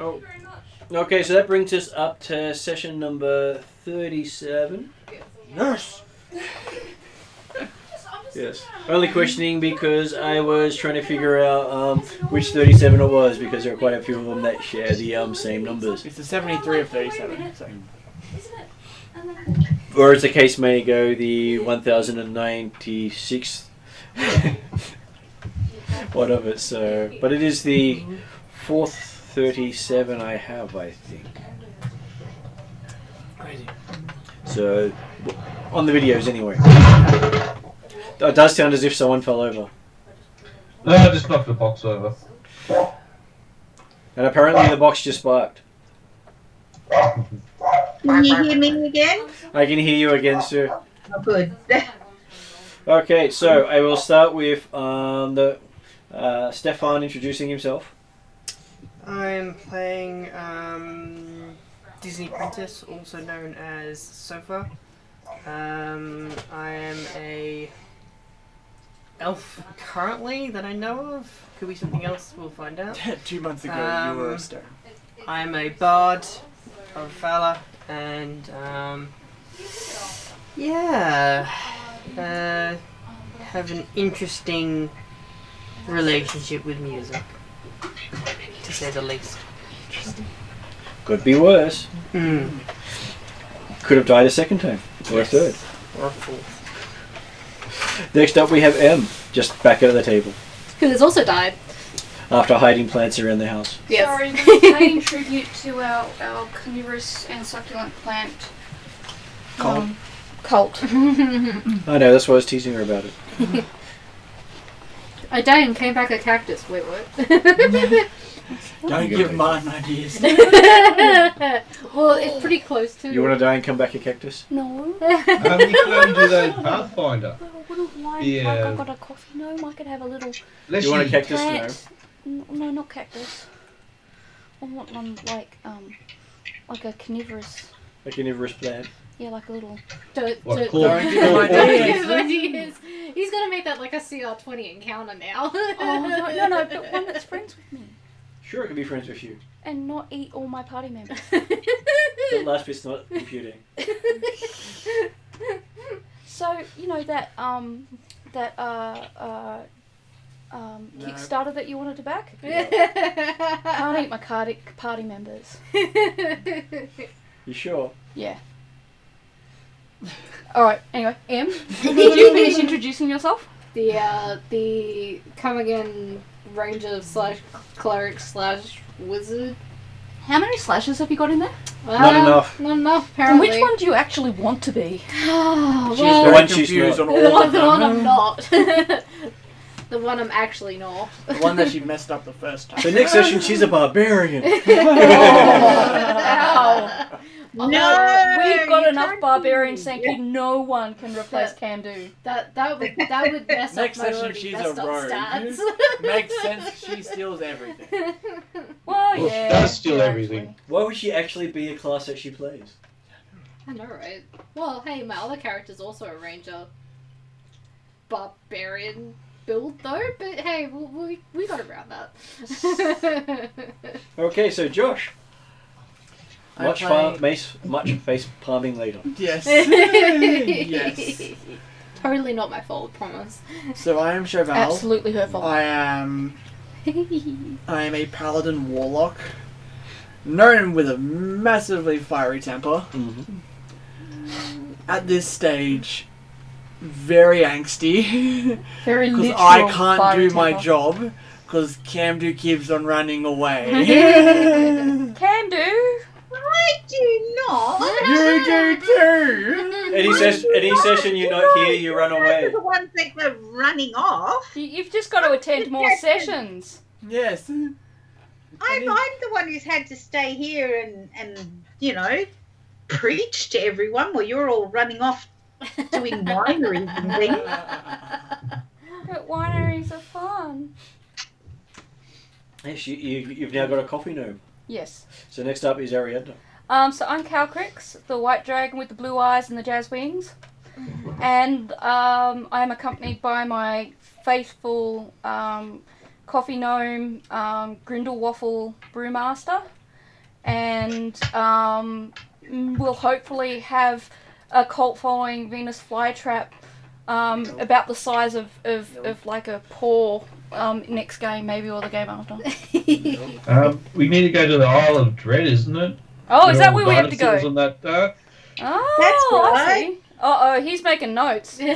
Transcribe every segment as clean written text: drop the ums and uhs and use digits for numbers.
Oh. Okay, so that brings us up to session number 37. Nurse! Yes. Only questioning because I was trying to figure out which 37 it was because there are quite a few of them that share the same numbers. It's the 73 of 37. So. Or as the case may go, the 1096th one of it. So, but it is the fourth 37 I have, I think. Crazy. So, on the videos anyway. It does sound as if someone fell over. No, I just knocked the box over. And apparently the box just barked. Can you hear me again? I can hear you again, sir. Oh, good. Okay, so I will start with Stefan introducing himself. I'm playing Disney Princess, also known as Sofa. I am a elf currently that I know of. Could be something else, we'll find out. 2 months ago, you were a stone. I'm a bard of Valor, and have an interesting relationship with music, to say the least. Could be worse. Mm. Could have died a second time. Or a third. Or a fourth. Next up we have M, just back at the table. Who has also died. After hiding plants around the house. Yes. Sorry, we're paying tribute to our carnivorous and succulent plant. Cult. I know, that's why I was teasing her about it. I died and came back a cactus. Wait, what? Don't give mine ideas. Well, it's pretty close to. You want to die and come back a cactus? No. You can only do that in Pathfinder. But I wouldn't like, Yeah. like I got a coffee gnome, I could have a little Unless You want a cactus? No. plant. No, not cactus. I want one like a carnivorous. A carnivorous plant. Yeah, like a little. What, Don't cool. Don't give him ideas. ideas. He's gonna make that like a CR20 encounter now. Oh no, but one that's friends with me. Sure, it could be friends with you. And not eat all my party members. That last bit's not computing. So you know that Kickstarter that you wanted to back? Can't eat my party members. You sure? Yeah. Alright, anyway, Em, did you finish introducing yourself? The come again ranger / cleric / wizard. How many slashes have you got in there? Not enough. Not enough, And apparently. which one do you actually want to be? Oh, She's well, the one she's confused not. on all of the one I'm them. not. The one I'm actually not. The one that she messed up the first time. So next session she's a barbarian. Ow. No, We've got you enough can't barbarians, do. thank you. No one can replace Camdo. That would mess Next up my session, already she's a messed up rogue. stats. Makes sense, she steals everything. Well, Well, yeah. she does steal yeah, everything. Why would she actually be a class that she plays? I know, right? Well, hey, my other character's also a ranger. Barbarian build, though, but hey, we got around that. Okay, so Josh. I Much face palming later. Yes. Yes. Totally not my fault, promise. So I am Chauvel. Absolutely her fault. I am a paladin warlock. Known with a massively fiery temper. Mm-hmm. At this stage, very angsty. Very Because literal. I can't fiery do my temper. job. Because Camdo keeps on running away. Can do. I do not. You do too! Any session you're not here, you run Those are away. the ones that go running off. You've just got to attend more sessions. Yes. I'm the one who's had to stay here and you know, preach to everyone while you're all running off doing wineries and things. But wineries are fun. Yes, you've now got a coffee gnome. Yes. So next up is Ariadna. So I'm Calcrix, the white dragon with the blue eyes and the jazz wings. And I'm accompanied by my faithful coffee gnome, Grindle Waffle Brewmaster. and we'll hopefully have a cult following Venus flytrap about the size of like a paw next game, maybe, or the game after. We need to go to the Isle of Dread, isn't it? Oh, is that where we have to go? Dinosaurs on that, Oh, That's I right. see. Uh-oh, he's making notes. No.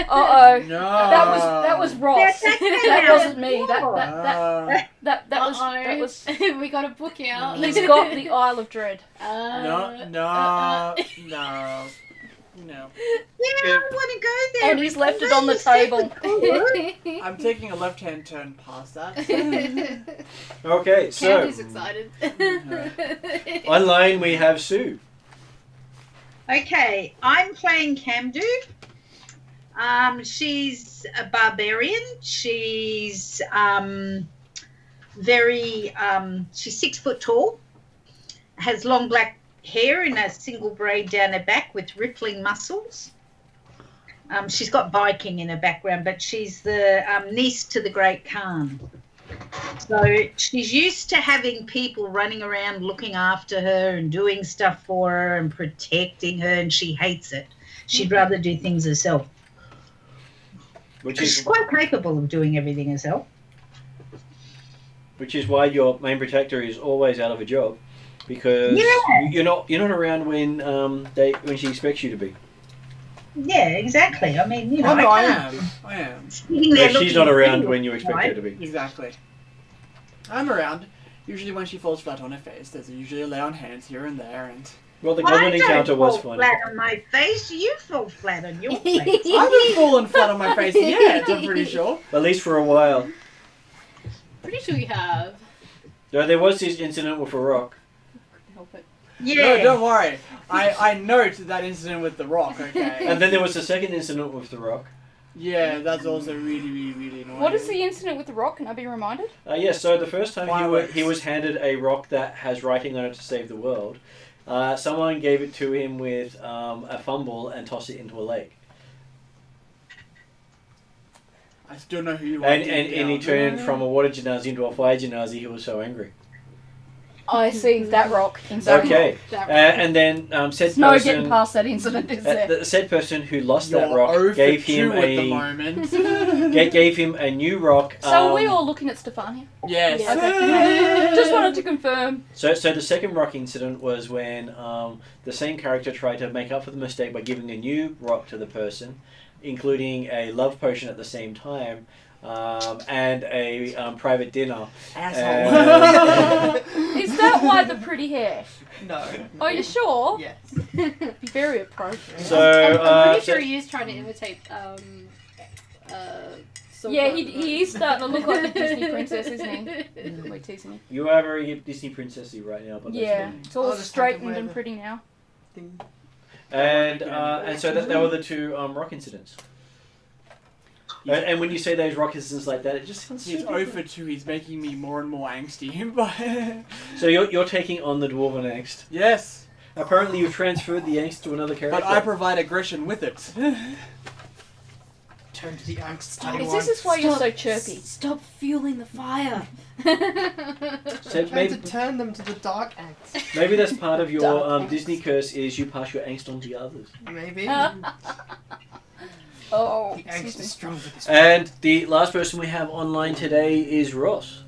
Uh-oh. No. That was Ross. That wasn't me. That was We got a book out. he's got the Isle of Dread. No. Yeah, I want to go there. And he's left it on the table. I'm taking a left-hand turn past that. Okay, so Candy's excited. online we have Sue. Okay, I'm playing Camdu. She's a barbarian. She's she's 6 foot tall, has long black hair in a single braid down her back with rippling muscles. She's got Viking in her background, but she's the niece to the Great Khan. So she's used to having people running around looking after her and doing stuff for her and protecting her, and she hates it. She'd rather do things herself. She's quite capable of doing everything herself. Which is why your main protector is always out of a job, because you're not around when she expects you to be. Yeah, exactly. I mean, I I am. No, she's not around when you expect her to be. Exactly. I'm around. Usually when she falls flat on her face, there's usually a lay on hands here and there, and... Well, the goblin encounter was I funny. don't fall flat on my face. You fall flat on your face. I haven't fallen flat on my face yet, I'm pretty sure. At least for a while. Pretty sure you have. No, there was this incident with a rock. Help it. Yeah. No, don't worry. I note that incident with the rock, okay? And then there was the second incident with the rock. Yeah, that's also really annoying. What is the incident with the rock? Can I be reminded? Yes, so the first time Fireworks. he was handed a rock that has writing on it to save the world, someone gave it to him with a fumble and tossed it into a lake. I still know who you are. And he turned from a water genasi into a fire genasi. He was so angry. I see that rock. Incident. Okay, That and then said There's no person, getting past that incident, is there? the said person who lost You're that rock 0 gave for him 2 at the moment. gave him a new rock. So are we all looking at Stefania? Yes. Yeah, okay. Just wanted to confirm. So the second rock incident was when the same character tried to make up for the mistake by giving a new rock to the person, including a love potion at the same time, and a private dinner. Asshole. Is that why the pretty hair? No. Are you sure? Yes. Very appropriate. So I'm pretty sure he is trying to imitate Yeah, he is starting to look like a Disney princess, isn't he? Wait, teasing me. You are very Disney princessy right now, but that's Yeah, fine. it's all I'll just straightened have to and wear pretty now. Thing. And so that were the two rock incidents. And when you say those rock incidents like that, it just sounds He's stupid. 0 for 2. He's making me more and more angsty. But So you're taking on the dwarven angst. yes, Apparently you've transferred the angst to another character. but I provide aggression with it. Turn to the angst Is study this why you're so chirpy? Stop fueling the fire. So Trying to turn them to the dark angst. maybe that's part of your Dark angst. Disney curse is you pass your angst on to others. Maybe. Oh, The excuse angst me. is strong with this. And the last person we have online today is Ross.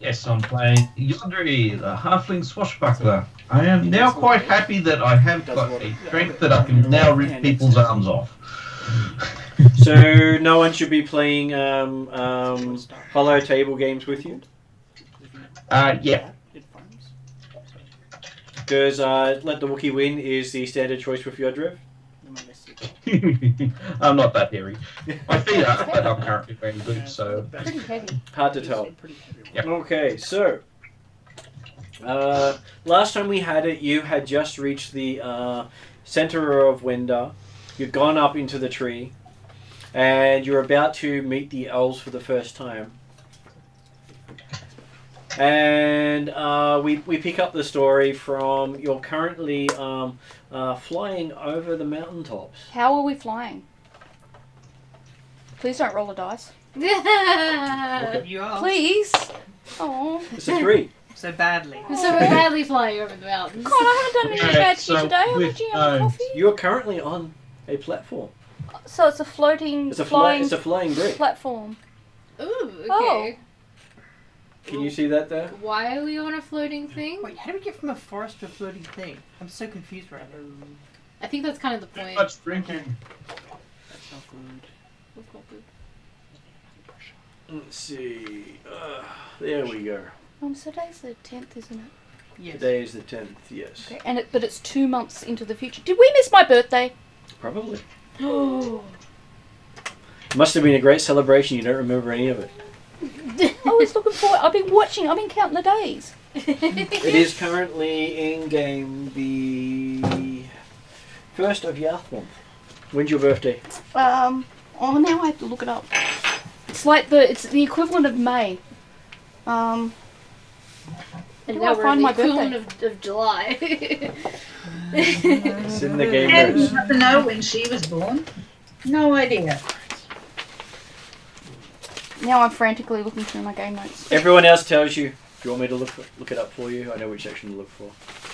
Yes, I'm playing Yondri, the halfling swashbuckler. I am now quite happy that I have got a strength that I can now rip people's arms off. So no one should be playing hollow table games with you? Yeah. Because let the Wookiee win is the standard choice with Yodrev. I'm not that hairy. My feet are, but I'm currently wearing boots, so... Pretty heavy. Hard to tell. Yep. Okay, so last time we had it, you had just reached the center of Wenda. You'd gone up into the tree, and you're about to meet the elves for the first time. And we pick up the story from you're currently flying over the mountaintops. How are we flying? Please don't roll a dice. You are. Please. Oh. It's a 3. So badly. So we're badly flying over the mountains. God, I haven't done anything bad to you today. I'm with watching you have a coffee. You are currently on a platform. So it's a floating, It's a flying It's a flying brick. platform. Ooh, okay. Oh. Can you see that there? Why are we on a floating thing? Wait, how do we get from a forest to a floating thing? I'm so confused right now. I think that's kind of the point. Much drinking. That's not good. That's not good. Let's see. There we go. So today's the 10th, isn't it? Yes. Today is the 10th. Yes. Okay. But it's 2 months into the future. Did we miss my birthday? Probably. Oh. Must have been a great celebration. You don't remember any of it. I was looking forward. I've been watching. I've been counting the days. It is currently in game the 1st of Yath month. When's your birthday? Oh, now I have to look it up. It's like it's the equivalent of May. And do now I we're find in the my birthday? equivalent of July. It's in the game I notes. don't know when she was born. No idea. Now I'm frantically looking through my game notes. Everyone else tells you. Do you want me to look it up for you? I know which section to look for.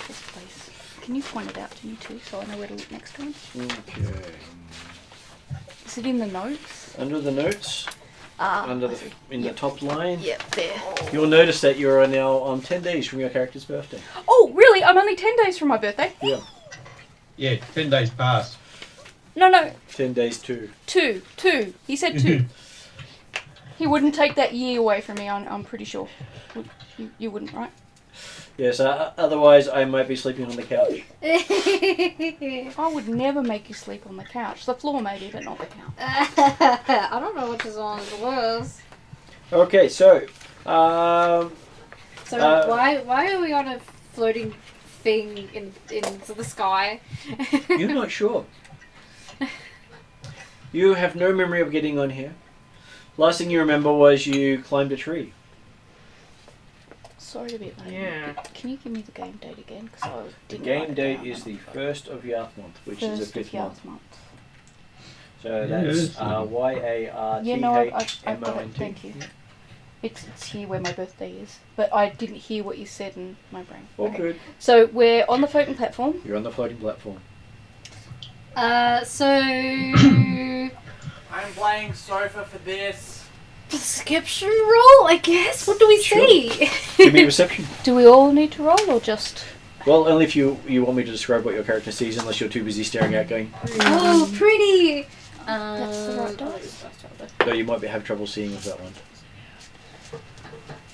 Yes, please. Can you point it out to me too, so I know where to look next time? Okay. Is it in the notes? Under the notes, in the top line, Yep, there. you'll notice that you're now 10 days from your character's birthday. Oh, really? I'm only 10 days from my birthday? Yeah. Yeah, 10 days past. No, 10 days too. 2. He said 2. He wouldn't take that year away from me, I'm pretty sure. You wouldn't, right? Yes, otherwise I might be sleeping on the couch. I would never make you sleep on the couch. The floor maybe, but not the couch. I don't know which is on the worst. Okay, so, So Uh, why are we on a floating thing into the sky? you're not sure. You have no memory of getting on here. Last thing you remember was you climbed a tree. Sorry to be late. Yeah. Can you give me the game date again? Because I The didn't game write it date down. is the 1st of Yath month, which is the First of 5th month. Yar's month. So that's Y-A-R-T-H-M-O-N-T. Yeah, no, I got it. Thank you. It's here where my birthday is, but I didn't hear what you said in my brain. All Okay. good. So we're on the floating platform. You're on the floating platform. So I'm playing sofa for this. description roll, I guess. What do we Sure. see? Give me reception. Do we all need to roll or just? Well, only if you want me to describe what your character sees, unless you're too busy staring at going. Oh, pretty. That's the right dice. Though you might have trouble seeing with that one.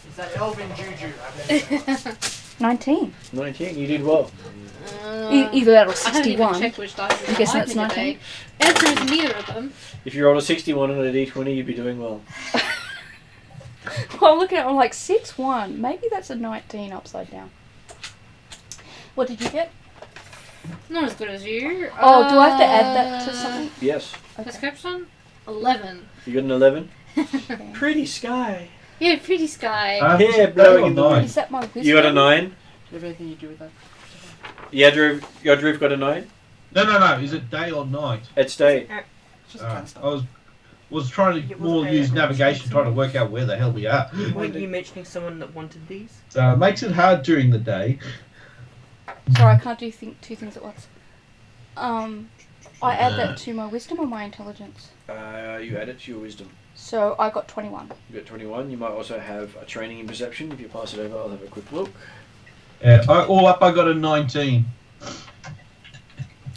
Is that Elvin Juju? I believe. 19. 19, you did well. Either that or I haven't even 61. checked which dice I guess are that's me 19. today. Answer is neither of them. If you rolled a 61 on a d20, you'd be doing well. Well, I'm looking at it, I'm like 6-1. Maybe that's a 19 upside down. What did you get? Not as good as you. Oh, do I have to add that to something? Yes. Okay. Description? 11. You got an 11? Okay. Pretty sky. Yeah, pretty sky. Yeah, blowing in the wind. Is that my wisdom? You got a 9? Do you have anything you do with that? Yadriv got a 9? No. Is it day or night? It's day. It's just kind of I stuff. was trying to It was more very use navigation, interesting. trying to work out where the hell we are. Weren't you mentioning someone that wanted these? So it makes it hard during the day. Sorry, I can't do two things at once. I add that to my wisdom or my intelligence. You add it to your wisdom. So I got 21. You got 21. You might also have a training in perception. If you pass it over, I'll have a quick look. All up, I got a 19.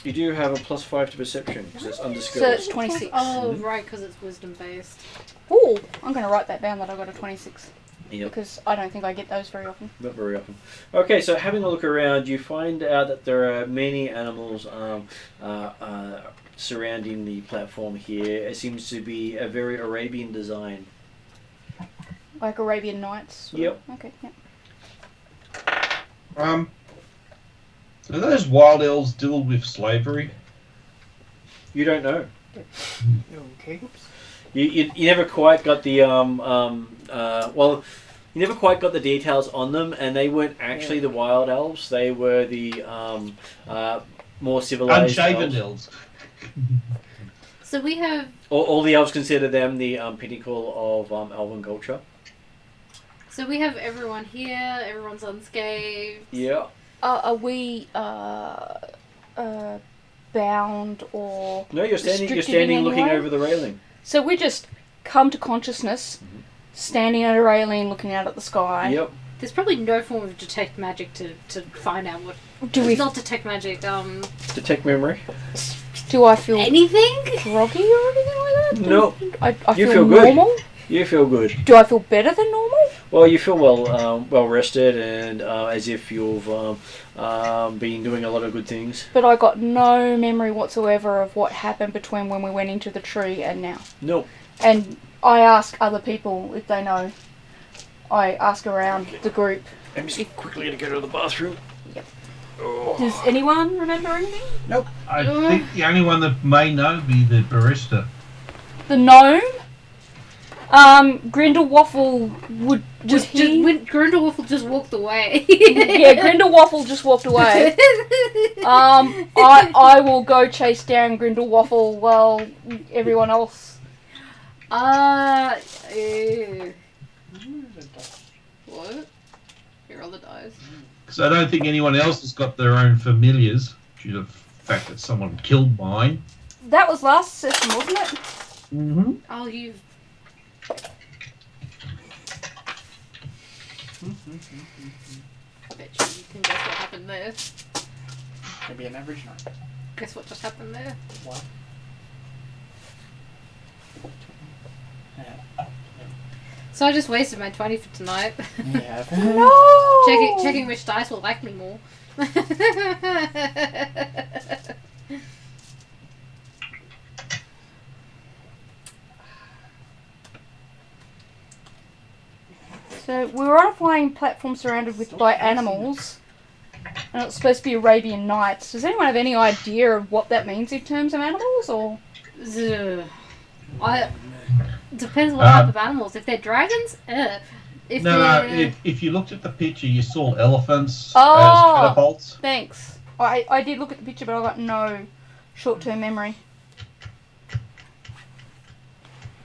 You do have a +5 to perception because it's under So skills. it's 26. Oh, right, because it's wisdom based. Ooh, I'm going to write that down that I got a 26. Yep. Because I don't think I get those very often. Not very often. Okay, so having a look around, you find out that there are many animals surrounding the platform here. It seems to be a very Arabian design. Like Arabian Nights. sort Yep. of? Okay, yep. Do those wild elves deal with slavery? You don't know. Okay. You never quite got the you never quite got the details on them, and they weren't actually the wild elves. They were the more civilized Unshaven elves. elves. So we have. All the elves consider them the pinnacle of elven culture. So we have everyone here. Everyone's unscathed. Yeah. Are we bound or No, you're standing. You're restricted in standing, any looking way? over the railing. So we just come to consciousness, standing at a railing, looking out at the sky. Yep. There's probably no form of detect magic to find out what. Do we? Not detect magic. Detect memory. Do I feel Anything? groggy or anything like that? No. I You feel feel good. normal. You feel good. Do I feel better than normal? Well, you feel well rested, and as if you've been doing a lot of good things. But I got no memory whatsoever of what happened between when we went into the tree and now. No. And I ask other people if they know. I ask around the group. I'm just quickly going to go to the bathroom. Yep. Oh. Does anyone remember anything? I think the only one that may know be the barista. The gnome? Grindelwaffle would just Grindelwolf just walked away. yeah, Grindelwaffle just walked away. I will go chase down Grindelwaffle while everyone else. What? Here are the dice. Because I don't think anyone else has got their own familiars due to the fact that someone killed mine. That was last session, wasn't it? Mm-hmm. Oh, you've. I bet you can guess what happened there. Maybe an average night. Guess what just happened there? What? So I just wasted my 20 for tonight. Yeah. No! checking which dice will like me more. So we were on a flying platform surrounded by animals, and it's supposed to be Arabian Nights. Does anyone have any idea of what that means in terms of animals, or? Depends what type of animals. If they're dragons, if if you looked at the picture, you saw elephants Oh. as catapults. Thanks. I did look at the picture, but I got no short-term memory.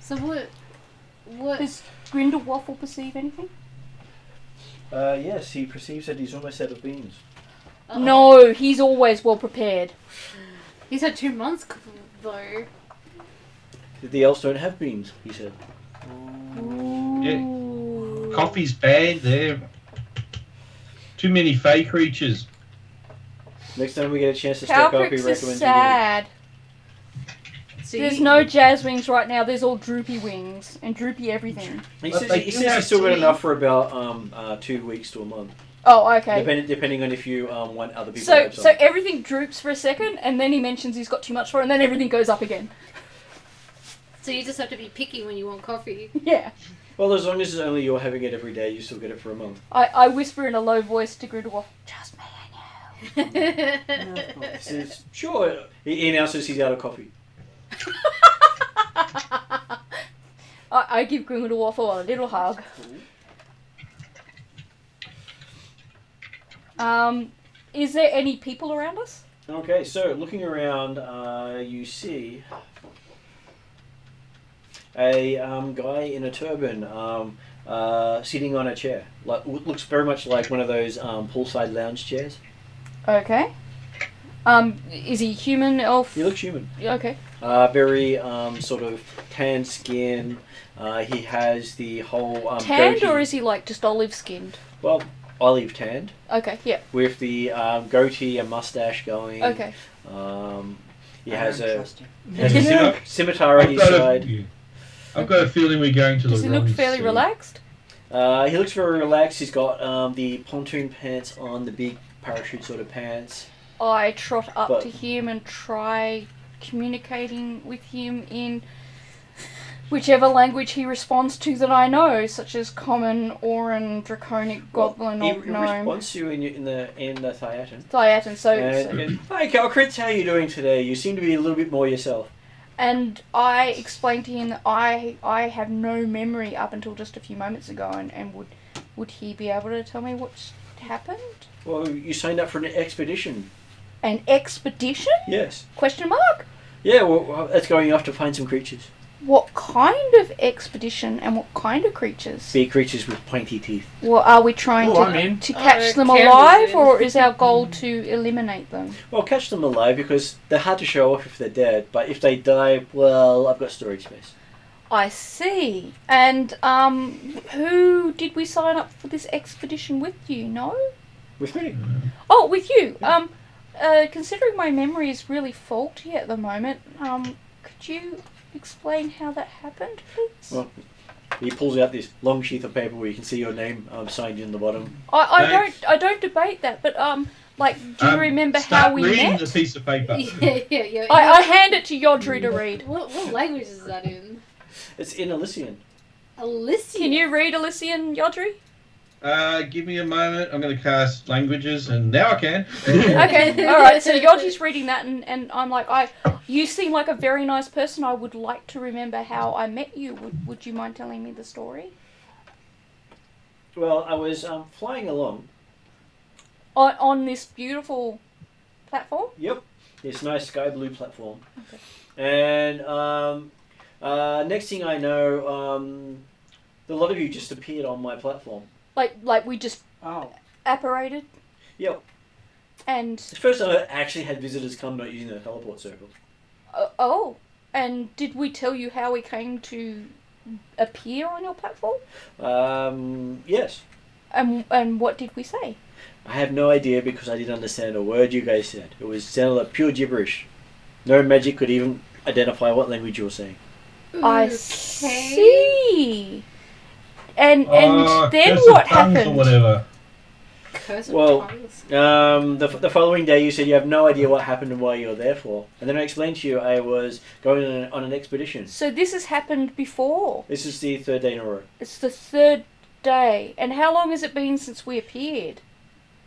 So what? Does Grindelwaffle perceive anything? Yes, he perceives that he's almost out of beans. Uh-oh. No, he's always well prepared. He's had 2 months though. The elves don't have beans, he said. Ooh. Coffee's bad there. Too many fey creatures. Next time we get a chance to Cow step up, he Pricks recommends is sad. So There's no jazz wings right now. There's all droopy wings and droopy everything. He But says, they he do says have he's still got tea. enough for about 2 weeks to a month. Oh, okay. Depending on if you want other people to So have some. everything droops for a second, and then he mentions he's got too much for it, and then everything goes up again. So you just have to be picky when you want coffee. Yeah. Well, as long as it's only you're having it every day, you still get it for a month. I whisper in a low voice to Grindelwald, just me, I know. He says, sure. He now says he's out of coffee. I give Grindelwaffle a little hug. Is there any people around us? Okay, so looking around, you see a guy in a turban sitting on a chair. Looks very much like one of those poolside lounge chairs. Okay. Is he human, elf? He looks human. Okay. Very sort of tan skin. He has the whole Tanned, goatee. or is he like just olive skinned? Well, olive tanned Okay, yeah. with the goatee and mustache going. Okay. He has a Trust him. scimitar at his side. I've got a feeling we're going to Does the he wrong look fairly sea. relaxed? He looks very relaxed. He's got the pontoon pants on, the big parachute sort of pants. I trot up But- to him and try communicating with him in whichever language he responds to that I know, such as Common, Auran, Draconic, Goblin, he or Gnome. responds to you in the Thiatan. Thiatan, so Hi, Calcrits, how are you doing today? You seem to be a little bit more yourself. and I explained to him that I have no memory up until just a few moments ago, and would he be able to tell me what's happened? Well, you signed up for an expedition. An expedition? Yes. Question mark? Yeah, well, that's going off to find some creatures. What kind of expedition and what kind of creatures? Big creatures with pointy teeth. Well, are we trying Oh, I'm in. to catch them Cameron's alive, in. or is our goal to eliminate them? Well, catch them alive because they're hard to show off if they're dead. But if they die, well, I've got storage space. I see. And who did we sign up for this expedition with? Do you know? With me. Oh, with you. Considering my memory is really faulty at the moment, could you explain how that happened, please? Well, he pulls out this long sheath of paper where you can see your name signed in the bottom. I don't debate that, but like, do you remember how we reading met? the piece of paper. Yeah. I hand it to Yodri to read. What language is that in? It's in Elysian. Elysian. Can you read Elysian, Yodri? Give me a moment. I'm going to cast languages, and now I can. Okay, alright, so Yodri's reading that, and I'm like, you seem like a very nice person. I would like to remember how I met you. Would you mind telling me the story? Well, I was flying along. On this beautiful platform? Yep. This nice sky blue platform. Okay. And next thing I know, a lot of you just appeared on my platform. Like we just Oh. apparated? Yep. And... It's the first time I actually had visitors come not using the teleport circle. oh. And did we tell you how we came to appear on your platform? Yes. And what did we say? I have no idea because I didn't understand a word you guys said. It sounded like pure gibberish. No magic could even identify what language you were saying. I see. And then curse of what tongues happened? Or whatever. Curse of Well, tongues. the following day you said you have no idea what happened and why you were there for. And then I explained to you I was going on an expedition. So this has happened before. This is the third day in a row. It's the third day. And how long has it been since we appeared?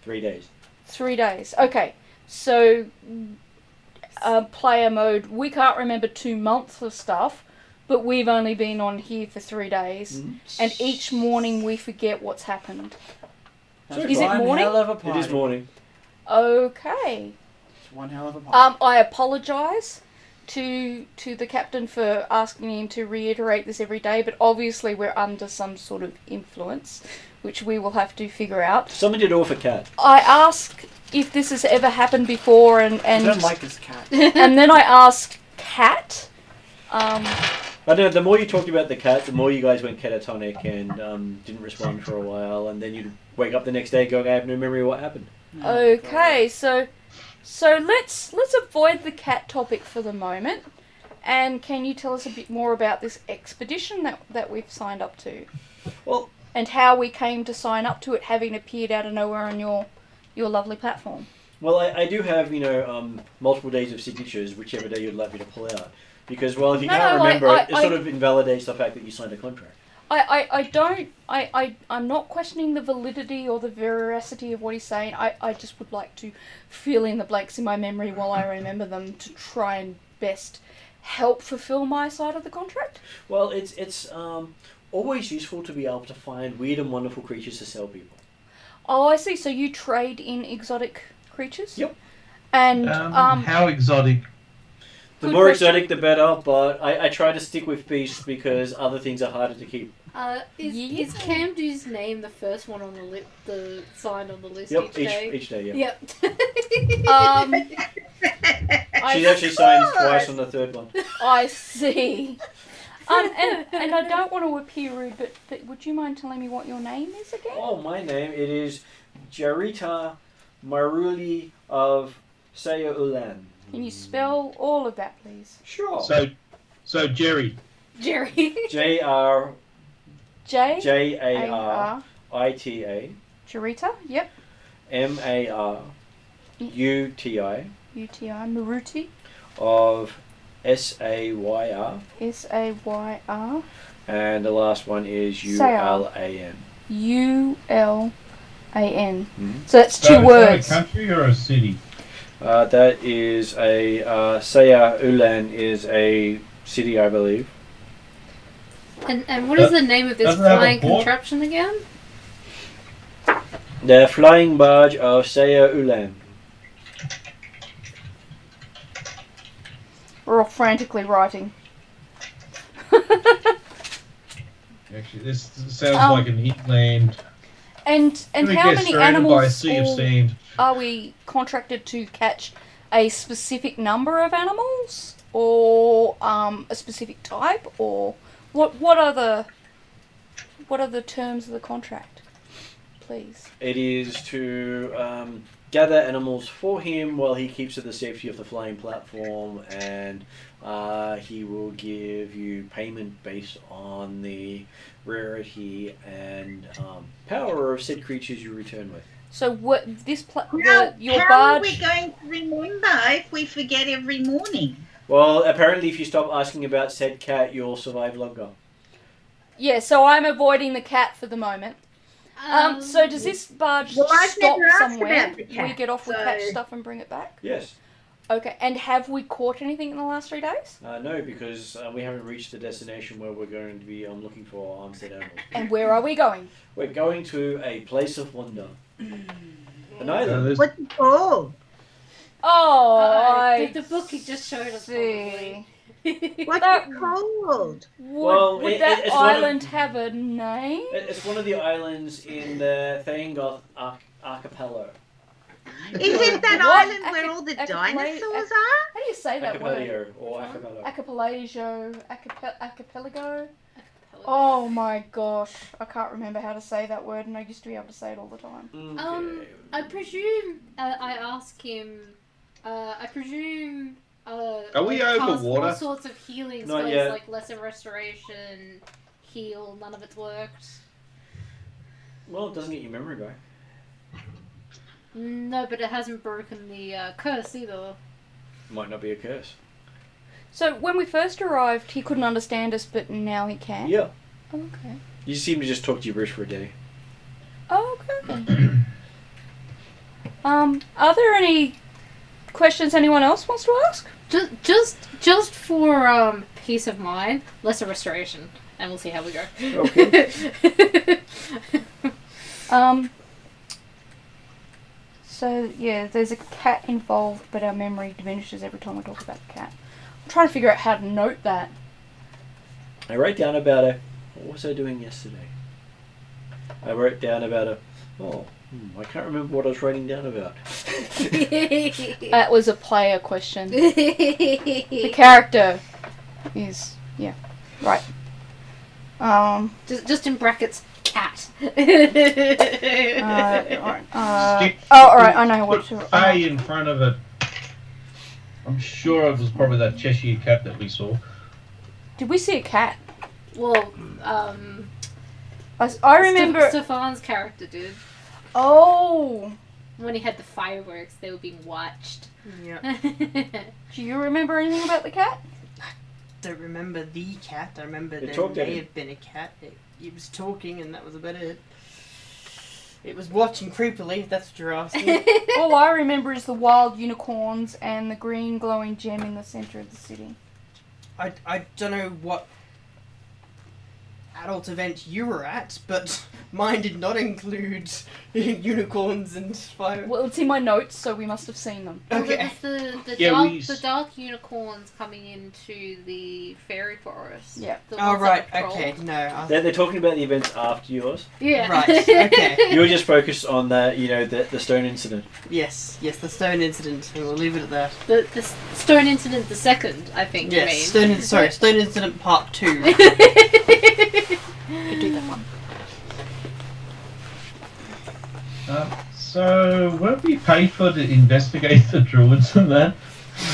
3 days. 3 days. Okay. So, player mode, we can't remember 2 months of stuff, but we've only been on here for 3 days. Mm-hmm. And each morning we forget what's happened. That's Is it one morning? hell of a It party. is morning. Okay. It's one hell of a party. I apologise to the captain for asking him to reiterate this every day, but obviously we're under some sort of influence, which we will have to figure out. Someone did offer cat. I ask if this has ever happened before, and I don't like this cat. and then I ask Cat. I know, the more you talked about the cat, the more you guys went catatonic and didn't respond for a while, and then you'd wake up the next day going, I have no memory of what happened. Okay, so let's avoid the cat topic for the moment. And can you tell us a bit more about this expedition that we've signed up to? Well, And how we came to sign up to it, having appeared out of nowhere on your lovely platform. Well, I do have, multiple days of signatures, whichever day you'd like me to pull out. Because, well, if you can't remember, it sort of invalidates the fact that you signed a contract. I'm not questioning the validity or the veracity of what he's saying. I just would like to fill in the blanks in my memory while I remember them to try and best help fulfill my side of the contract. Well, it's always useful to be able to find weird and wonderful creatures to sell people. Oh, I see. So you trade in exotic creatures? Yep. And How exotic? The Good more question. exotic, the better, but I try to stick with beasts because other things are harder to keep. Is Camdu's name the first one on the sign on the list Yep, each day? each day, yeah. Yep. She actually signs twice on the third one. I see. And I don't want to appear rude, but would you mind telling me what your name is again? Oh, my name, it is Jarita Maruli of Saya Ulan. Can you spell all of that, please? Sure. So Jerry. Jerry. J-R... J. J-A-R-I-T-A. Charita. Yep. M-A-R-U-T-I. U-T-I. Maruti. Of S-A-Y-R. S-A-Y-R. And the last one is U-L-A-N. U-L-A-N. Mhm. So that's So two is that words. a country or a city? That is a... Saya Ulan is a city, I believe. And what is the name of this Doesn't it have a flying port? contraption again? The flying barge of Saya Ulan. We're all frantically writing. Actually, this sounds like an inland. And We how get many surrounded by a animals sea of sand. are we contracted to catch? A specific number of animals, or a specific type, or what are the terms of the contract, please? It is to gather animals for him while he keeps to the safety of the flying platform, and he will give you payment based on the rarity and power of said creatures you return with. So what this your how barge? are we going to remember if we forget every morning? Well, apparently if you stop asking about said cat, you'll survive longer. Yeah, so I'm avoiding the cat for the moment. So does this barge I've stop never asked somewhere? about the cat, We get off, we catch stuff and bring it back? Yes. Okay, and have we caught anything in the last 3 days? No, because we haven't reached the destination where we're going to be looking for said animals. And where are we going? We're going to a place of wonder. An island. What's it called? Oh, the book he just showed us. see. What's That- it called? Would that island have a name? It's one of the islands in the Ethengar archipelago. Isn't that What? island where all the Acapella- dinosaurs are? How do you say that word? Archipelago or archipelago. Archipelago? Oh my gosh, I can't remember how to say that word, and I used to be able to say it all the time. Okay. I presume I ask him. I presume. Are we I've over cast water? All sorts of healing Not spells yet. like lesser restoration, heal. None of it's worked. Well, it doesn't get your memory back. No, but it hasn't broken the curse either. Might not be a curse. So when we first arrived, he couldn't understand us, but now he can? Yeah. Okay. You seem to just talk gibberish for a day. Oh, okay. Are there any questions anyone else wants to ask? Just for peace of mind, lesser restoration, and we'll see how we go. Okay. So yeah, there's a cat involved, but our memory diminishes every time we talk about the cat. I'm trying to figure out how to note that. I wrote down about what was I doing yesterday? I wrote down about I can't remember what I was writing down about. That was a player question. The character is right. Just in brackets, cat. Alright, I know what to. A in front of it. I'm sure it was probably that Cheshire cat that we saw. Did we see a cat? Well, I remember. Stefan's character did. Oh, When he had the fireworks, they were being watched. Yeah. do you remember anything about the cat? Don't remember the cat. I remember It there talked at may him. have been a cat. It was talking, and that was about it. It was watching creepily, if that's what you're asking. All I remember is the wild unicorns and the green glowing gem in the center of the city. I don't know what adult event you were at, but mine did not include unicorns and fire. Well, it's in my notes, so we must have seen them. Well, Okay. there's the dark unicorns coming into the fairy forest. Yeah. The Oh, ones that right, patrol. okay, no. They're talking about the events after yours. Yeah. Right, okay. You were just focused on the stone incident. Yes, the stone incident, and we'll leave it at that. The stone incident, the second, I think. Yes, you mean. stone incident part 2. Could do that one. So, weren't we paid for to investigate the druids and that?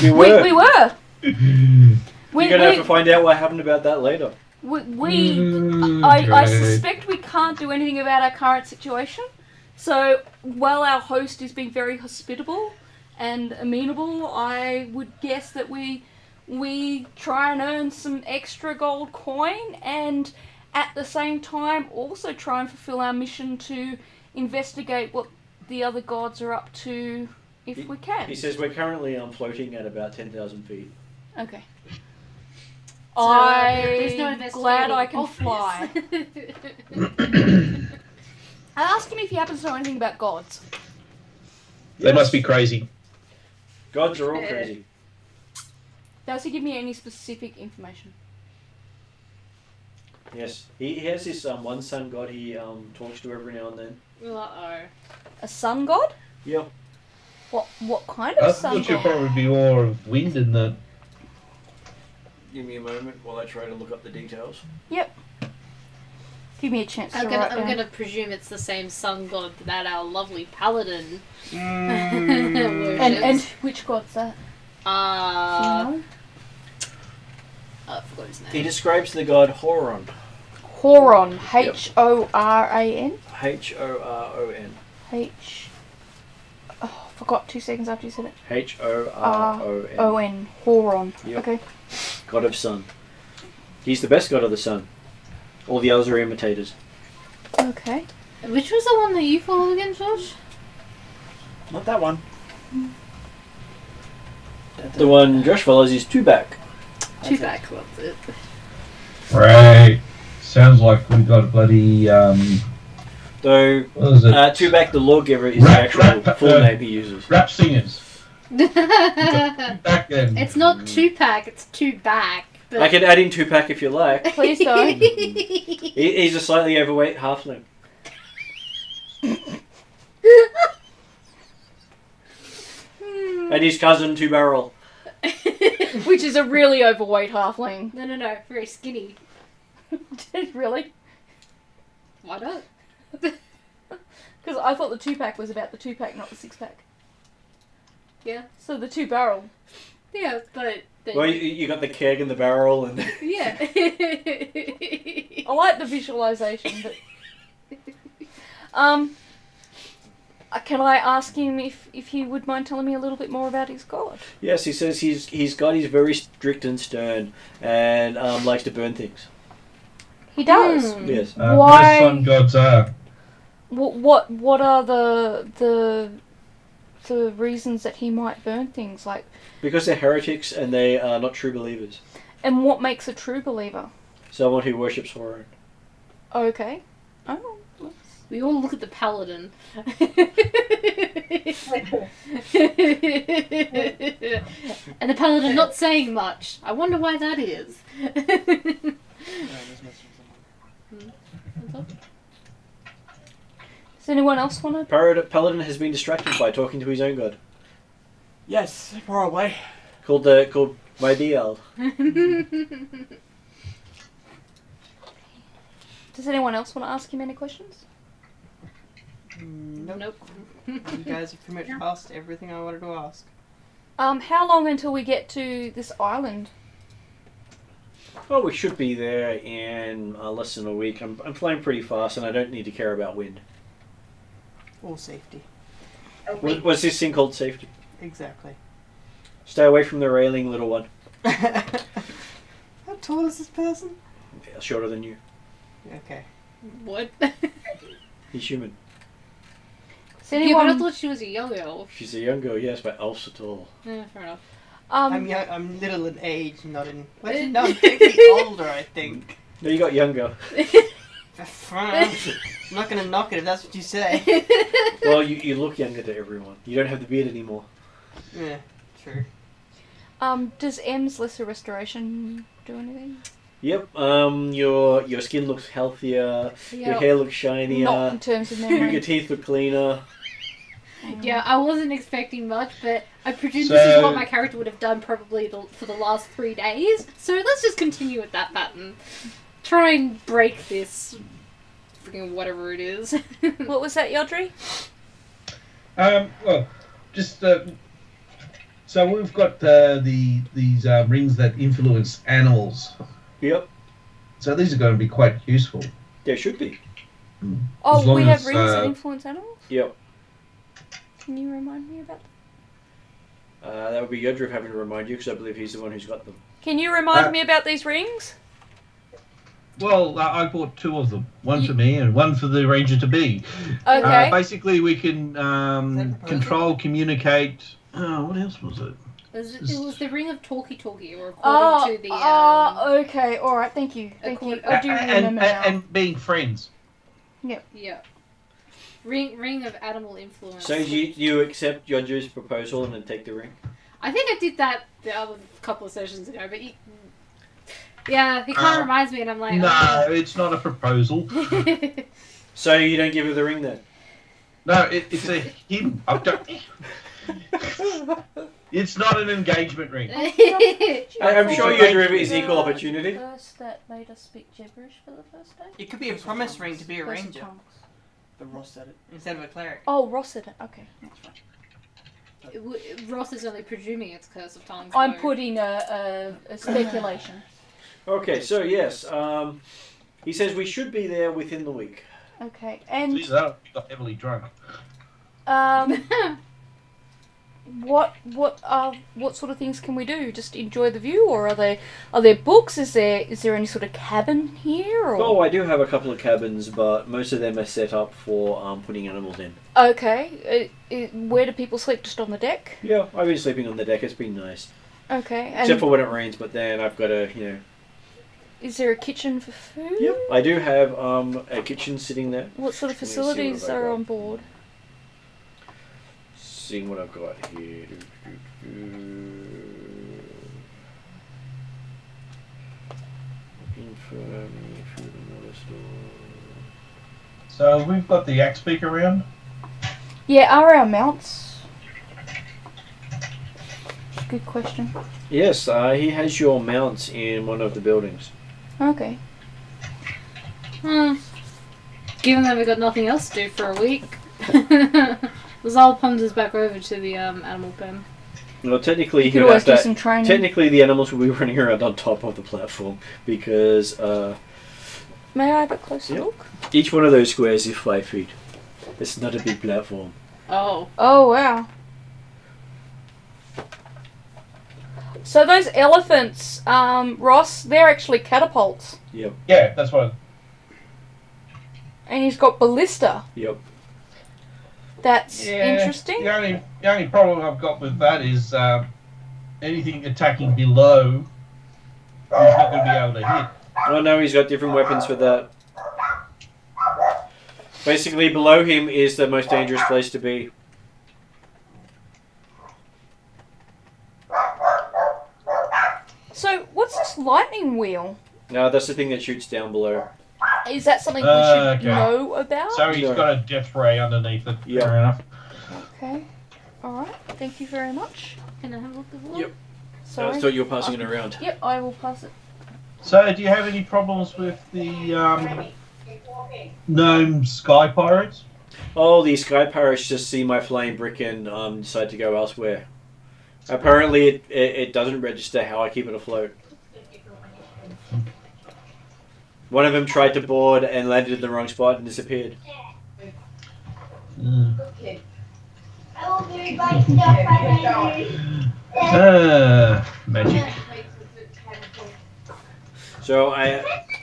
We were. You're gonna have to find out what happened about that later. I Great. suspect we can't do anything about our current situation. So while our host is being very hospitable and amenable, I would guess that we try and earn some extra gold coin, and at the same time also try and fulfill our mission to investigate what the other gods are up to if we can. He says we're currently floating at about 10,000 feet. Okay. So, there's no I'm glad I can investigating fly. I asked him if he happens to know anything about gods. They must be crazy. Gods are all crazy. Does he give me any specific information? Yes, he has this one sun god he talks to every now and then. Uh-oh. A sun god? Yep. What kind I of sun thought you'd god? probably be more of wind in the. Give me a moment while I try to look up the details. Give me a chance to I'm write down. gonna presume it's the same sun god that our lovely paladin Mm. And which god's that? Do you I know? forgot his He name. describes the god Horon. Horon. Horan. Horon. H. Oh, forgot 2 seconds after you said it. Horon. O-N. Horon. Yep. Okay. God of sun. He's the best god of the sun. All the others are imitators. Okay. Which was the one that you followed again, Josh? Not that one. The one Josh follows is Tubak. Two back, what's it? Right. Sounds like we got a bloody. Though What was it? Tubak the lawgiver is the actual full name he uses. Rap singers. Back then. It's not two pack, it's two back. But I can add in Tupac if you like. Please don't. He's a slightly overweight halfling. And his cousin Two Barrel. Which is a really overweight halfling. No, very skinny. Really? Why not? Because I thought the 2-pack was about the 2-pack, not the 6-pack. Yeah. So the 2-barrel. Yeah, but Well, you got the keg and the barrel and... yeah. I like the visualization, but... Can I ask him if he would mind telling me a little bit more about his god? Yes, he says his god is very strict and stern and likes to burn things. He does. Yes. Why- Most sun gods are. What are the reasons that he might burn things like? Because they're heretics and they are not true believers. And what makes a true believer? Someone who worships Horon. Okay. Oh. We all look at the paladin. And the paladin not saying much. I wonder why that is. Does anyone else want to? Paladin has been distracted by talking to his own god. Yes, probably. Called Mydiel. Does anyone else want to ask him any questions? Nope. You guys have pretty much asked everything I wanted to ask. How long until we get to this island? Oh, we should be there in less than a week. I'm flying pretty fast and I don't need to care about wind. Or safety. What's this thing called safety? Exactly. Stay away from the railing, little one. How tall is this person? Yeah, shorter than you. Okay. What? He's human. Does Yeah, but I anyone? thought she was a young elf. She's a young girl, yes, but elves are tall. Yeah, fair enough. I'm young, I'm little in age, not in... Well, no, I'm technically older, I think. No, you got younger. I'm not gonna knock it if that's what you say. Well, you look younger to everyone. You don't have the beard anymore. Yeah, true. Does M's lesser restoration do anything? Yep. Your skin looks healthier. Your hair looks shinier. Not in terms of Your memory. teeth look cleaner. Yeah, I wasn't expecting much, but I presume So- this is what my character would have done probably for the last 3 days. So let's just continue with that pattern. Try and break this freaking whatever it is. What was that, Yodri? Well, just so we've got these rings that influence animals. Yep. So these are going to be quite useful. There should be. As Oh, long we have as, rings that influence animals? Yep. Can you remind me about that? That would be Yodriv having to remind you because I believe he's the one who's got them. Can you remind me about these rings? Well, I bought 2 of them. One for me and one for the ranger to be. Okay. Basically, we can proposal? control, communicate. What else was it? It was the ring of talkie-talkie, or according to the... okay. All right. Thank you. Thank you. Accord- I do remember now. And being friends. Yeah. Ring of animal influence. So you accept Yodriv's proposal and then take the ring? I think I did that the other couple of sessions ago, but Yeah, he kind of reminds me, and I'm like, No, it's not a proposal. So you don't give her the ring then? No, it's a him. It's not an engagement ring. I'm sure your derivative is equal opportunity. First that made us speak gibberish for the first day. It could be a promise ring to be a Curse of ranger tongues. The Ross said it. instead of a cleric. Oh, Ross said it. Okay, that's right. Ross is only presuming it's Curse of Tongues. I'm though. putting a speculation. Okay, so yes, he says we should be there within the week. Okay, and Jeez, that got heavily drunk. what sort of things can we do? Just enjoy the view, or are there books? Is there any sort of cabin here? Or? Oh, I do have a couple of cabins, but most of them are set up for putting animals in. Okay, where do people sleep? Just on the deck? Yeah, I've been sleeping on the deck. It's been nice, Okay, and except for when it rains. But then I've got to, is there a kitchen for food? Yep, I do have a kitchen sitting there. What sort of Let me see facilities what I've are got. on board? Seeing what I've got here. Infirmary, food and water store. So we've got the axe speak around. Yeah, are our mounts? Good question. Yes, he has your mounts in one of the buildings. Okay. Given that we've got nothing else to do for a week, Zal pumps us back over to the animal pen. Well, technically, You could he'd always have do to- some training. Technically, the animals will be running around on top of the platform because May I have a closer Yep. look? each one of those squares is 5 feet. It's not a big platform. Oh. Oh wow. So those elephants, Ross, they're actually catapults. Yep, Yeah, that's what. And he's got ballista. yep. That's Yeah, interesting. The only problem I've got with that is anything attacking below, he's not going to be able to hit. Oh no, he's got different weapons for that. Basically, below him is the most dangerous place to be. So what's this lightning wheel? No, that's the thing that shoots down below. Is that something we should Okay. know about? So he's No. got a death ray underneath it. Yep. Fair enough. Okay. Alright, thank you very much. Can I have a look at the Yep. I Sorry. thought you were passing it around. Yep, I will pass it. So, do you have any problems with the gnome sky pirates? Oh, the sky pirates just see my flying brick and decide to go elsewhere. Apparently, it doesn't register how I keep it afloat. One of them tried to board and landed in the wrong spot and disappeared. Magic. So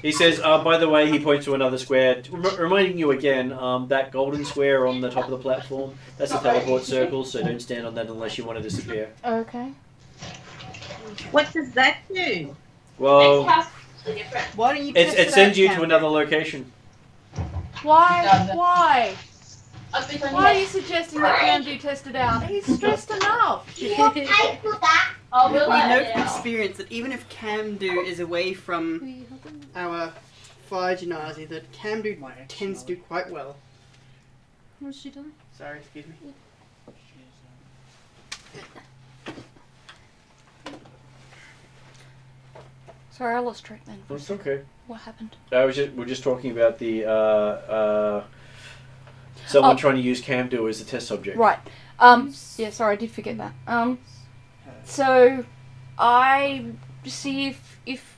he says, by the way, he points to another square, reminding you again, that golden square on the top of the platform, that's a teleport circle, so don't stand on that unless you want to disappear. Okay. What does that do? Well, Why don't you test it it sends out, you to Cam? another location. Why? Why? Why are you suggesting that Camdu test it out? He's stressed enough. We know from experience that even if Camdu is away from our fire genasi, that Camdu tends to do quite well. What's she doing? Sorry, excuse me. Sorry, I lost track then. That's okay. What happened? We're just talking about the someone Oh. trying to use Camdo as a test subject. Right. Yeah, sorry, I did forget that. So I see if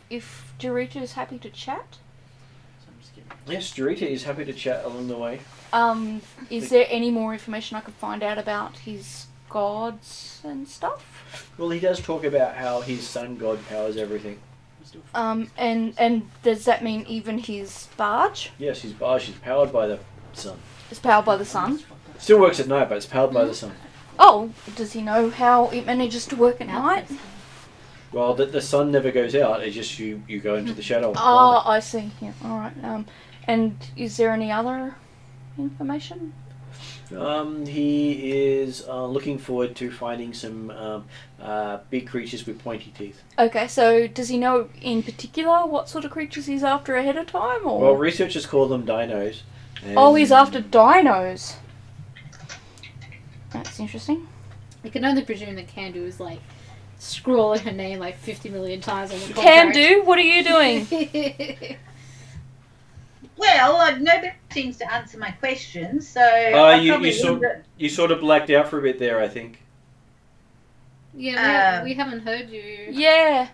Dorita is happy to chat. Yes, Dorita is happy to chat along the way. Is there any more information I could find out about his gods and stuff? Well, he does talk about how his sun god powers everything. And does that mean even his barge Yes, his barge is powered by the sun. is powered by the sun? Still works at night, but it's powered by the sun. Oh, does he know how it manages to work at night? Well, the sun never goes out. It's just you go into the shadow. Oh, I see. Yeah, all right. And is there any other information? He is looking forward to finding some big creatures with pointy teeth. Okay, so does he know in particular what sort of creatures he's after ahead of time, or? Well, researchers call them dinos. Oh, he's after dinos. That's interesting. I can only presume that Candu is like scrawling her name like 50 million times on the Can contract. do. What are you doing? Well, nobody seems to answer my questions, so you sort of blacked out for a bit there, I think. Yeah, we haven't heard you. Yeah.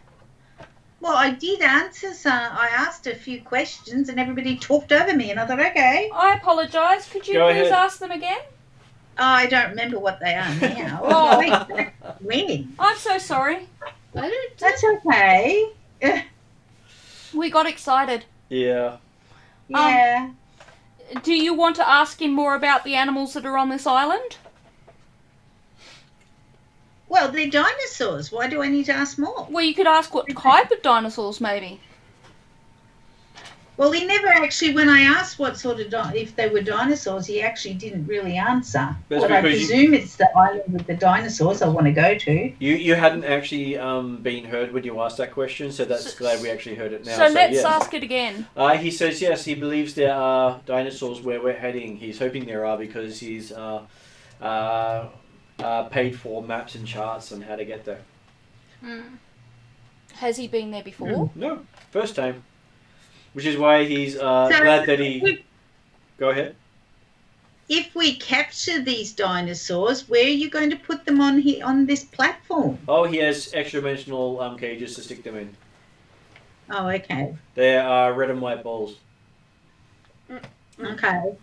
Well, I did answer some. I asked a few questions, and everybody talked over me, and I thought, okay. I apologise. Could you Go please ahead. ask them again? I don't remember what they are now. Oh. When? I'm so sorry. That's okay. We got excited. Yeah. Yeah. Do you want to ask him more about the animals that are on this island? Well, they're dinosaurs. Why do I need to ask more? Well, you could ask what type of dinosaurs, maybe. Well, he never actually, when I asked what sort of, if they were dinosaurs, he actually didn't really answer. That's But I because presume it's the island with the dinosaurs I want to go to. You hadn't actually been heard when you asked that question, so that's glad we actually heard it now. So let's yes. ask it again. He says yes, he believes there are dinosaurs where we're heading. He's hoping there are because he's paid for maps and charts on how to get there. Has he been there before? No, first time. Which is why he's glad that he... Go ahead. If we capture these dinosaurs, where are you going to put them on here on this platform? Oh, he has extra-dimensional cages to stick them in. Oh, okay. They are red and white balls. Okay.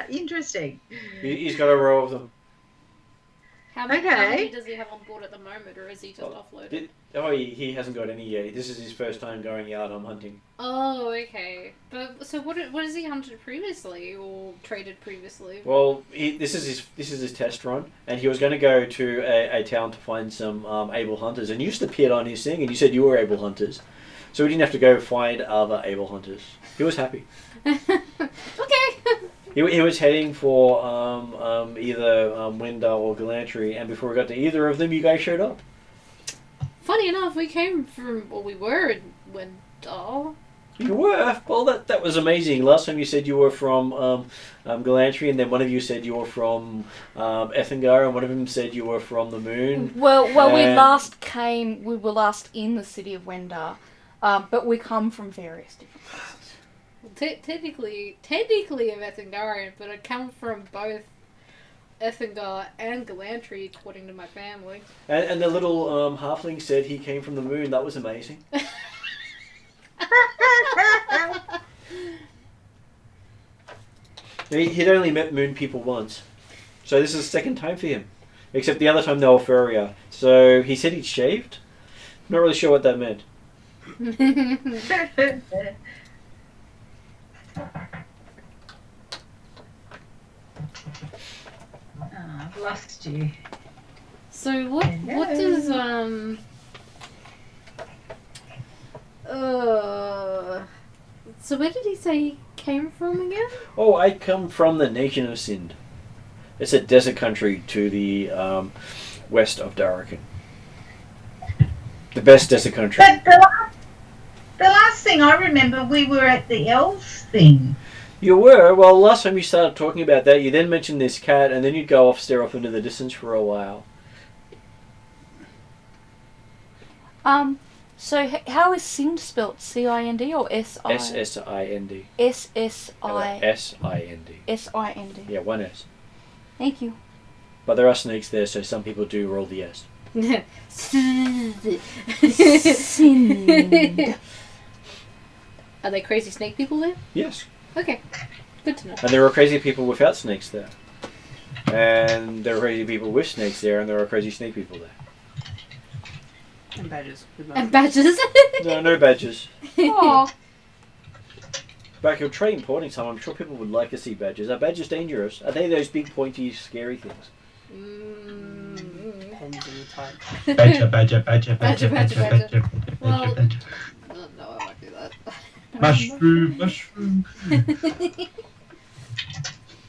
Interesting. He's got a row of them. How many Okay. does he have on board at the moment, or is he just offloaded? He hasn't got any yet. This is his first time going out on hunting. Oh, okay. But so what has he hunted previously or traded previously? Well, this is his test run, and he was going to go to a town to find some able hunters, and you just appeared on his thing, and you said you were able hunters, so he didn't have to go find other able hunters. He was happy. Okay. He was heading for either Wendar or Galantry, and before we got to either of them, you guys showed up. Funny enough, we were in Wendar. You were? Well, that was amazing. Last time you said you were from Galantry, and then one of you said you were from Ethengar, and one of them said you were from the moon. Well, we were last in the city of Wendar, but we come from various different places. Technically I'm Ethengarian, but I come from both Ethengar and Galantry, according to my family. And the little halfling said he came from the moon. That was amazing. He'd only met moon people once, so this is the second time for him. Except the other time they were furrier. So he said he'd shaved. Not really sure what that meant. I've lost you. So what does so where did he say he came from again? Oh, I come from the nation of Sind. It's a desert country to the west of Darrakan. The best desert country. But the last thing I remember, we were at the elves thing. You were? Well, last time you started talking about that, you then mentioned this cat, and then you'd go stare off into the distance for a while. So how is Sind spelt? C-I-N-D or S-I? S-S-I-N-D. S-S-I... S-I-N-D. S-I-N-D. Yeah, one S. Thank you. But there are snakes there, so some people do roll the S. Sind. Are they crazy snake people there? Yes. Okay, good to know. And there are crazy people without snakes there. And there are crazy people with snakes there, and there are crazy snake people there. And badgers. And badgers. No badgers. Oh, Back your trading porting time, I'm sure people would like to see badgers. Are badgers dangerous? Are they those big, pointy, scary things? Depends on the type. Badger. Well, no, I won't do that. Mushroom.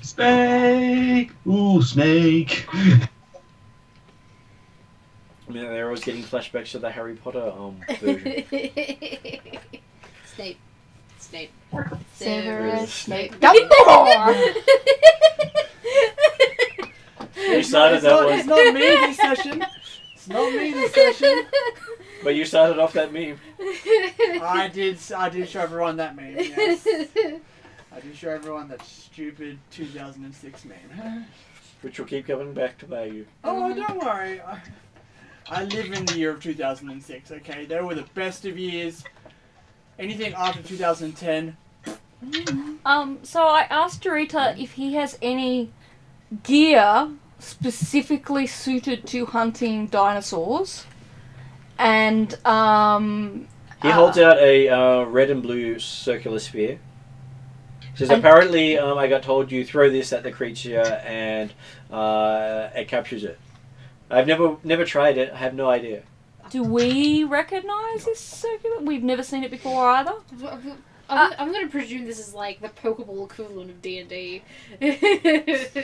Snake. Ooh, snake. I mean, they're always getting flashbacks to the Harry Potter version. Snape. Severus Snape. Dumbledore! You started that one. It's not me this session. It's not me this session. But you started off that meme. I did show everyone that meme, yes. I did show everyone that stupid 2006 meme. Which will keep coming back to bite you. Oh, don't worry. I live in the year of 2006, okay? They were the best of years. Anything after 2010. So I asked Dorita if he has any gear specifically suited to hunting dinosaurs. And, He holds out a red and blue circular sphere. Says apparently, I got told you throw this at the creature and it captures it. I've never tried it. I have no idea. do we recognise this circular? We've never seen it before either. I'm going to presume this is like the Pokeball equivalent of D&D.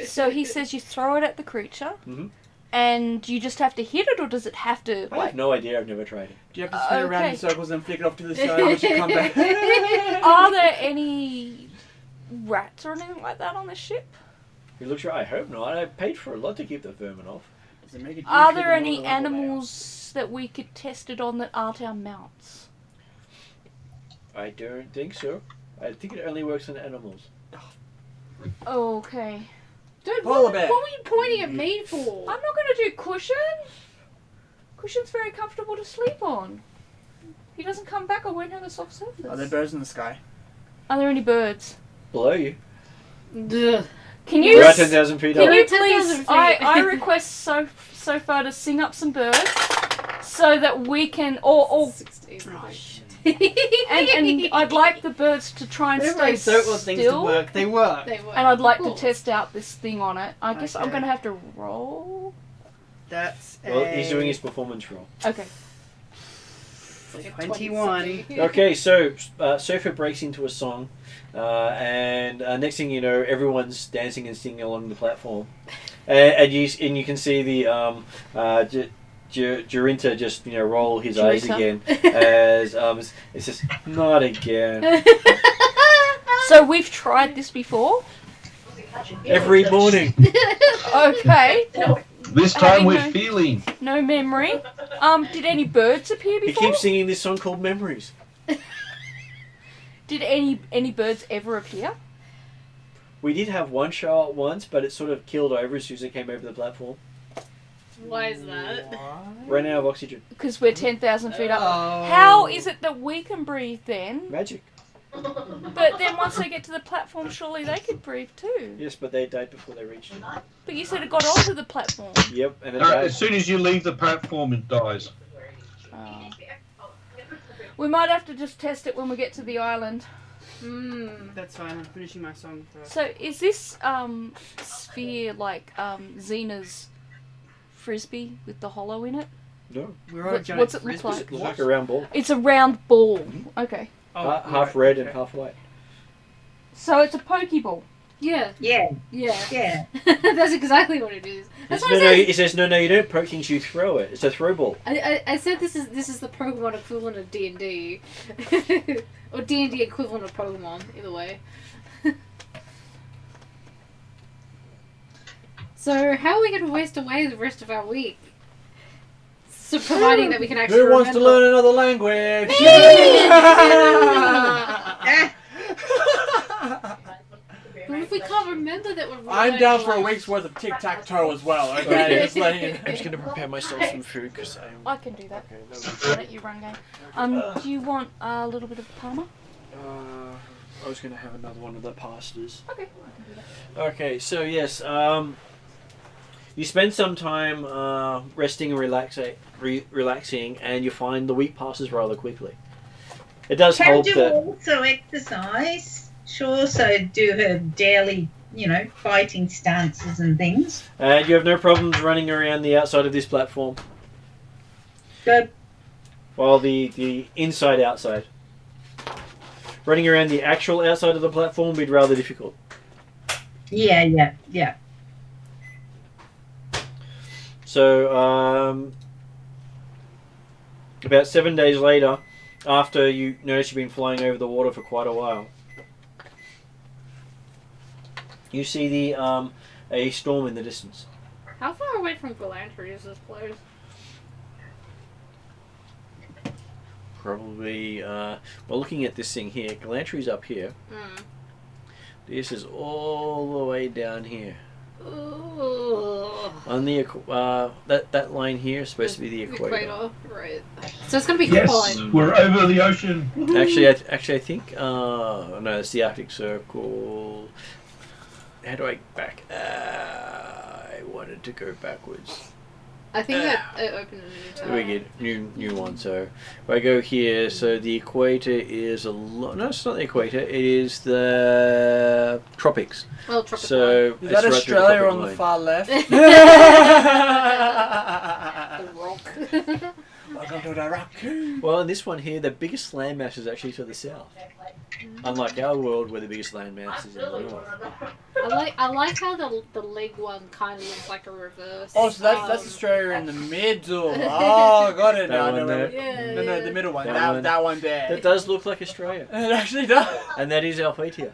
So he says you throw it at the creature, Mhm. and you just have to hit it, or does it have to, I have no idea. I've never tried it. Do you have to spin around Okay. in circles and flick it off to the side once you come back? Are there any rats or anything like that on this ship? He looks right. I hope not. I paid for a lot to keep the vermin off. Does it make it Are easier there the more any level they are? animals that we could test it on that aren't our mounts? I don't think so. I think it only works on animals. Okay. Dude, Polar what bear. were you pointing at me for? I'm not going to do Cushion. Cushion's very comfortable to sleep on. He doesn't come back, I won't have a soft surface. Are there birds in the sky? Are there any birds? Below you. Ugh. Can We're you at 10,000 feet Can up. you 10,000 please? feet. I request so far to sing up some birds, so that we can or 16. and I'd like the birds to try and Everybody stay don't want things to still. work. They work. They were. And I'd like Of to course. test out this thing on it. I guess I'm Okay. gonna have to roll. That's Well, he's doing his performance roll. Okay. It's like a 21. 20-something. Okay, so Sofa breaks into a song, and next thing you know, everyone's dancing and singing along the platform, and you can see the Jurinta just roll his eyes Jurinta. again as it's just not again. So we've tried this before. Every morning. Okay. This time Having we're no- feeling. No memory. Did any birds appear He before? keeps singing this song called Memories. Did any birds ever appear? We did have one show up once, but it sort of killed over as soon as it came over the platform. Why is that? Ran out of oxygen. Because we're 10,000 feet up. Oh. How is it that we can breathe then? Magic. But then once they get to the platform, surely they could breathe too. Yes, but they died before they reached it. But you said it got onto the platform. Yep, and it died. As soon as you leave the platform, it dies. Oh. We might have to just test it when we get to the island. That's fine. I'm finishing my song first. So is this sphere like Xena's frisbee with the hollow in it? No, We're on a giant What's it look frisbee. like? it looks like a round ball. It's a round ball. Okay. Oh, Half right, red okay. and half white. So it's a pokeball. Yeah. Yeah, Yeah. yeah. That's exactly what it is. That's what I It says no, you don't poke things, you throw it. It's a throw ball. I said this is the Pokemon equivalent of D&D. Or D&D equivalent of Pokemon, either way. So how are we going to waste away the rest of our week? So providing that we can actually Who wants to remember- learn another language? But if we can't remember that we're I'm down for a learning, week's worth of tic-tac-toe as well, okay? Just letting you know. I'm just gonna prepare myself some food because I can do that. Okay, I'll let you run game. Do you want a little bit of Parma? I was gonna have another one of the pastas. Okay, I can do that. Okay, so yes, you spend some time resting and relaxing, and you find the week passes rather quickly. It does Can help do that. also exercise. She'll also do her daily, fighting stances and things. And you have no problems running around the outside of this platform. Good. While the inside outside. running around the actual outside of the platform would be rather difficult. Yeah. So, about 7 days later, after you notice you've been flying over the water for quite a while, you see a storm in the distance. How far away from Galantry is this place? Probably, well, looking at this thing here, Galantry's up here. Mm. This is all the way down here. Ooh. On the that line here is supposed to be the equator. Right. So it's gonna be Yes, fun. we're over the ocean. Actually, I think no, it's the Arctic Circle. How do I back? I wanted to go backwards. I think it opened a new tab. We get new one. So if I go here, so the equator is no, it's not the equator. It is the tropics. Well, tropical. So Is that it's right through the Australia tropic on the line. far left? The rock. Welcome to the raccoon. Well, in this one here, the biggest landmass is actually to the south. Unlike our world, where the biggest landmass is in the north. I like how the leg one kind of looks like a reverse. Oh, so that's Australia in the middle. Oh, got it That now. one No, there. Yeah. no, the middle one. That one. That one there. That does look like Australia, It actually does. and that is Alphatia.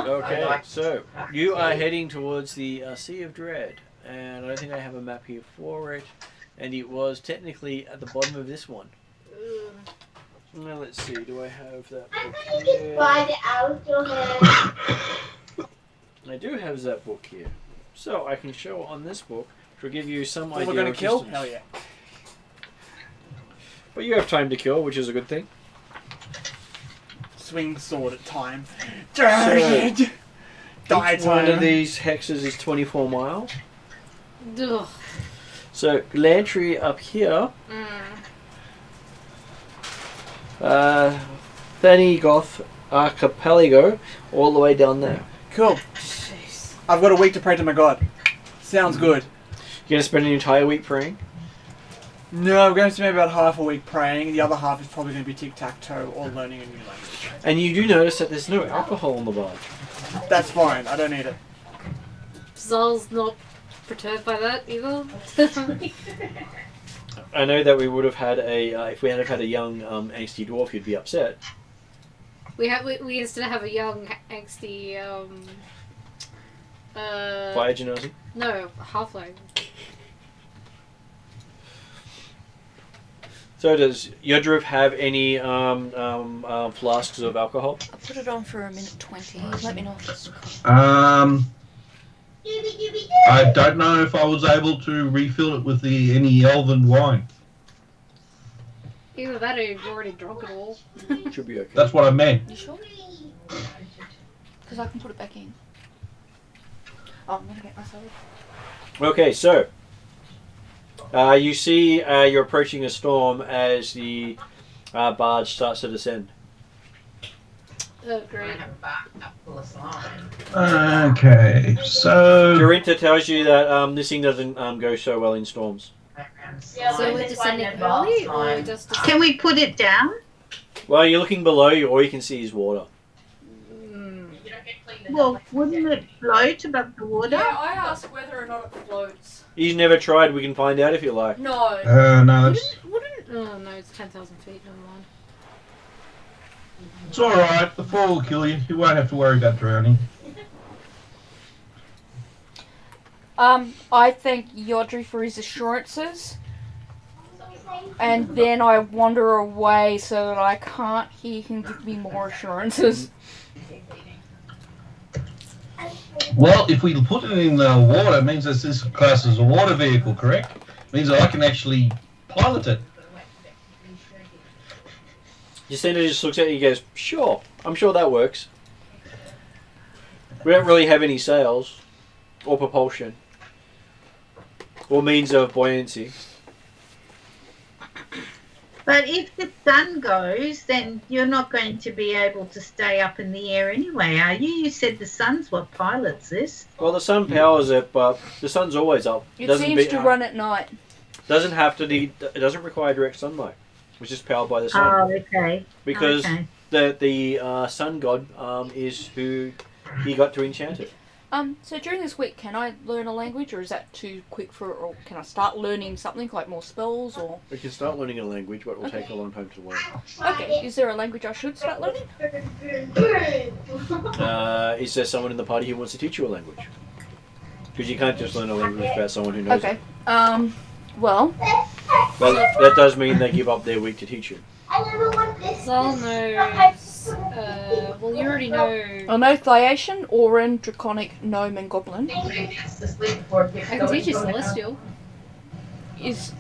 Okay, so you are heading towards the Sea of Dread, and I don't think I have a map here for it, and it was technically at the bottom of this one. Now let's see, do I have that book here? I do have that book here, so I can show on this book, which will give you some What idea we're gonna of kill? distance. Hell yeah. But you have time to kill, which is a good thing. Swing sword at time. So, Die Each one time. of these hexes is 24 miles. Ugh. So Galantry up here, Thanigoth Archipelago, all the way down there. Cool. I've got a week to pray to my god. Sounds good. You're gonna spend an entire week praying. No, I'm going to spend about half a week praying. The other half is probably going to be tic-tac-toe or learning a new language. And you do notice that there's no alcohol on the bar. That's fine. I don't need it. Zal's not perturbed by that either. I know that we would have had if we had had a young angsty dwarf, you'd be upset. we instead have a young angsty Fire genasi. no, halfling. So does Yodriv have any flasks of alcohol? I put it on for a minute 20. Let me know if it's I don't know if I was able to refill it with any elven wine. Either that or you've already drunk it all. Should be okay. That's what I meant. You sure? Because I can put it back in. Oh, I'm gonna get myself. Okay, so you see you're approaching a storm as the barge starts to descend. Oh, great. Okay, so Dorinta tells you that this thing doesn't go so well in storms. So we're descending early or just Can we put it down? Well, you're looking below you, all you can see is water. Well, wouldn't it float above the water? Yeah, I asked whether or not it floats. You've never tried, we can find out if you like. No. no, that's, oh no, it's 10,000 feet, never mind. it's alright. The fall will kill you. You won't have to worry about drowning. I thank Yodri for his assurances. And then I wander away so that he can give me more assurances. Well, if we put it in the water, it means that this class is a water vehicle, correct? It means that I can actually pilot it. Jacinta just looks at you and goes, sure, I'm sure that works. We don't really have any sails, or propulsion, or means of buoyancy. But if the sun goes, then you're not going to be able to stay up in the air anyway, are you? You said the sun's what pilots this. Well, the sun powers it, but the sun's always up. It seems to run at night. Doesn't have to be. It doesn't require direct sunlight. which is powered by the sun. Oh, okay. Because Okay. the sun god is who he got to enchant it. So during this week, can I learn a language, or is that too quick for? Or can I start learning something like more spells, or? We can start learning a language, but it will take a long time to learn. Okay. Is there a language I should start learning? Is there someone in the party who wants to teach you a language? Because you can't just learn a language about someone who knows Okay. it. Well, That does mean they give up their week to teach you. Zal knows. Well, you already know. I know Thyacian, Auran, Draconic, Gnome, and Goblin. I can teach you Celestial.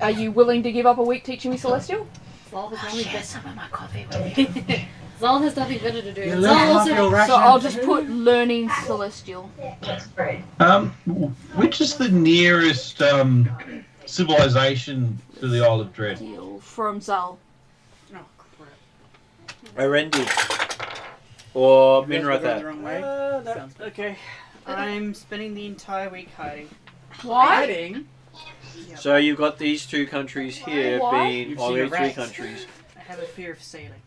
Are you willing to give up a week teaching me Celestial? Zal has nothing better. Some of my coffee with me. Zal has nothing better to do. You And learn Zal half also. your So I'll ration. just put learning Celestial. Which is the nearest civilization to the Isle of Dread? Deal from Zal. Oh, crap. Arendi. Or You guys were going the Minrathat. wrong way? No, Sounds good. okay. I'm spending the entire week hiding. Why? Hiding? So you've got these two countries here Why? being, You've or seen a these three rat. countries. I have a fear of sailing.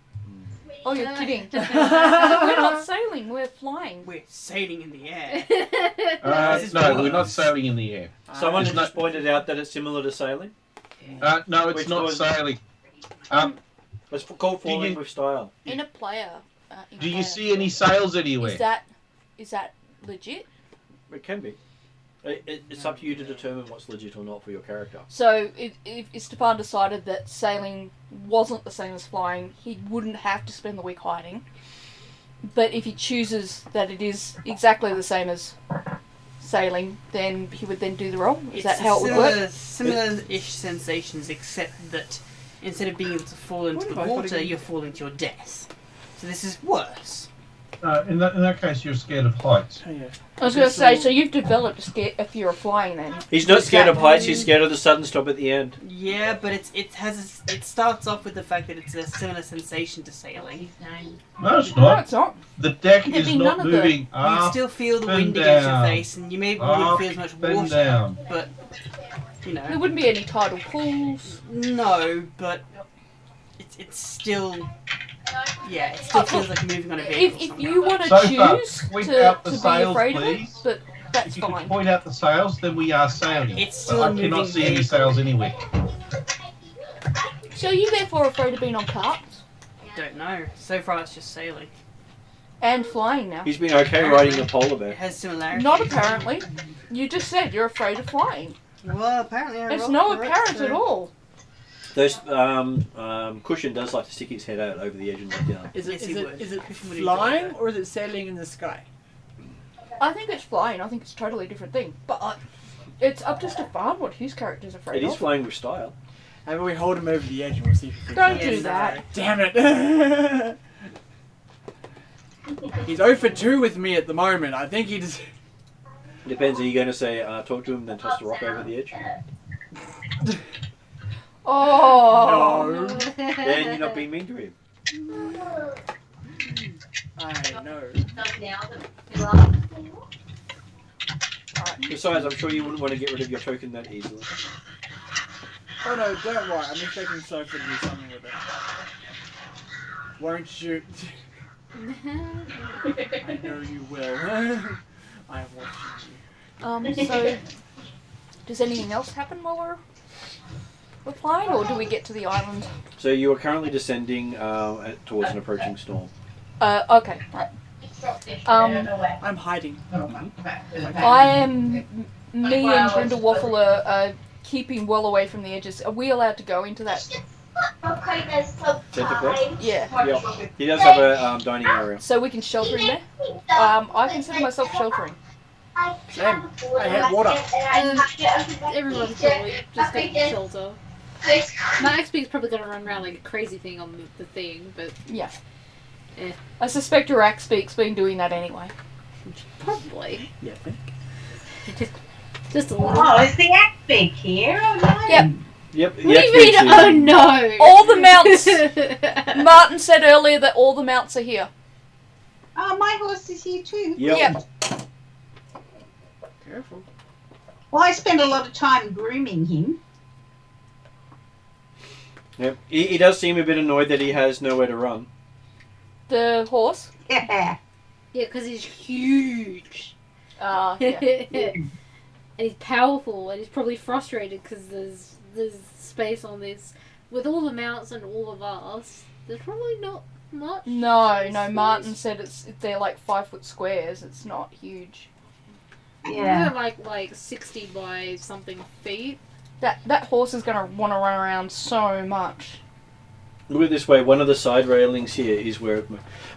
Oh, you're kidding. We're not sailing, we're flying. We're sailing in the air. No, we're not sailing in the air. Someone It's has just pointed out that it's similar to sailing. No, it's Which not was- sailing. It's called falling with style. In a player. Do you see any sails anywhere? Is that legit? It can be. It's up to you to determine what's legit or not for your character. So if Stepan decided that sailing wasn't the same as flying, he wouldn't have to spend the week hiding. But if he chooses that it is exactly the same as sailing, then he would then do the roll. Is that how it would work? Similar-ish sensations, except that instead of being able to fall into the water, you're falling to your death. So this is worse. In that case, you're scared of heights. Oh, yeah. I was going to say, so you've developed a fear of flying then. He's not Is scared that- of heights, he's scared of the sudden stop at the end. Yeah, but it starts off with the fact that it's a similar sensation to sailing. No, it's No, not. it's not. The deck There'd is be not none of the- moving You up still feel the and wind against your down. face, and you maybe wouldn't feel as much and water, down. but you There know, wouldn't be any tidal pools. no, but it's still, yeah, it still feels like moving on a vehicle. If somewhere. you want to So far, choose point to out the be sails, afraid please. of it, but that's If you could fine. point out the sails, then we are sailing. It's But still a I cannot moving see any vehicle. sails anywhere. So are you therefore afraid of being on carts? Don't know. So far, it's just sailing. And flying now? He's been okay riding a polar It bear. has similarities. Not apparently. You just said you're afraid of flying. Well, apparently I It's rolled no for it, apparent so- at all. Those Cushion does like to stick his head out over the edge and look down. Is it, Yes, is he it, would. is it Cushion would enjoy flying that. or is it sailing in the sky? I think it's flying. I think it's a totally different thing. But it's up to Stefan what his character's afraid It is of. flying with style. How about we hold him over the edge and we'll see if he can Don't fly? do that. Damn it! He's 0 for 2 with me at the moment. I think he just. Depends, are you going to say, talk to him, then toss the rock over the edge? Oh. No. Then you're not being mean to him. I know. Besides, I'm sure you wouldn't want to get rid of your token that easily. Oh no, don't worry. I'm expecting Sophie to do something with it. Won't you? I know you will. I'm watching you. So does anything else happen while we're flying, or do we get to the island? So you are currently descending towards an approaching storm. Okay. Right. I'm hiding. I am. Me and Brindle Waffle are keeping well away from the edges. Are we allowed to go into that? Center place? Yeah. Yeah. He does have a dining area. So we can shelter in there? I consider myself sheltering. Same. I had water. Everyone's probably just got shelter. My XP is probably going to run around like a crazy thing on the thing, but Yeah. Eh. I suspect your axe speak's been doing that anyway. probably. Yeah. Just a little. Oh, is the axe big here? Oh, no. Yep. Yep. What do you mean? Oh no! All the mounts. Martin said earlier that all the mounts are here. Oh, my horse is here too. Yep. Careful. Well, I spend a lot of time grooming him. Yep. He does seem a bit annoyed that he has nowhere to run. The horse? Yeah. Yeah, because he's huge. Yeah. And he's powerful, and he's probably frustrated because there's space on this. With all the mounts and all of us, there's probably not much. No, space. Martin said they're like 5 foot squares. It's not huge. Yeah. They're like 60 by something feet. That horse is gonna want to run around so much. Look at it this way. One of the side railings here is where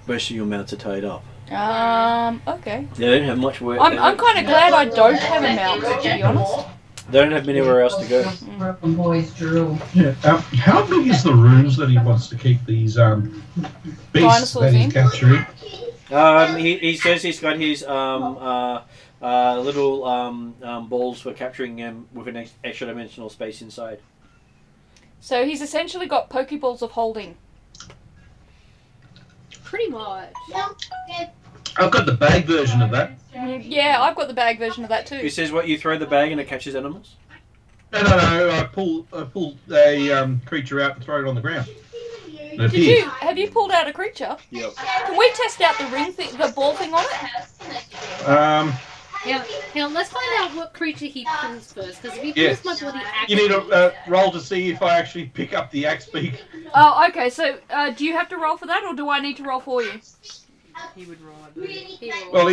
most of your mounts are tied up. Okay. They don't have much work. I'm kind of glad I don't have a mount, to be honest. They don't have anywhere else to go. Yeah. How big is the rooms that he wants to keep these beasts Dinosaurs that he's in? capturing? He says he's got his little balls for capturing them with an extra dimensional space inside. So he's essentially got Pokeballs of holding. Pretty much. I've got the bag version of that. Yeah, I've got the bag version of that He too. says, "What, you throw the bag and it catches animals?" No. I pull a creature out and throw it on the ground. And it appears. Have you pulled out a creature? Yep. Can we test out the ring thing, the ball thing on it? Hang on, let's find out what creature he pulls first, because if he pulls Yes. my bloody axe... You need a roll to see if I actually pick up the axe beak. Oh, okay. So, do you have to roll for that, or do I need to roll for you? He would roll, I believe. He rolls. Well,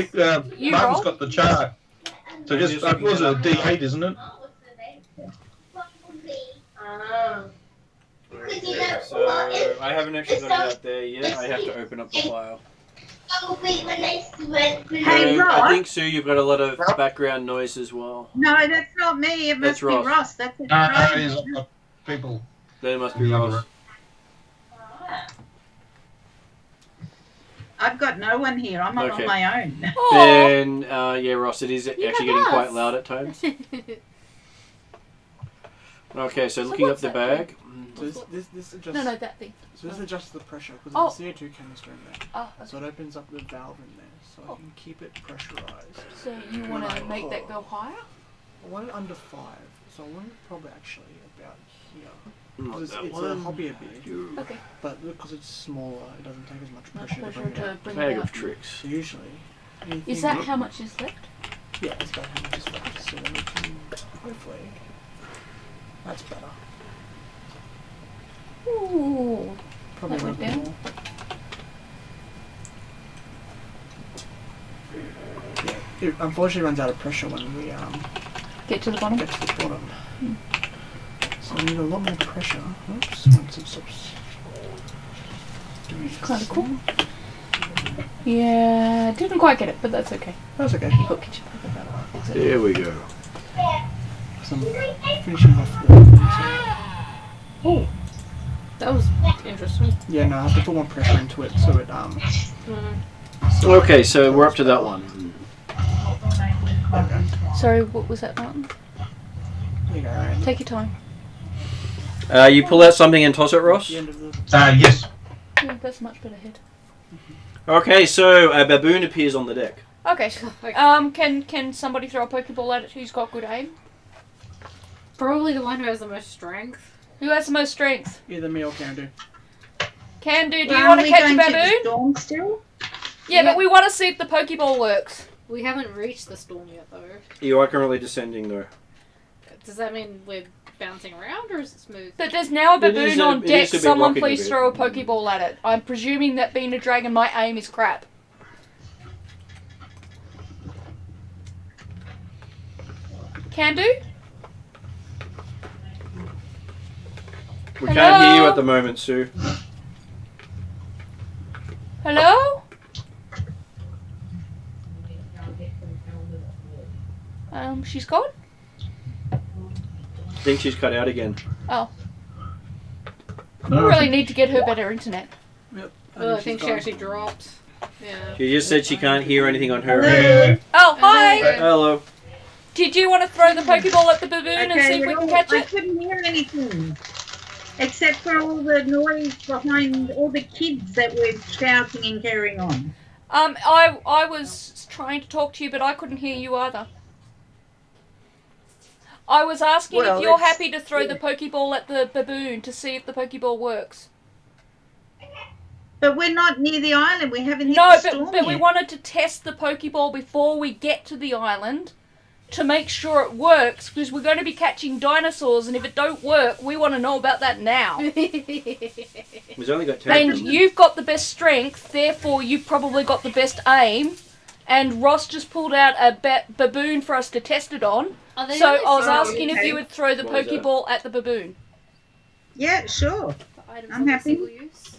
You Martin's roll? got the chart. So just, was it a D8, isn't it? Okay, so I haven't actually got it out there yet. I have to open up the file. Hey, Ross. I think, Sue, you've got a lot of background noise as well. No, that's not me. It That's must be Ross. Ross. That's a No, drone. it is not people. There must be Ross. I've got no one here. I'm not Okay. on my own. Oh, Then, yeah, Ross, it is actually got getting us. quite loud at times. Okay, so looking up what's the that bag. So this adjusts. no, that thing. So this adjusts the pressure because Oh. there's a CO2 canister in there. Oh, So it opens up the valve in there, so I can keep it pressurized. so you want to make that go higher? I want it under 5, so I want it probably actually about here. Not It's that a one. hobby a bit, Okay. but because it's smaller, it doesn't take as much Much pressure to pressure bring it to out. bring Bag it of out. tricks. So usually, Is that how much is left? Yeah, it's about how much is left. So then we can hopefully. That's better. Ooh. Probably That a went little down. bit more. Yeah, it unfortunately runs out of pressure when we Get to the bottom. get to the bottom. So we need a lot more pressure. Oops, once it stops. Kind of cool. Yeah, didn't quite get it, but that's okay. That's okay. Put kitchen paper down. There we go. So I'm finishing off the. Oh, that was interesting. Yeah, no, I have to put more pressure into it so it Okay, so we're up to that one. Sorry, what was that, Martin? There you go, right? Take your time. You pull out something and toss it, Ross? The end of the. Yes. Yeah, that's a much better hit. Okay, so a baboon appears on the deck. Okay. Can somebody throw a Pokeball at it who's got good aim? Probably the one who has the most strength. Who has the most strength? Either me or Candu. Can do. Do We're you want to only catch a going to the baboon? storm still? Yeah, but we want to see if the Pokeball works. We haven't reached the storm yet, though. You are currently descending, though. Does that mean we're bouncing around, or is it smooth? But there's now a It is baboon a- on it deck. is a bit Someone rocking a please bit. throw a Pokeball at it. I'm presuming that being a dragon, my aim is crap. Can do? We can't hear you Hello? at the moment, Sue. Hello? She's gone? I think she's cut out again. Oh. No, We really need to get her better internet. Yep. Oh, I think she's she gone. actually dropped. Yeah. She just said she can't hear anything on her Yeah. end. Oh, hi! Okay. Hello. Did you want to throw the Pokeball at the baboon and see if we can catch I it? couldn't hear anything. Except for all the noise behind all the kids that were shouting and carrying on. I was trying to talk to you, but I couldn't hear you either. I was asking Well, if you're it's- happy to throw the Pokeball at the baboon to see if the Pokeball works. But we're not near the island. We haven't hit No, the storm but we yet. wanted to test the Pokeball before we get to the island to make sure it works, because we're going to be catching dinosaurs, and if it don't work, we want to know about that now. We've only got 10 And of them. you've got the best strength, therefore you've probably got the best aim. And Ross just pulled out a baboon for us to test it on. Are they So only I was single asking if okay. you would throw the What was that? Pokeball at the baboon. Yeah, sure. use? Items I'm only happy. single use?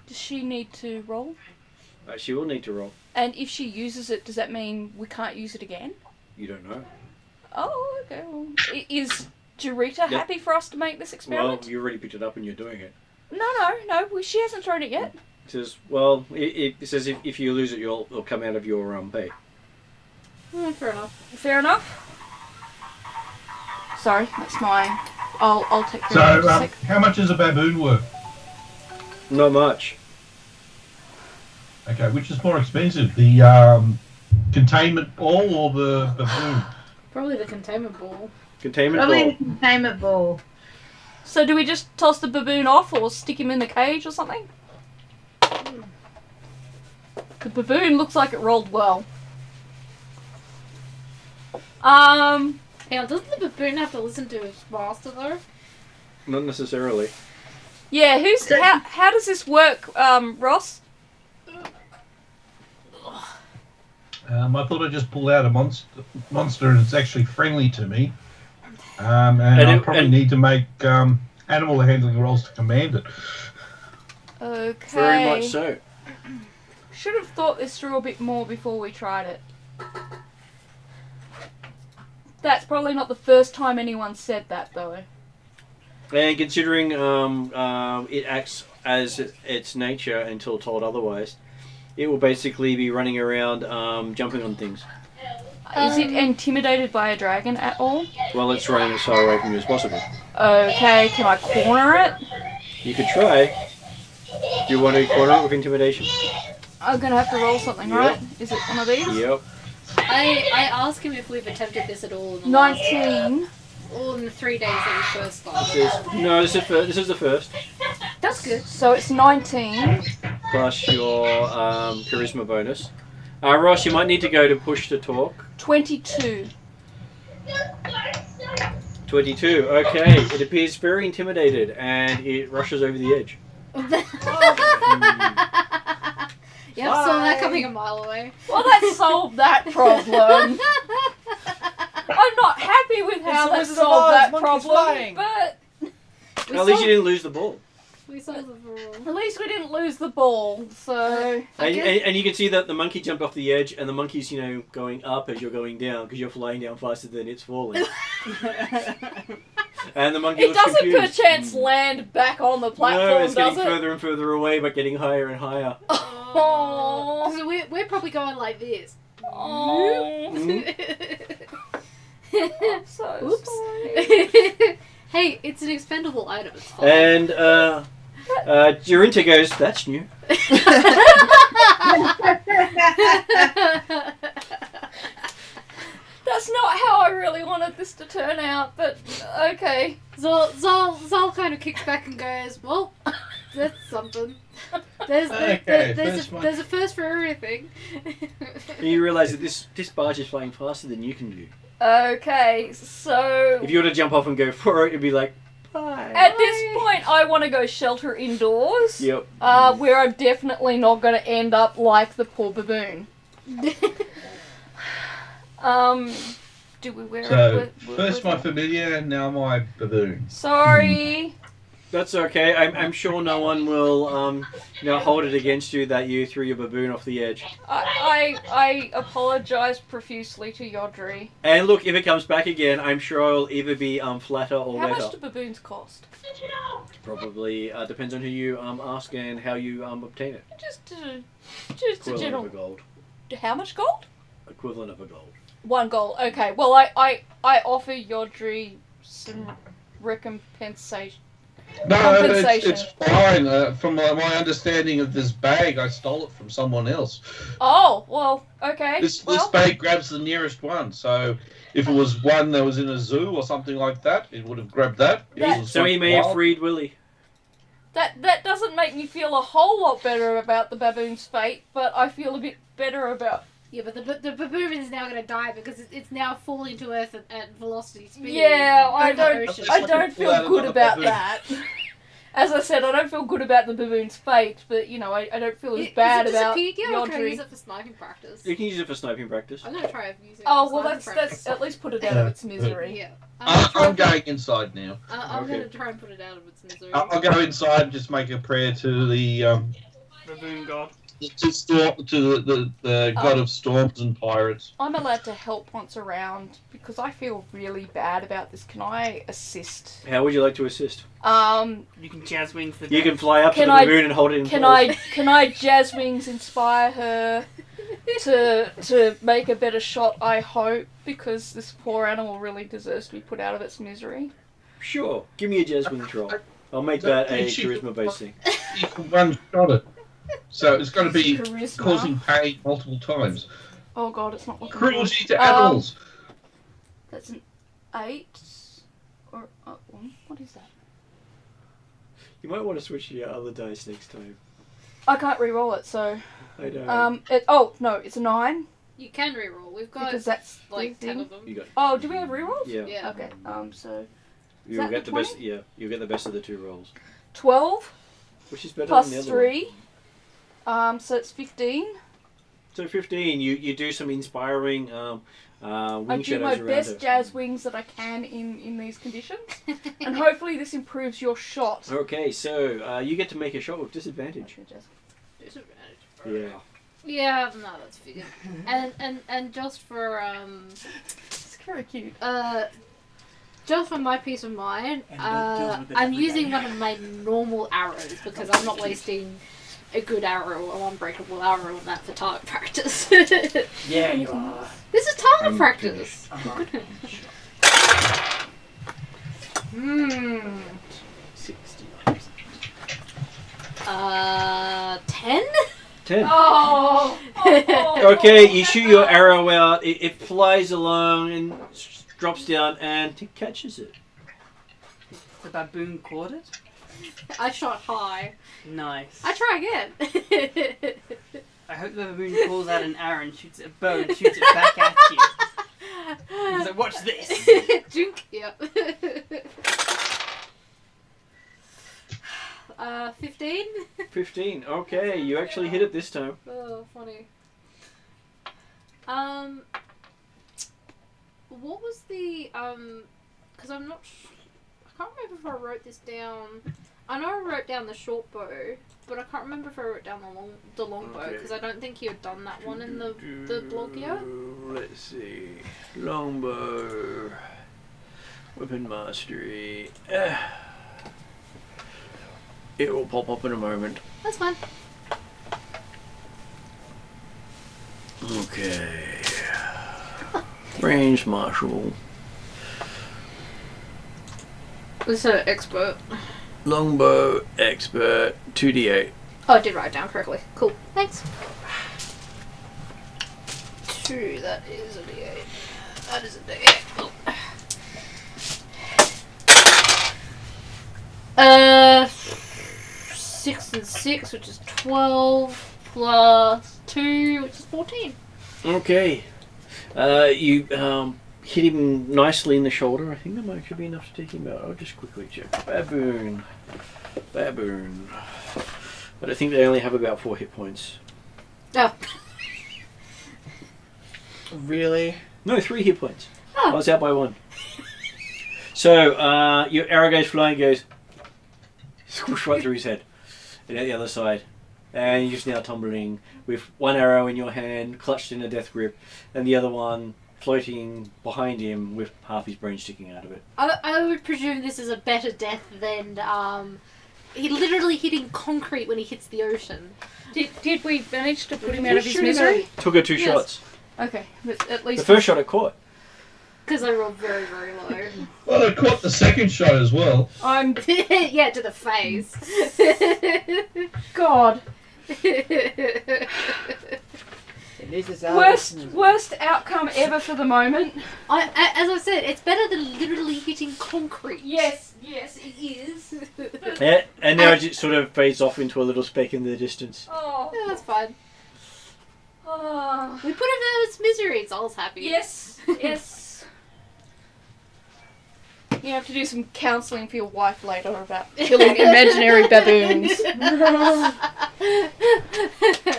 Does she need to roll? She will need to roll. And if she uses it, does that mean we can't use it again? You don't know. Oh, okay. Well, is Jarita happy for us to make this Well, experiment? you already picked it up and you're doing it. No. She hasn't thrown it yet. It says, well, it says if you lose it, it'll come out of your pay. Fair enough. Fair enough. Sorry, that's mine. I'll take care So, of it in a sec. how much is a baboon worth? Not much. Okay, which is more expensive, the containment ball or the baboon? Probably the containment ball. Containment Probably ball. the containment ball. So do we just toss the baboon off or stick him in the cage or something? The baboon looks like it rolled well. Hang on, doesn't the baboon have to listen to his master though? Not necessarily. Yeah, how does this work, Ross? I thought I just pulled out a monster and it's actually friendly to me. And I probably need to make animal handling rolls to command it. Okay. Very much so. Should have thought this through a bit more before we tried it. That's probably not the first time anyone said that, though. And considering it acts as its nature until told otherwise, it will basically be running around jumping on things. Is it intimidated by a dragon at all? Well, it's running as far away from you as possible. Okay, can I corner it? You could try. Do you want to corner it with intimidation? I'm gonna have to roll something, Yep. right? Is it one of these? Yep. I asked him if we've attempted this at all in the last, 19. all in the 3 days that we first started. This is the first. That's good. So it's 19. Plus your charisma bonus. Ross, you might need to go to push to talk. 22. 22. Okay. It appears very intimidated and it rushes over the edge. Yep, saw that coming a mile away. Well, that solved that problem. I'm not happy with how that It's the Wizard of solved Oz, that monkeys problem, flying. but At least you didn't lose the ball. We solved the problem. at least we didn't lose the ball, so... And you can see that the monkey jumped off the edge and the monkey's, going up as you're going down because you're flying down faster than it's falling. And the monkey It looks doesn't confused. perchance land back on the platform, No, it's does getting it? further and further away but getting higher and higher. Oh. So we're probably going like this. Oh. I'm so Oops. sorry. Hey, it's an expendable item. It's fine. And Durinta goes, that's new. That's not how I really wanted this to turn out, but okay. Zol kind of kicks back and goes, well, that's something. There's a first for everything. And you realise that this barge is flying faster than you can do. Okay, so... If you were to jump off and go for it, it'd be like, bye. At this point, I want to go shelter indoors. Yep. Where I'm definitely not going to end up like the poor baboon. Do we wear So, it? first my familiar, now my baboon. Sorry. That's okay. I'm sure no one will hold it against you that you threw your baboon off the edge. I apologise profusely to Yodri. And look, if it comes back again, I'm sure it'll either be flatter or How wetter. much do baboons cost? Probably depends on who you ask and how you obtain it. Just a Equivalent general. of a gold. How much gold? Equivalent of a gold. 1 gold. Okay. Well, I offer Yodri some recompensation. No, compensation. it's fine. From my understanding of this bag, I stole it from someone else. Oh, well, okay. This well, bag grabs the nearest one. So if it was one that was in a zoo or something like that, it would have grabbed that. If it was So he something may have wild- freed Willie. that doesn't make me feel a whole lot better about the baboon's fate, but I feel a bit better about... Yeah, but the baboon is now going to die because it's now falling to earth at velocity speed. Yeah, I over the don't ocean. feel Pull out good another about baboon. that. As I said, I don't feel good about the baboon's fate, but, you know, I don't feel as bad is it about disappeared yet, or can I Yodri. use it for sniping practice? You can use it for sniping practice. I'm going to try using it Oh, for well, sniping that's practice. at least put it out of its misery. Yeah. I'm going inside now. I'm Okay. going to try and put it out of its misery. I'll go inside and just make a prayer to the Baboon god. the god of storms and pirates. I'm allowed to help once around because I feel really bad about this. Can I assist? How would you like to assist? You can jazz wings the You can fly up to Can the I- baboon and hold it in Can place. can I jazz wings inspire her to make a better shot? I hope, because this poor animal really deserves to be put out of its misery. Sure. Give me a jazz wings roll. I'll make that a charisma-based thing. You can one shot it. So it's got to be Charisma. causing pain multiple times. Oh god, it's not looking Cruelty good. to animals. That's an 8 or what is that? You might want to switch to your other dice next time. I can't re-roll it, so I don't. no, it's a 9 You can reroll. We've got because that's like the 10 thing. of them. You got. Oh, do we have re-rolls? Yeah. Yeah. Okay. So You'll that get the the best. 20? Yeah. You'll get the best of the two rolls, 12 which is better plus than the other 3. So it's 15. one. So 15. You do some inspiring wing I do shadows my around best her. jazz wings that I can in these conditions, and hopefully this improves your shot. Okay, so you get to make a shot with disadvantage. Okay, Jazz. Disadvantage. Yeah. Yeah, no, that's figured. And just for It's very cute. just for my peace of mind, And deals with it I'm every using day. one of my normal arrows because I'm not wasting a good arrow or unbreakable arrow on that for target practice. Yeah, you are. This is target practice. Hmm. 10? 10. Oh. Okay, you shoot your arrow out. It flies along and drops down and catches it. The baboon caught it? I shot high. Nice. I try again. I hope the baboon pulls out an arrow and shoots a bow and shoots it back at you. He's like, watch this. Junk. Yep. 15? 15. Okay, you actually hit it this time. Oh, funny. What was the, because I'm not, I can't remember if I wrote this down. I know I wrote down the short bow, but I can't remember if I wrote down the long bow, Okay. because I don't think you had done that one in the blog yet. Let's see. Longbow. Weapon mastery. It will pop up in a moment. That's fine. Okay. Range marshal. This is an expert. Longbow expert. 2d8. Oh, I did write it down correctly. Cool. Thanks. 2, that is a D8. That is a D8. Oh. 6 and 6, which is 12, plus 2, which is 14. Okay. You hit him nicely in the shoulder. I think that might actually be enough to take him out. I'll just quickly check. Baboon. Baboon. But I think they only have about 4 hit points. Oh. Really? No, 3 hit points. Oh. I was out by 1. So, your arrow goes flying, goes squish right through his head. And at the other side. And you're just now tumbling with one arrow in your hand, clutched in a death grip, and the other one floating behind him with half his brain sticking out of it. I would presume this is a better death than he literally hitting concrete when he hits the ocean. Did we manage to put him out of his misery? Took her 2 Yes. shots. Okay, but at The least first shot it caught. because I rolled very, very low. Well, I caught the second shot as well. I'm Yeah, to the face. God. This is our Worst outcome ever for the moment. As I said, it's better than literally hitting concrete. Yes, it is. Yeah, and now it just sort of fades off into a little speck in the distance. Oh. Yeah, that's fine. Oh. We put him out of its misery. It's all's happy. Yes. You have to do some counselling for your wife later about killing imaginary baboons. Hey,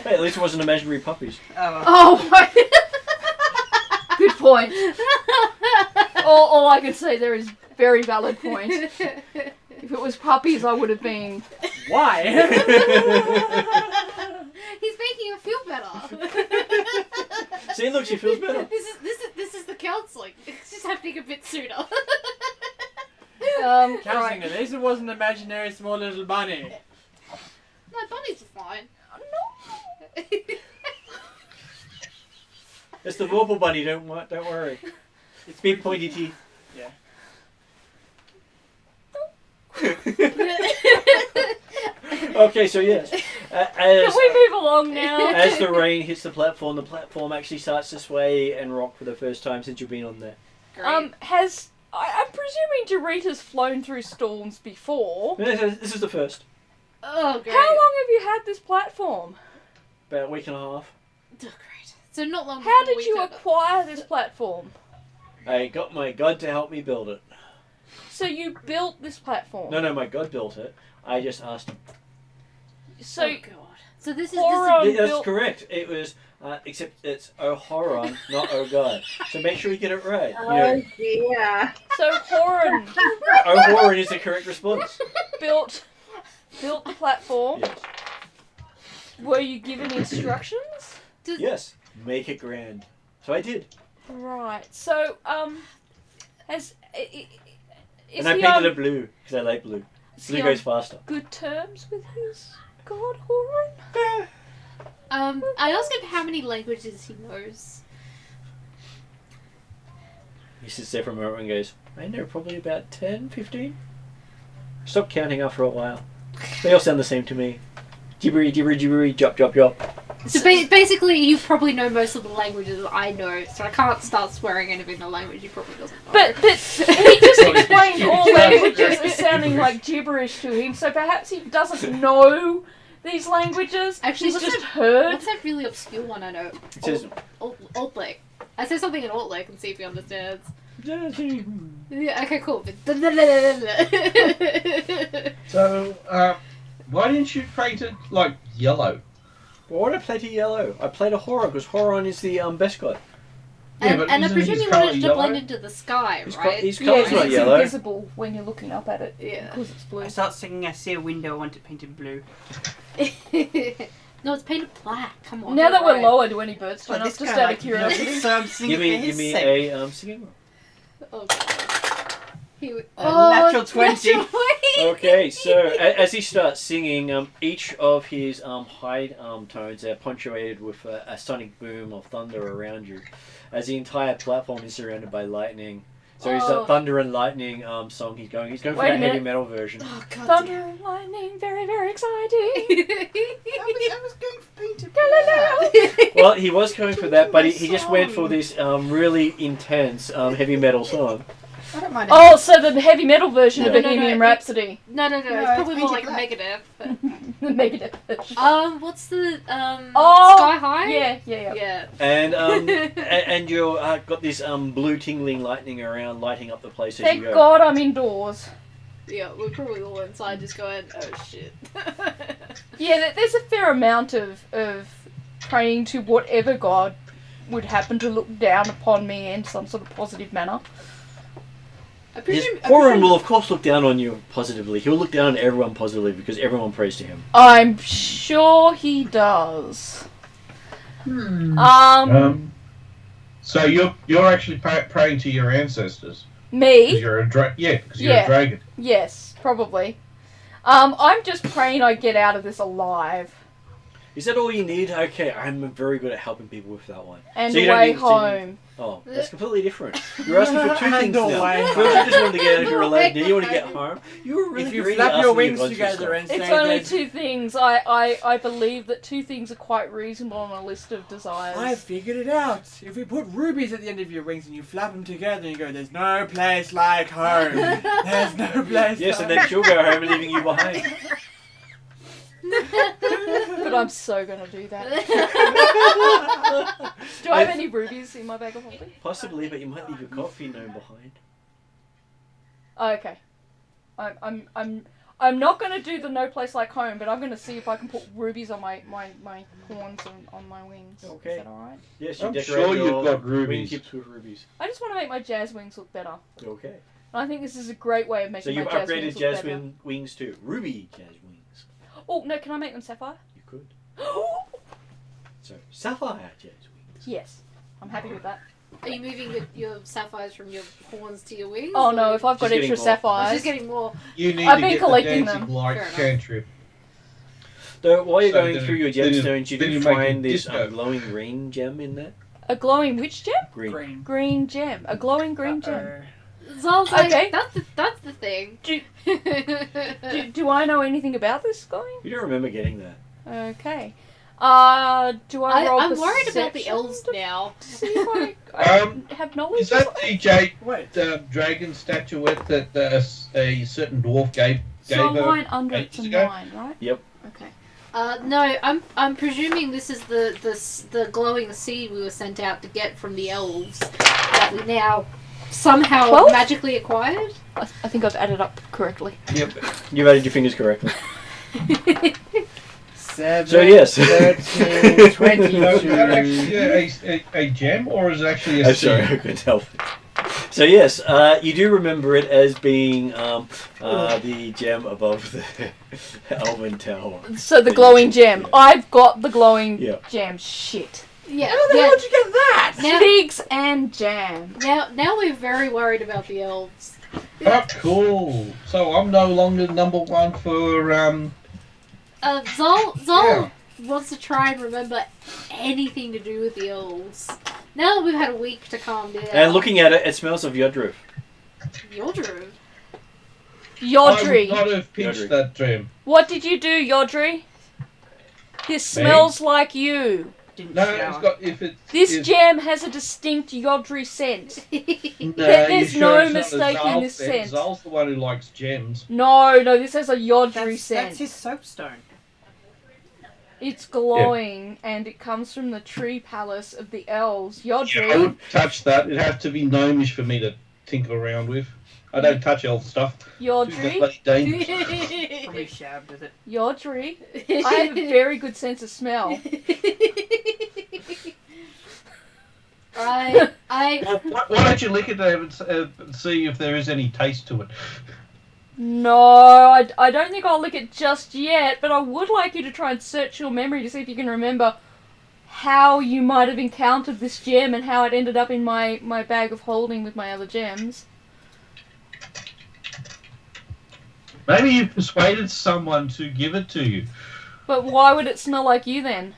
at least it wasn't imaginary puppies. Oh my. Good point. All I can say there is very valid point. If it was puppies, I would have been. Why? He's making her feel better. See, look, she feels better. This is the counselling. It's just happening a bit sooner. Counseling, Right. at least it wasn't an imaginary small little bunny. No, bunnies are fine. It's the Vorpal bunny, don't worry. It's big pointy teeth. Yeah. Okay, so yes. Can we move along now? As the rain hits the platform actually starts to sway and rock for the first time since you've been on there. Great. I'm presuming Dorita's flown through storms before. This is the first. Oh, great. How long have you had this platform? About a week and a half. Oh, great. So not long How before did you acquire this platform? I got my god to help me build it. So you built this platform? No, my god built it. I just asked him. So oh, God. So this is... Horon That's built... correct. It was, except it's Horon, not Oh God. So make sure you get it right. You Oh know, dear. So Horon Horon is the correct response. built the platform. Yes. Were you given instructions? Yes. Make it grand. So I did. Right. So has is And I he painted on it blue because I like blue. is Blue he goes on faster. good terms with his god Horon? I asked him how many languages he knows. He sits there for a moment and goes, I know probably about 10, 15. Stop counting after a while. They all sound the same to me. Gibbery, gibbery, gibbery, jop, jop, jop. So basically, you probably know most of the languages I know, so I can't start swearing anything in a language he probably doesn't know. But he just explained all languages as sounding like gibberish to him, so perhaps he doesn't know these languages. Actually, he's what's just that- heard. What's that really obscure one I know? It says, Alt Lake. I say something in Alt Lake and see if he understands. yeah, Yeah, okay, cool. So, why didn't you paint it like yellow? why did I play to yellow? I played a Horon because Horon is the best god. Yeah, but and I isn't presume his you colour wanted to yellow? blend into the sky, His right? his Yeah, colour's 'cause not it's yellow. invisible when you're looking up at it. Yeah. Because it's blue. I start singing, I see a window, I want it painted blue. No, it's painted black. Come on. Now that we're right. lower, do any birds Well, turn up? this Just guy out of like music, curiosity. so I'm singing for Give his me sake. a singing roll. Oh, God. Natural 20. Natural 20. Okay, so as he starts singing, each of his high tones are punctuated with a sonic boom of thunder around you, as the entire platform is surrounded by lightning. So he's Oh. thunder and lightning song. He's going for Wait a that heavy minute. metal version. Oh, God. Thunder and lightning, very, very exciting. I was going for painted Galileo. Well, he was going for that, but he just went for this really intense heavy metal song. I don't mind. Oh, so the heavy metal version of No, Bohemian it- Rhapsody. No, No, it's it's probably more like painted Megadeth. But... The Megadeth version. What's the Oh, Sky High? Yeah. Yeah. And and you got this blue tingling lightning around, lighting up the place as Thank you go. God I'm indoors. Yeah, we're probably all inside just going, oh shit. Yeah, there's a fair amount of praying to whatever god would happen to look down upon me in some sort of positive manner. I presume, Horan will of course look down on you positively. He'll look down on everyone positively because everyone prays to him. I'm sure he does. So you're actually praying to your ancestors. Me? Because you're a because you're Yeah. a dragon. Yes, probably. I'm just praying I get out of this alive Is that all you need? Okay, I'm very good at helping people with that one. and So you don't away need to- home. Oh, that's completely different. You're asking for two things No now. way. First you just wanted to get out of your No leg, way. now you want to get home. You were really If you greedy flap your asking me wings a bunch of together stuff. and say It's only there's- two things. I believe that two things are quite reasonable on a list of desires. I figured it out. If we put rubies at the end of your wings and you flap them together and you go, there's no place like home. There's no place Yes, like and then she'll go home leaving you behind. But I'm so gonna do that. Do I have any rubies in my bag of holding? Possibly, but you might leave your coffee gnome behind. Oh, okay. I'm not gonna do the no place like home, but I'm gonna see if I can put rubies on my horns and on my wings. Okay. Is that alright? Yes, you I'm decorate sure your you've got rubies. wing tips with rubies. I just want to make my jazz wings look better. Okay. And I think this is a great way of So making you've my jazz upgraded wings look jazz better. wings to ruby jazz wings. Oh no, can I make them sapphire? You could. So sapphire jazz wings. Yes, I'm happy with that. Are you moving your sapphires from your horns to your wings? Oh no, if I've got Just getting extra more. sapphires. She's getting more. You need I've to been get collecting the dancing them. light Fair enough. cantrip. So while you're So going then- through your then you- gemstones, you then do you make find a this disco. glowing green gem in there. A glowing which gem? Green. green. Green gem. A glowing green gem. Zol's like, Okay. that's the thing. Do I know anything about this glowing? You don't remember getting that. Okay. Do I roll I'm worried about the perception elves to now. see if I Um, have knowledge? Is that the jade Wait. dragon statuette that a certain dwarf gave So a her? line under it's a ages ago? 9, right? Yep. Okay. No, I'm presuming this is the glowing seed we were sent out to get from the elves that we now somehow 12? magically acquired. I think I've added up correctly. Yep. You've added your fingers correctly. 7, So yes. 13, No, 22. is that actually a gem or is it actually a I'm sorry, I seed? couldn't help it. So yes, you do remember it as being the gem above the Elven Tower. So the glowing gem. Yeah. I've got the glowing Yeah. gem. Shit. Yeah. How the hell did you get that? Now, Figs and jam. now we're very worried about the elves. Oh, cool. So I'm no longer number one for Zol Yeah. wants to try and remember anything to do with the elves. Now that we've had a week to calm down. And looking at it, it smells of Yodru. Yodru. I would Yodri. not have pitched Yodri. that gem. What did you do, Yodri? This smells like you. Didn't No, shower. it's got if it. This if, gem has a distinct Yodri scent. No, there's you no it's not a mistake in Zal this scent. scent. Zal's the one who likes gems. No, this has a Yodri That's scent. his soapstone. It's glowing and it comes from the tree palace of the elves. Yeah, I Yodri. wouldn't touch that. It'd have to be gnomish for me to tinker around with. I don't touch elf stuff. Too Yodri. bloody dangerous. Probably shabbed with it. Yodri. I have a very good sense of smell. I Well, why don't you lick it and see if there is any taste to it? No, I don't think I'll lick it just yet, but I would like you to try and search your memory to see if you can remember how you might have encountered this gem and how it ended up in my bag of holding with my other gems. Maybe you persuaded someone to give it to you. But why would it smell like you then?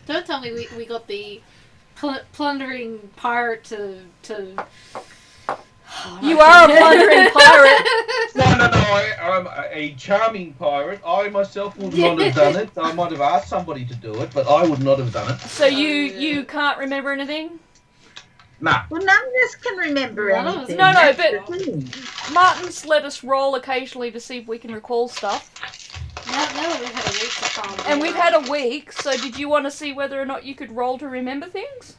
don't tell me we got the plundering pirate to. You are a plundering pirate. No, I'm a charming pirate. I myself would not have done it. I might have asked somebody to do it, but I would not have done it. So you can't remember anything? Nah. Well, none of us can remember None of us- anything. No, That's but- the thing. Martin's let us roll occasionally to see if we can recall stuff. Now that we've had a week to calm down. And we've had a week, so did you want to see whether or not you could roll to remember things?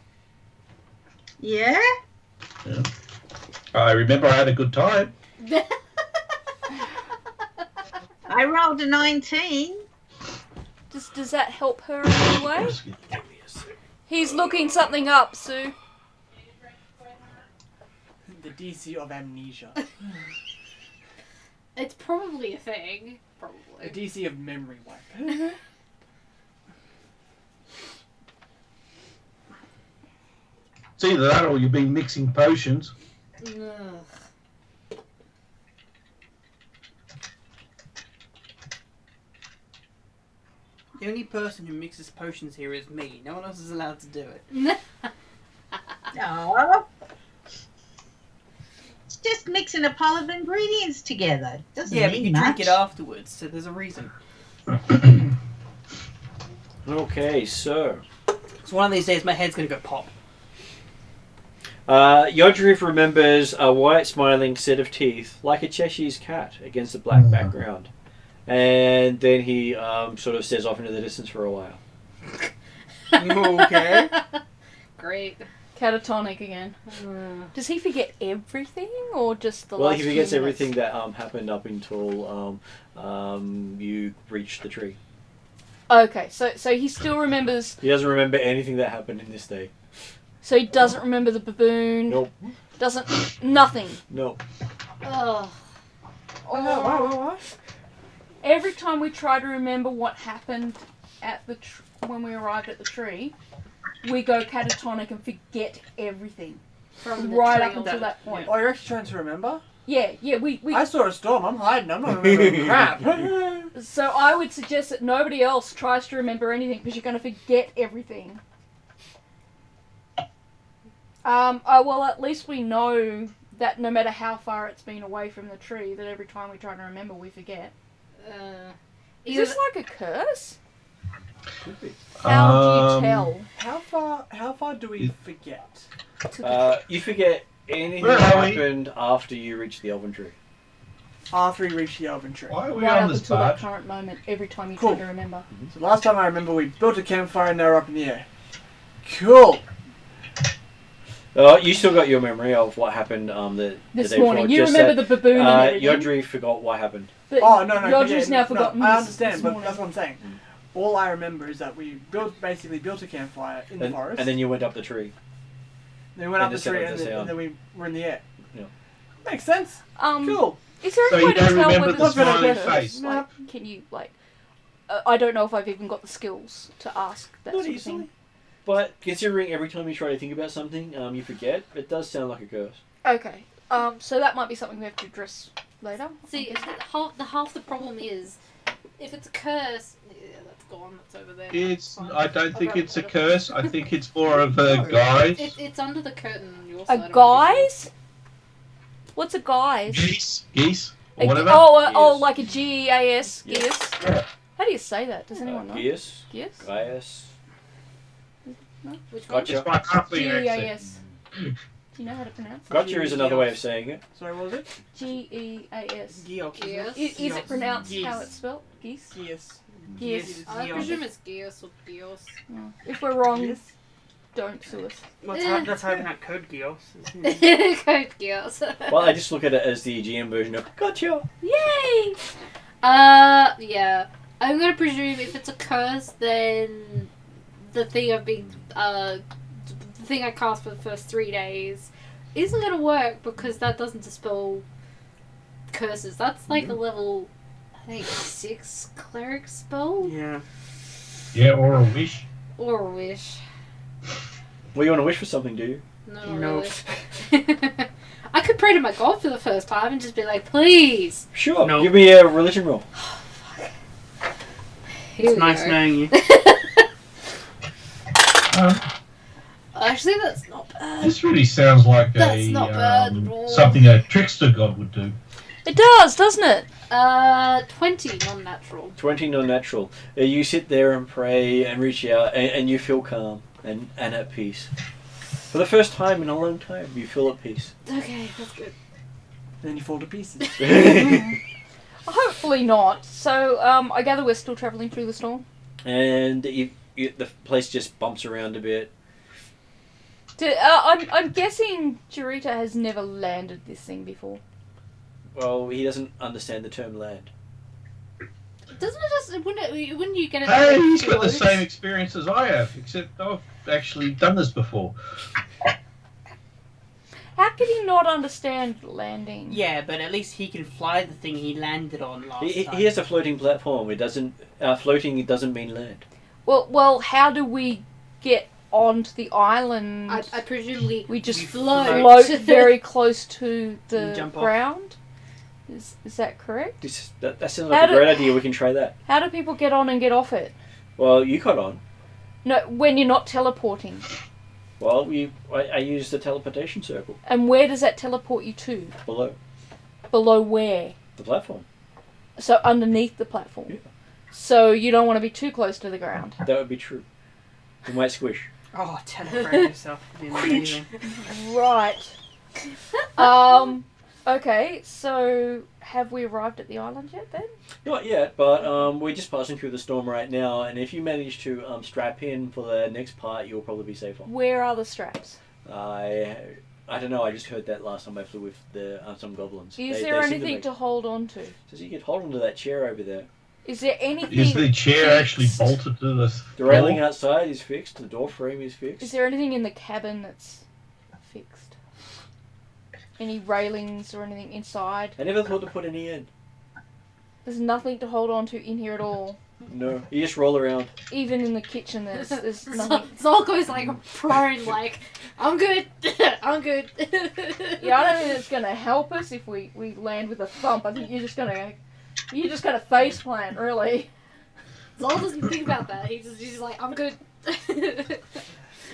Yeah. I remember I had a good time. I rolled a 19. Does that help her in any way? He's looking something up, Sue. The DC of amnesia. It's probably a thing. The Probably. DC of memory wipe. It's either that or you've been mixing potions. Ugh. only person who mixes potions here is me. No one else is allowed to do it. No. It's just mixing a pile of ingredients together. Doesn't Yeah, mean but you much. drink it afterwards, so there's a reason. Okay, so So one of these days, my head's gonna go pop. Yodrif remembers a white smiling set of teeth, like a Cheshire's cat, against a black background. And then he sort of stares off into the distance for a while. Okay. Great. Catatonic again. Does he forget everything, or just the Well, last he few forgets minutes? everything that happened up until you reached the tree. Okay, so he still remembers. He doesn't remember anything that happened in this day. So he doesn't remember the baboon. Nope. Nothing. Nope. Ugh. What? Every time we try to remember what happened at the when we arrived at the tree, we go catatonic and forget everything From the right tree up until that point. Oh, you're actually trying to remember? Yeah, we. I saw a storm. I'm hiding. I'm not remembering crap. So I would suggest that nobody else tries to remember anything because you're going to forget everything. Well, at least we know that no matter how far it's been away from the tree, that every time we try to remember, we forget. Is this like a curse? Could be. How do you tell? How far do we forget? You forget anything Where that are we? happened after you reached the Elven Tree. After we reach the Elven Tree. Why are we Right on up this until that barge? current moment, every time you Cool. try to remember. So last time I remember, we built a campfire and they were up in the air. Cool. You still got your memory of what happened the This day morning, before. you Just remember the baboon and that, everything. Yodri forgot what happened. But Oh no, Yodri's yeah, now forgotten. I this understand, but morning. that's what I'm saying. All I remember is that we basically built a campfire in the forest. And then you went up the tree. Then we went up in the the tree center of the and then we were in the air. Yeah. Makes sense. Cool. Cool. Is there So a you way to don't tell remember whether the it's a smiling curse? face? Like, can you I don't know if I've even got the skills to ask that Not sort of easily. thing. But considering every time you try to think about something, you forget, it does sound like a curse. Okay. So that might be something we have to address later. See, half the problem is, if it's a curse, yeah, that's gone. That's over there. I don't think it's a curse. I think it's more of a guise. It's under the curtain on your A side. guise? What's a guise? Geese, or A- whatever. oh, Geas. like a Geas. Yeah. Geas. Yeah. How do you say that? Does anyone know? Geas, Geas? Gaius. Which one? Gotcha. It's my halfling accent. Geas. Do you know how to pronounce it? Gotcha is another way of saying it. Sorry, what was it? Geas. Geox. Geas. Is it pronounced Geese. how it's spelled? Geese? Geas. Geese. I presume it's Geos or Geos. No. If we're wrong, Geas? don't sue us. That's how not code Geos. Code Geos. Well, I just look at it as the GM version of Gotcha. Yay! Yeah. I'm gonna presume if it's a curse, then the thing the thing I cast for the first 3 days isn't gonna work because that doesn't dispel curses. That's like a level, I think, 6 cleric spell Yeah. Yeah, or a wish. or a wish. Well, you want to wish for something, do you? No, No. really. I could pray to my god for the first time and just be like, please. Sure. No. Give me a religion roll. Here It's we nice go. knowing you. Actually, that's not bad. This really sounds like That's not bad at all. something a trickster god would do. It does, doesn't it? 20 non-natural. 20 non-natural. You sit there and pray and reach out and you feel calm and at peace. For the first time in a long time, you feel at peace. Okay, that's good. Then you fall to pieces. Hopefully not. So, I gather we're still travelling through the storm. And the place just bumps around a bit. I'm guessing Jurita has never landed this thing before. Well, he doesn't understand the term land. Doesn't it just... Wouldn't you get it... Hey, he's got the same experience as I have, except I've actually done this before. How could he not understand landing? Yeah, but at least he can fly the thing he landed on last time. He has a floating platform. It doesn't floating. It doesn't mean land. Well, how do we get onto the island? I presume we just we float very close to the And jump off. ground. Is that correct? That sounds like How a great do- idea. We can try that. How do people get on and get off it? Well, you caught on. No, when you're not teleporting. Well, I used the teleportation circle And where does that teleport you to? below Below where? the platform. So underneath the platform. Yeah. So you don't want to be too close to the ground. That would be true. You might squish. Oh, teleport yourself. It'd be amazing. Right. Okay, so have we arrived at the island yet then? Not yet, but we're just passing through the storm right now, and if you manage to strap in for the next part, you'll probably be safer. Where are the straps? I don't know. I just heard that last time I flew with the some goblins. Is They there seem anything to hold on to? So you could hold onto that chair over there. Is there anything? Is the chair actually fixed? bolted to the The railing outside is fixed. The door frame is fixed. Is there anything in the cabin that's fixed? Any railings or anything inside? I never thought to put any in. There's nothing to hold on to in here at all. No, you just roll around. Even in the kitchen, there's nothing. Zol goes like prone, like, I'm good, I'm good. Yeah, I don't think it's gonna help us if we land with a thump. I think you're just gonna face plant, really. Zol doesn't think about that. He's just like, I'm good.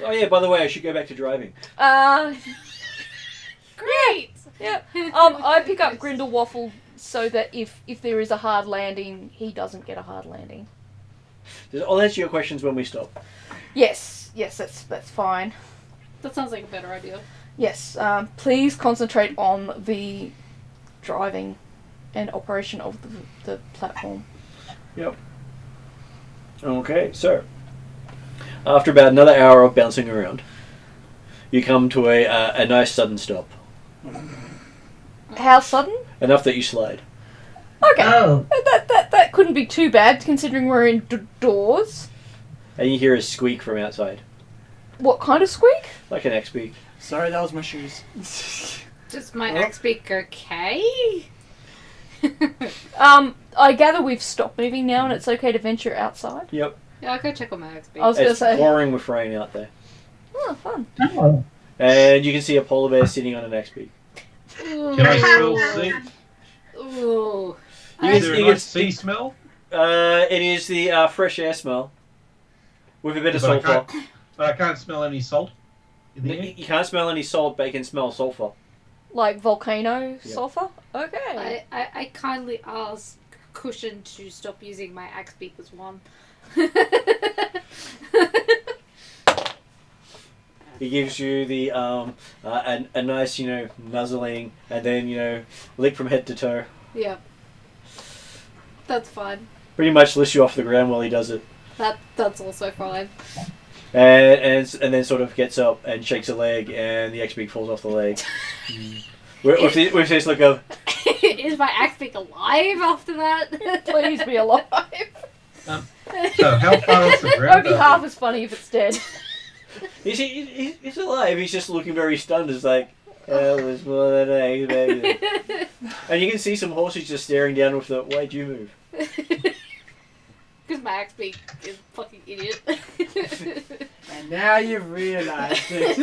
Oh yeah, by the way, I should go back to driving. Great. Yeah. I pick up Grindelwaffle so that if there is a hard landing, he doesn't get a hard landing. I'll answer your questions when we stop. Yes, that's fine. That sounds like a better idea. Yes, please concentrate on the driving and operation of the platform. Yep. Okay, so after about another hour of bouncing around, you come to a nice sudden stop. How sudden? Enough that you slide. Okay. Oh. That couldn't be too bad considering we're indoors. And you hear a squeak from outside. What kind of squeak? Like an X-beak. Sorry, that was my shoes. Does my axe speak okay? I gather we've stopped moving now and it's okay to venture outside. Yep. Yeah, I'll go check on my axe speak. I was gonna It's say. pouring with rain out there. Oh, fun. Oh. And you can see a polar bear sitting on an X-beak. Ooh. Can I still see? Ooh. Is there a you nice can- sea smell? It is the fresh air smell. With a bit of But sulfur. I can't smell any salt in the air. You can't smell any salt, but you can smell sulfur. Like volcano Yep. sulfur? Okay. I kindly ask Cushion to stop using my axe beak as one. He gives you the a nice, nuzzling, and then, lick from head to toe. Yeah. That's fine. Pretty much lifts you off the ground while he does it. That's also fine. And then sort of gets up and shakes a leg, and the X-beak falls off the leg. with this look of, Is my axe beak alive after that? Please be alive. So how far off the It ground would be are half as funny if it's dead. he's alive. He's just looking very stunned. It's like, hell is more than eggs, baby. And you can see some horses just staring down with the, why'd you move? Because my axe beak is a fucking idiot. And now you've realised it.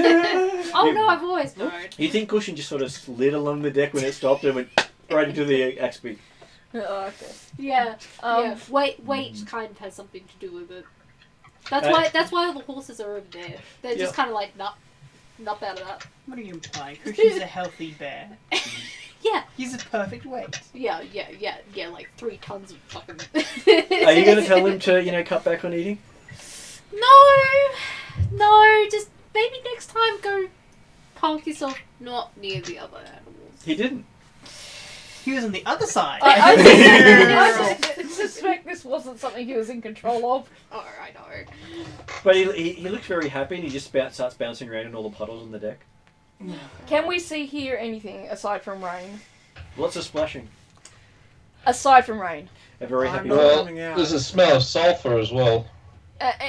Oh no, I've always known. You think Cushion just sort of slid along the deck when it stopped and went right into the X-beak. Oh, okay. Yeah. Um, Weight kind of has something to do with it. That's why all the horses are over there. They're just kind of like not out of that. What are you implying? Cushion's a healthy bear. Yeah. He's a perfect weight. Yeah, like 3 tons of fucking. Are you going to tell him to, cut back on eating? No, just maybe next time go park yourself not near the other animals. He didn't. He was on the other side. I suspect this wasn't something he was in control of. Oh, I know. But he looks very happy and he just starts bouncing around in all the puddles on the deck. Can we hear anything aside from rain? Lots of splashing. Aside from rain. A very I'm happy not rain. coming out. There's a smell of sulfur as well.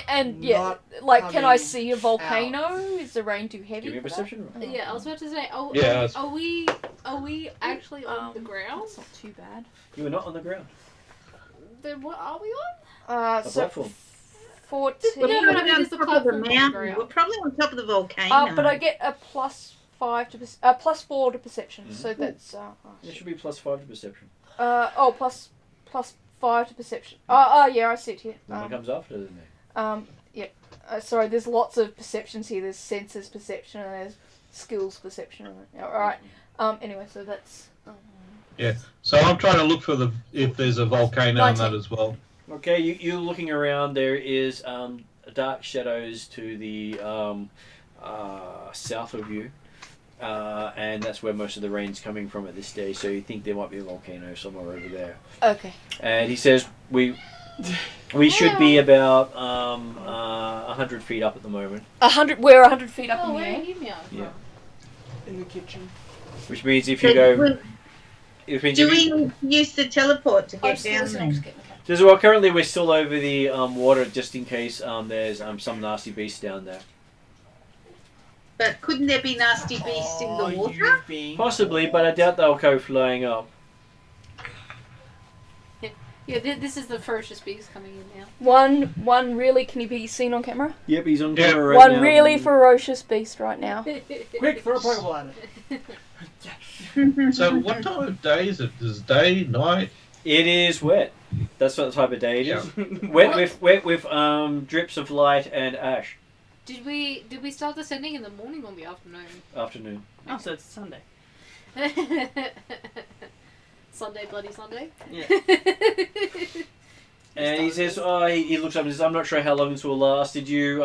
And yeah, Not like, can I coming see a volcano? Is the rain too heavy? Give me a for that? perception roll. Yeah, I was about to say. Oh, Yeah, are we actually on the ground? That's not too bad. You were not on the ground. Then what are we on? A So platform. 14. Yeah, but I mean, on it's the top of the platform on the mountain. ground. We're probably on top of the volcano. But I get a +5 to +4 to perception, so that's It should be +5 to perception. plus 5 to perception. Oh, yeah, I see it here. One comes after, doesn't it? Yeah. Sorry, there's lots of perceptions here. There's senses perception and there's skills perception. Alright. Anyway, so that's... Yeah. So I'm trying to look for if there's a volcano on that 19. as well. Okay, you're looking around. There is dark shadows to the south of you. And that's where most of the rain's coming from at this stage, so you think there might be a volcano somewhere over there. Okay. And he says we should be about 100 feet up at the moment. 100. We're 100 feet up in the where air. are you meow from? Yeah. In the kitchen. Which means if you go... Do we use the teleport to get down there? Says, well, currently we're still over the water just in case there's some nasty beasts down there. But couldn't there be nasty beasts in the water? Possibly, but I doubt they'll go flying up. Yeah, this is the ferocious beast coming in now. One really, can he be seen on camera? Yep, he's on camera right One now. really ferocious beast right now. Quick, throw a Pokeball at it. So what time of day is it? Is it day, night? It is wet. That's what the type of day it is. Wet with drips of light and ash. Did we start descending in the morning or the afternoon? Afternoon. Oh, so it's Sunday. Sunday, bloody Sunday. Yeah. And he says, he looks up and says, I'm not sure how long this will last. Did you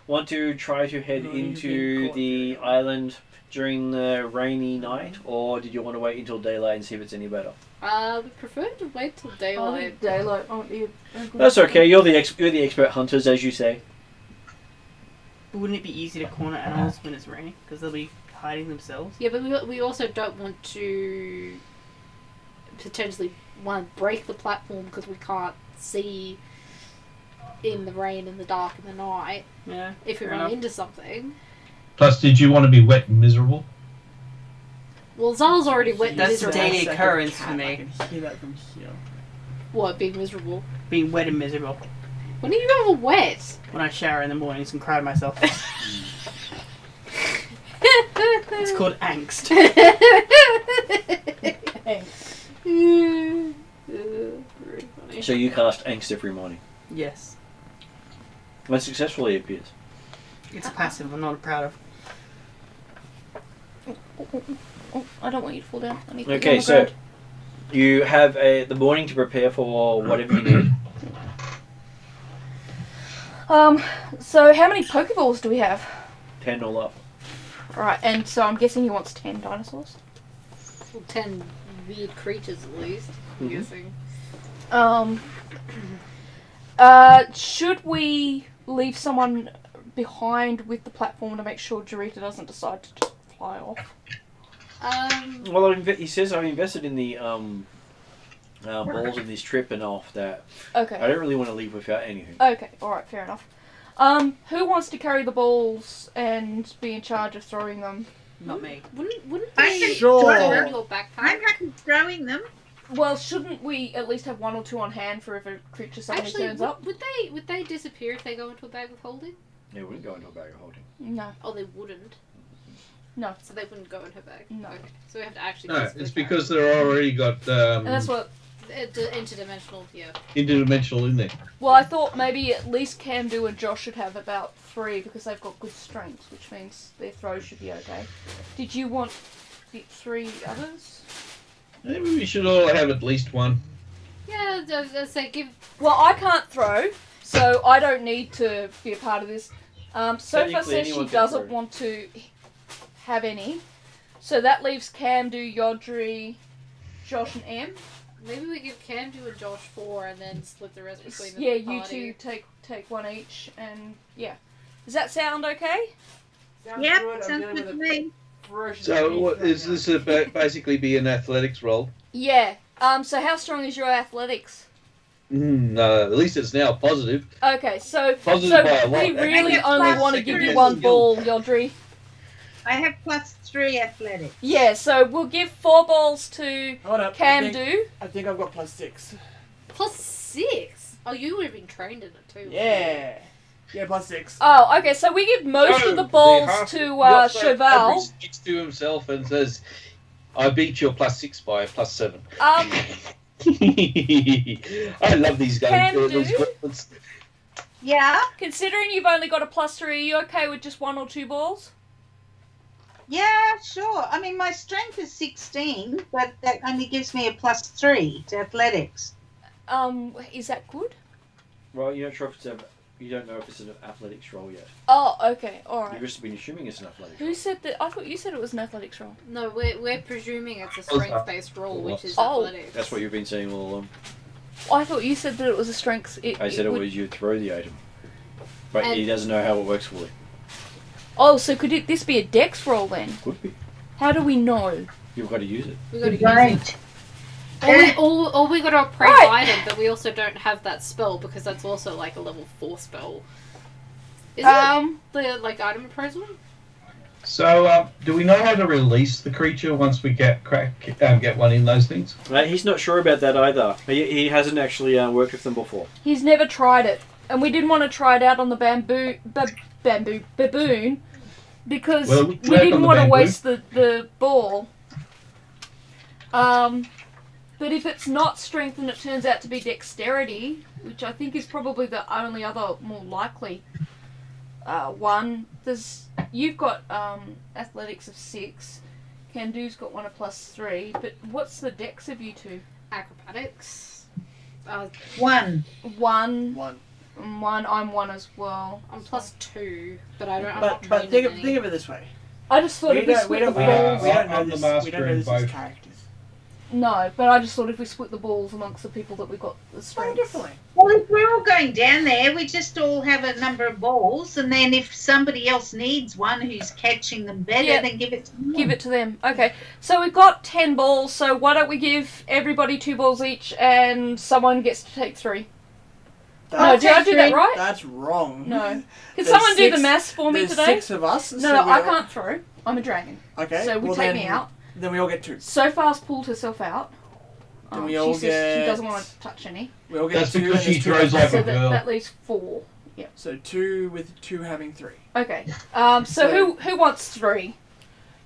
want to try to head into the island during the rainy night, or did you want to wait until daylight and see if it's any better? We prefer to wait till daylight. Daylight, aren't you? That's okay. You're the expert hunters, as you say. But wouldn't it be easy to corner animals when it's raining? Because they'll be hiding themselves. Yeah, but we also don't want to potentially break the platform because we can't see in the rain, in the dark, in the night. Yeah. If we fair run enough. into something. Plus, did you want to be wet and miserable? Well, Zal's already wet and That's a miserable. daily occurrence for I me. can hear that from here. What, being miserable? Being wet and miserable. When are you ever wet? When I shower in the mornings and cry to myself. It's called angst. Very funny. So you cast Angst every morning. Yes. Unsuccessfully, it appears. It's a passive I'm not proud of. Oh, I don't want you to fall down. I need to get Okay, on the so ground. you have the morning to prepare for whatever you need. So how many Pokeballs do we have? 10 all up. Right, and so I'm guessing he wants 10 dinosaurs. Well, 10 weird creatures at least, I'm guessing. Should we leave someone behind with the platform to make sure Jarita doesn't decide to just fly off? Well, he says I've invested in the balls in this trip enough that Okay. I don't really want to leave without anything. Okay, alright, fair enough. Who wants to carry the balls and be in charge of throwing them? Not me. Wouldn't I they can Sure. go throw in them. your backpack? I'm happy throwing them. Well, shouldn't we at least have one or two on hand for if a creature suddenly Actually, turns up? would they disappear if they go into a bag of holding? They wouldn't go into a bag of holding. No. Oh, they wouldn't. No. So they wouldn't go in her bag. No. Okay. So we have to actually. No, physically it's carry because they're already got And that's what... interdimensional. Yeah. interdimensional in there. Well, I thought maybe at least Camdo and Josh should have about 3 because they've got good strength, which means their throws should be okay. Did you want the 3 others? Maybe we should all have at least one. Yeah, I was gonna say give. Well, I can't throw, so I don't need to be a part of this. Sofa Technically, says she anyone can doesn't throw. want to have any. So that leaves Camdo, Yodri, Josh and Em. Maybe we give Camdo and Josh 4 and then split the rest between the Yeah, party. you two take one each, and yeah. Does that sound okay? Yep, sounds good to me. So, what is this basically be an athletics role? Yeah. So how strong is your athletics? At least it's now positive. Okay, so Positive by a lot. we really I have only plus want to six give you in one skill. ball, Yodri. I have +3 athletics. Yeah, so we'll give 4 balls to Hold up. Camdo. I think I've got +6. +6. Oh, you would have been trained in it too. Yeah. Yeah, +6. Oh, okay, so we give most of the balls to Cheval. Speaks to himself and says, "I beat your +6 by +7." I love these Can guys. do. These goblins. Yeah, Considering you've only got a +3, are you okay with just 1 or 2 balls? yeah, sure. I mean, my strength is 16, but that only gives me a +3 to athletics. Is that good? Well, you're not sure if you don't know if it's an athletics roll yet. Oh, okay, alright. You've just been assuming it's an athletics Who roll. said that? I thought you said it was an athletics roll. No, we're presuming it's a strength-based roll, which is Oh. athletics. That's what you've been saying all along. I thought you said that it was a strength. I said it was you throw the item. But And- he doesn't know how it works fully. Oh, so could this be a dex roll then? Could be. How do we know? You've got to use it. We got to use Right. it. Or we got to appraise Right. item, but we also don't have that spell because that's also like a level 4 spell. Is it the like item appraisal? So, do we know how to release the creature once we get one in those things? He's not sure about that either. He hasn't actually worked with them before. He's never tried it, and we didn't want to try it out on the baboon because Well, we we tried didn't on the want to bamboo. waste the ball. But if it's not strength and it turns out to be dexterity, which I think is probably the only other more likely one, you've got athletics of 6. Candu's got one of +3, but what's the dex of you two? Acrobatics. 1. 1. One. I'm 1 as well. I'm +2, but I'm not But trained think in of, any. think of it this way. I just thought if we split the we balls... don't know I'm the this. master We don't know in this as both. characters. No, but I just thought if we split the balls amongst the people that we got the Oh, strength. definitely. Well, if we're all going down there, we just all have a number of balls, and then if somebody else needs one who's catching them better, Yeah. then give it to them. Give it to them. Okay, so we've got 10 balls, so why don't we give everybody 2 balls each and someone gets to take 3? No, did I do that right? That's wrong. No. Can There's someone do the 6 maths for me There's today? 6 of us. No, so no, we I all- can't throw. I'm a dragon. Okay. So we well take then, me out. Then we all get 2. So fast pulled herself out. Then we all she says she get- doesn't want to touch any. We all get That's 2. because and she there's 2 throws having like a So girl. that leaves 4. So 2 with 2 having 3. Okay. So So- who wants 3?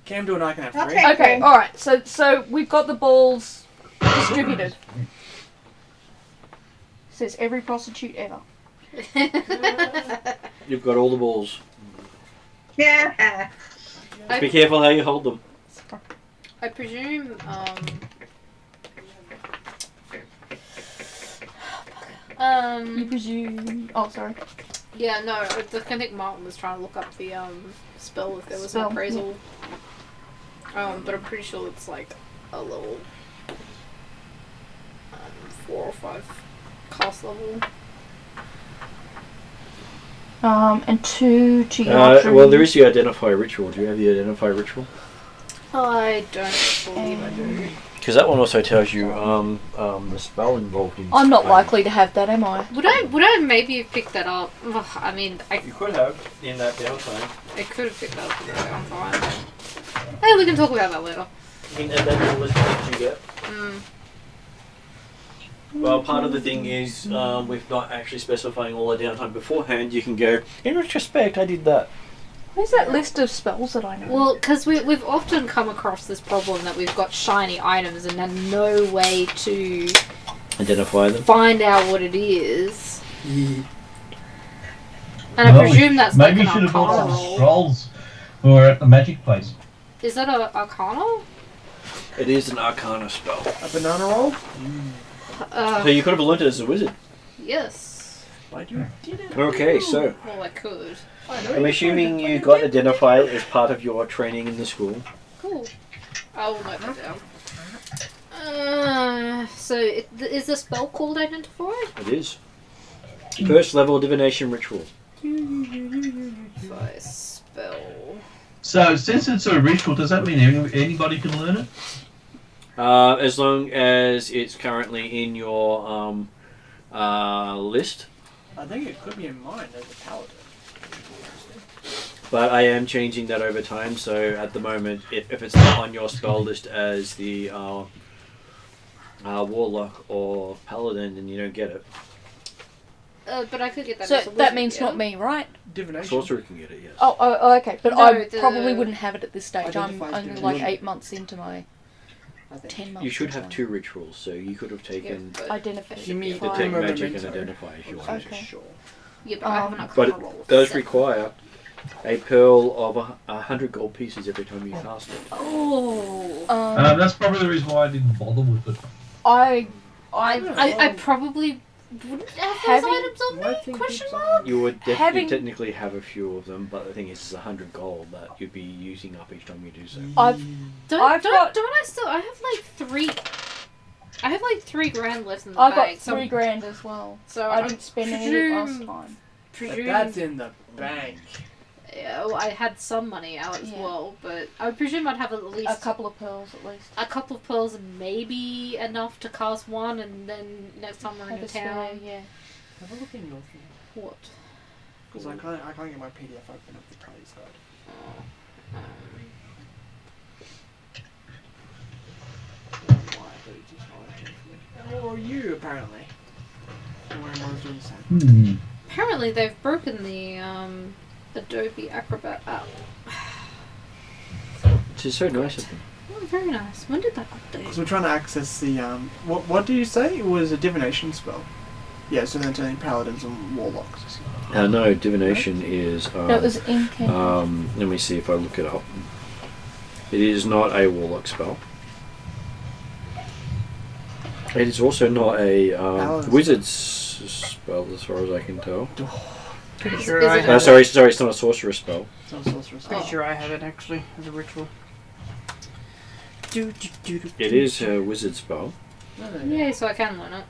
Camdo and I can have 3. Okay. Okay, alright, so we've got the balls distributed. Says every prostitute ever. You've got all the balls. Yeah. Be careful how you hold them. I presume. You presume... Oh, sorry. Yeah, no. I think Martin was trying to look up the spell if there was Spell, an appraisal. But I'm pretty sure it's like a level 4 or 5 cast level. And 2 geometry. Well, there is the identify ritual. Do you have the identify ritual? I don't believe I do. Because that one also tells you the spell involved in. I'm not likely to have that, am I? Would I maybe have picked that up? Ugh, I mean, You could have in that downtime. I could have picked that up in the downtime. Hey, we can talk about that later. In that little list that you get. Mm. Well, part of the thing is with not actually specifying all the downtime beforehand, you can go, in retrospect, I did that. Where's that list of spells that I know? Well, because we've often come across this problem that we've got shiny items and then no way to Identify them. find out what it is. And Well, I presume that's maybe like you an should have bought arcana some roll. scrolls who are at the magic place. Is that an arcana? It is an arcana spell. A banana roll? So you could have learnt it as a wizard. Yes. But you didn't. Okay, so Well, I could. I'm assuming you got identify as part of your training in the school. Cool. I will note that down. Is the spell called Identify? It is. First level divination ritual. By spell. So, since it's a ritual, does that mean anybody can learn it? As long as it's currently in your list. I think it could be in mine as a paladin. But I am changing that over time, so at the moment, if it's not on your spell list as the warlock or paladin, then you don't get it. But I could get that. So as a that wizard, means yeah? not me, right? Divination. Sorcerer can get it, yes. Oh, okay. But No, I the- probably wouldn't have it at this stage. I'm Identifies only different. like 8 months into my... I think. 10 months. You should have 2 rituals, so you could have taken Identify. Give me detect Armor magic and Memento. identify if you wanted Okay. to. Sure. Yeah, but I haven't But Arcana roll. it does 7. require a pearl of 100 gold pieces every time you cast it. Oh. That's probably the reason why I didn't bother with it. I probably wouldn't have those Having- items on Why me? think Question it's mark? You would Having- technically have a few of them, but the thing is, it's 100 gold that you'd be using up each time you do so. I've Don't got- I still? I have like 3. I have like 3 grand left in the I got bank. 3 grand as well. So I didn't spend any of it last presume- time. But Presume, that's in the bank. yeah, well, I had some money out as Yeah. well, but I would presume I'd have at least A couple of pearls at least. a couple of pearls and maybe enough to cast one, and then next time we're Have in a spare, town. yeah. Have a look in your thing. What? Because I can't get my PDF open of the party side. Or you, apparently. Everyone's doing the same. Apparently they've broken the Adobe Acrobat app. Which is so nice of them. Oh, very nice. When did that update? Because we're trying to access the, what did you say? It was a divination spell. Yeah, so then turning paladins and warlocks. No, divination is. No, it was incantation. Let me see if I look it up. It is not a warlock spell. It is also not a wizard's spell, as far as I can tell. Pretty sure Is I it have Sorry, it's not a sorcerer's spell. It's not a sorcerer's spell. Pretty sure I have it actually as a ritual. It is a wizard spell. Yeah, so I can learn it.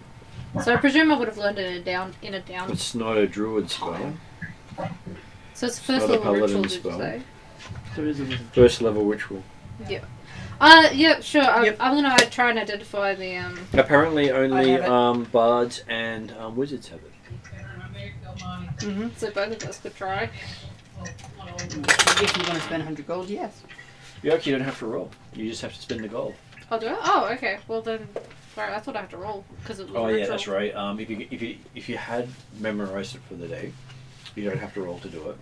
So I presume I would have learned it in a down. It's not a druid spell. So it's not first a level paladin ritual, did you spell. say? So it is a wizard. First level ritual. Yeah, sure. Yep. I'm gonna try and identify the Apparently, only I have bards and wizards have it. Mm-hmm. So both of us could try. If you want to spend 100 gold, yes. You actually don't have to roll. You just have to spend the gold. I'll do it. Oh, okay. Well then, sorry, I thought I had to roll because it was. Oh a yeah, ritual. that's right. If you had memorized it for the day, you don't have to roll to do it.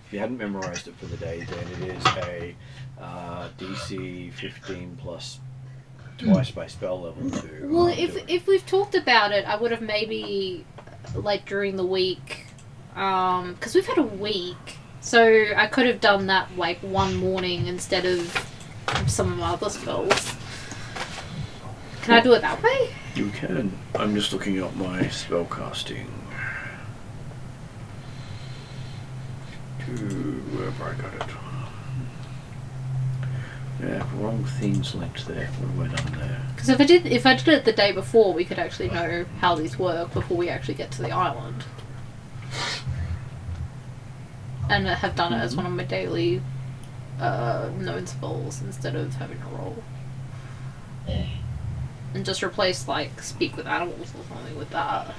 If you hadn't memorized it for the day, then it is a DC 15 plus twice by spell level to. Well, do it. if we've talked about it, I would have maybe like during the week, because we've had a week, so I could have done that like one morning instead of some of my other spells. Can I do it that way? You can. I'm just looking up my spell casting. Wherever I got it. Yeah, wrong themes linked there. What have I done there? Because if I did it the day before, we could actually know how these work before we actually get to the island, and have done it as one of my daily known spells instead of having to roll. And just replace like speak with animals or something with that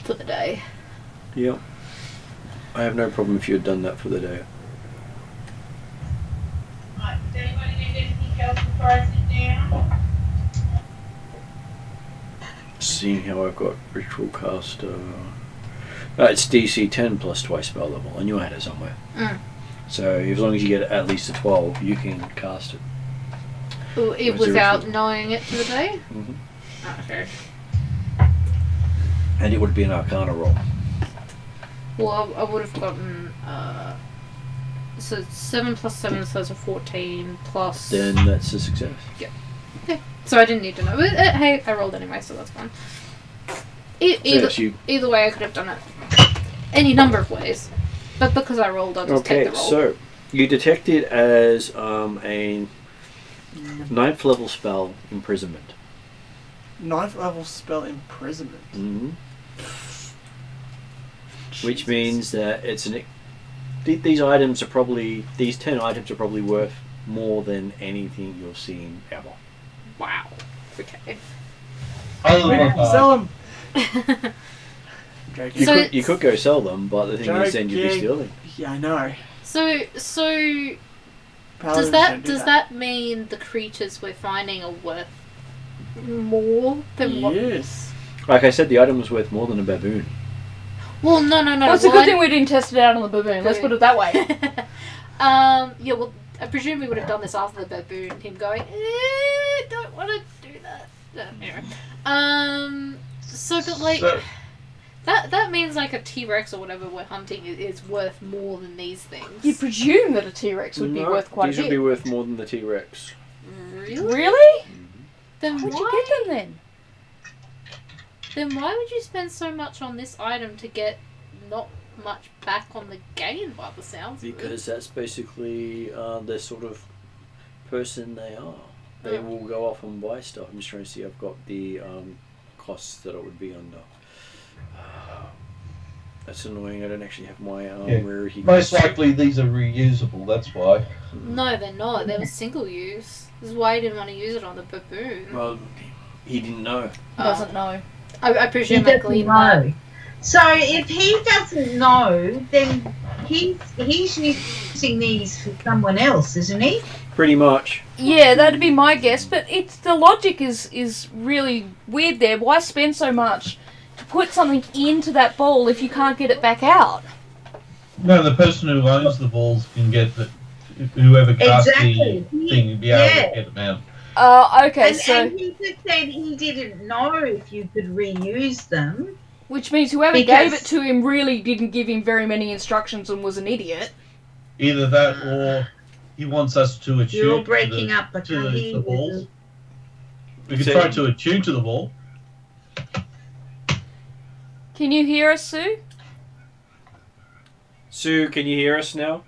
for the day. Yep. I have no problem if you had done that for the day. Does anybody need anything else before I sit down? Seeing how I've got ritual cast. It's DC 10 plus twice spell level. I knew I had it somewhere. So as long as you get at least a 12, you can cast it. It What's the without ritual? knowing it for the day. Mm-hmm. Okay. And it would be an Arcana roll. Well, I would have gotten so 7 plus 7, so it's a 14 plus. Then that's a success. So I didn't need to know. But, hey, I rolled anyway, so that's fine. Yes, you. Either way, I could have done it any number of ways. But because I rolled, I'll just take Okay, the roll. so you detect it as a 9th level spell, imprisonment. 9th level spell imprisonment. Mm-hmm. Which means that it's an. These items are probably 10 items are probably worth more than anything you've seen ever. Wow. Okay. Other than Sell them! Joking. You So could you could go sell them, but the thing is, then you'd be Joking. stealing. Yeah, I know. So Paladins does that don't do does that mean the creatures we're finding are worth more than what? Yes. Like I said, the item was worth more than a baboon. Well, no. Well, it's a good thing we didn't test it out on the baboon. Let's put it that way. Yeah, well, I presume we would have done this after the baboon. Him going, don't want to do that. Anyway, so but like that means like a T-Rex or whatever we're hunting is worth more than these things. You presume that a T-Rex would be worth quite a These bit. would be worth more than the T-Rex. Really? Really? Then Where'd why? you get them then? Then why would you spend so much on this item to get not much back on the gain by the sounds of it? Because that's basically the sort of person they are. They will go off and buy stuff. I'm just trying to see. I've got the costs that it would be under. That's annoying. I don't actually have my rarity. Most likely these are reusable, that's why. No, they're not. They were single use. This is why he didn't want to use it on the baboon. Well, he didn't know. Doesn't know. I He presume I doesn't gleaned know. that. So if he doesn't know, then he's using these for someone else, isn't he? Pretty much. Yeah, that'd be my guess. But it's the logic is really weird there. Why spend so much to put something into that ball if you can't get it back out? No, the person who owns the balls can get the whoever cast Exactly. the thing to be able to get them out. Okay, so And he just said he didn't know if you could reuse them. which means whoever Because- gave it to him really didn't give him very many instructions and was an idiot. Either that or he wants us to attune You're breaking to up. I to can't the hear you. balls. We could So- try to attune to the ball. Can you hear us, Sue? Sue, can you hear us now?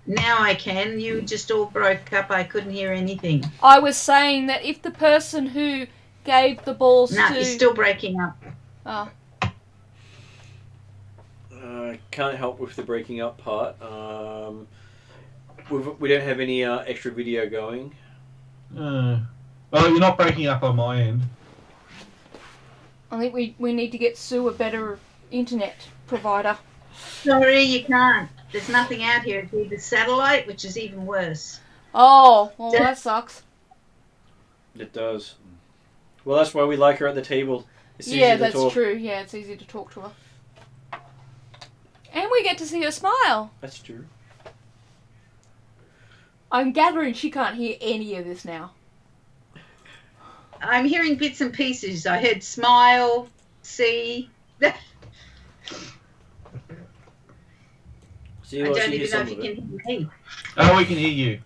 Now I can. You just all broke up. I couldn't hear anything. I was saying that if the person who gave the balls No, to... you're still breaking up. Oh. Can't help with the breaking up part. We don't have any extra video going. Well, you're not breaking up on my end. I think we need to get Sue a better internet provider. Sorry, you can't. There's nothing out here. It's either satellite, which is even worse. Oh, well that sucks. It does. Well, that's why we like her at the table. It's easy Yeah, to that's talk. true. Yeah, it's easy to talk to her. And we get to see her smile. That's true. I'm gathering she can't hear any of this now. I'm hearing bits and pieces. I heard smile, see. I See, well, don't she even hears know some if you of it. can hear me. Oh, we can hear you.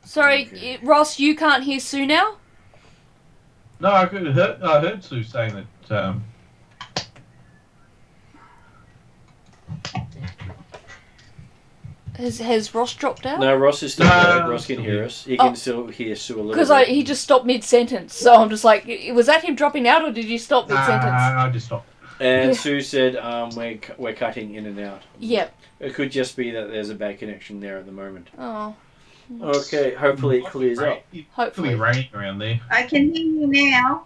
Sorry, Okay. Ross, you can't hear Sue now? No, I heard Sue saying that. Has Ross dropped out? No, Ross is still No, there. Ross can still hear here. us. He can Oh. still hear Sue a little Because bit. he just stopped mid-sentence, so I'm just like, was that him dropping out or did you stop mid-sentence? I just stopped. And Yeah. Sue said we're cutting in and out. Yep. It could just be that there's a bad connection there at the moment. Oh, Okay, hopefully it clears up. It's hopefully. raining around there. I can hear you now.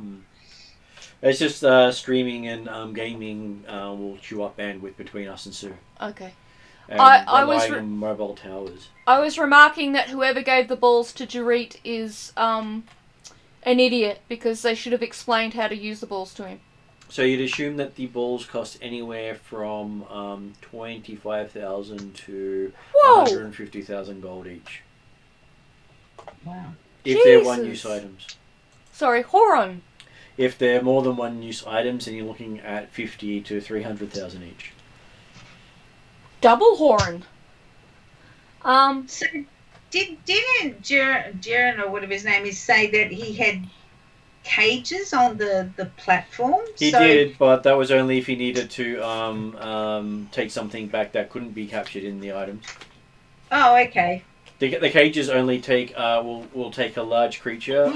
It's just streaming and gaming will chew up bandwidth between us and Sue. Okay. And I was relying on mobile towers. I was remarking that whoever gave the balls to Jareet is an idiot because they should have explained how to use the balls to him. So you'd assume that the balls cost anywhere from 25,000 to Whoa! 150,000 gold each. Wow. If they're one Jesus. use items. Sorry, Horon. If they're more than one use items, then you're looking at 50 to 300,000 each. Double Horon. So didn't Jaren or whatever his name is say that he had cages on the platform? He did, but that was only if he needed to take something back that couldn't be captured in the items. Oh, okay. The cages only take will take a large creature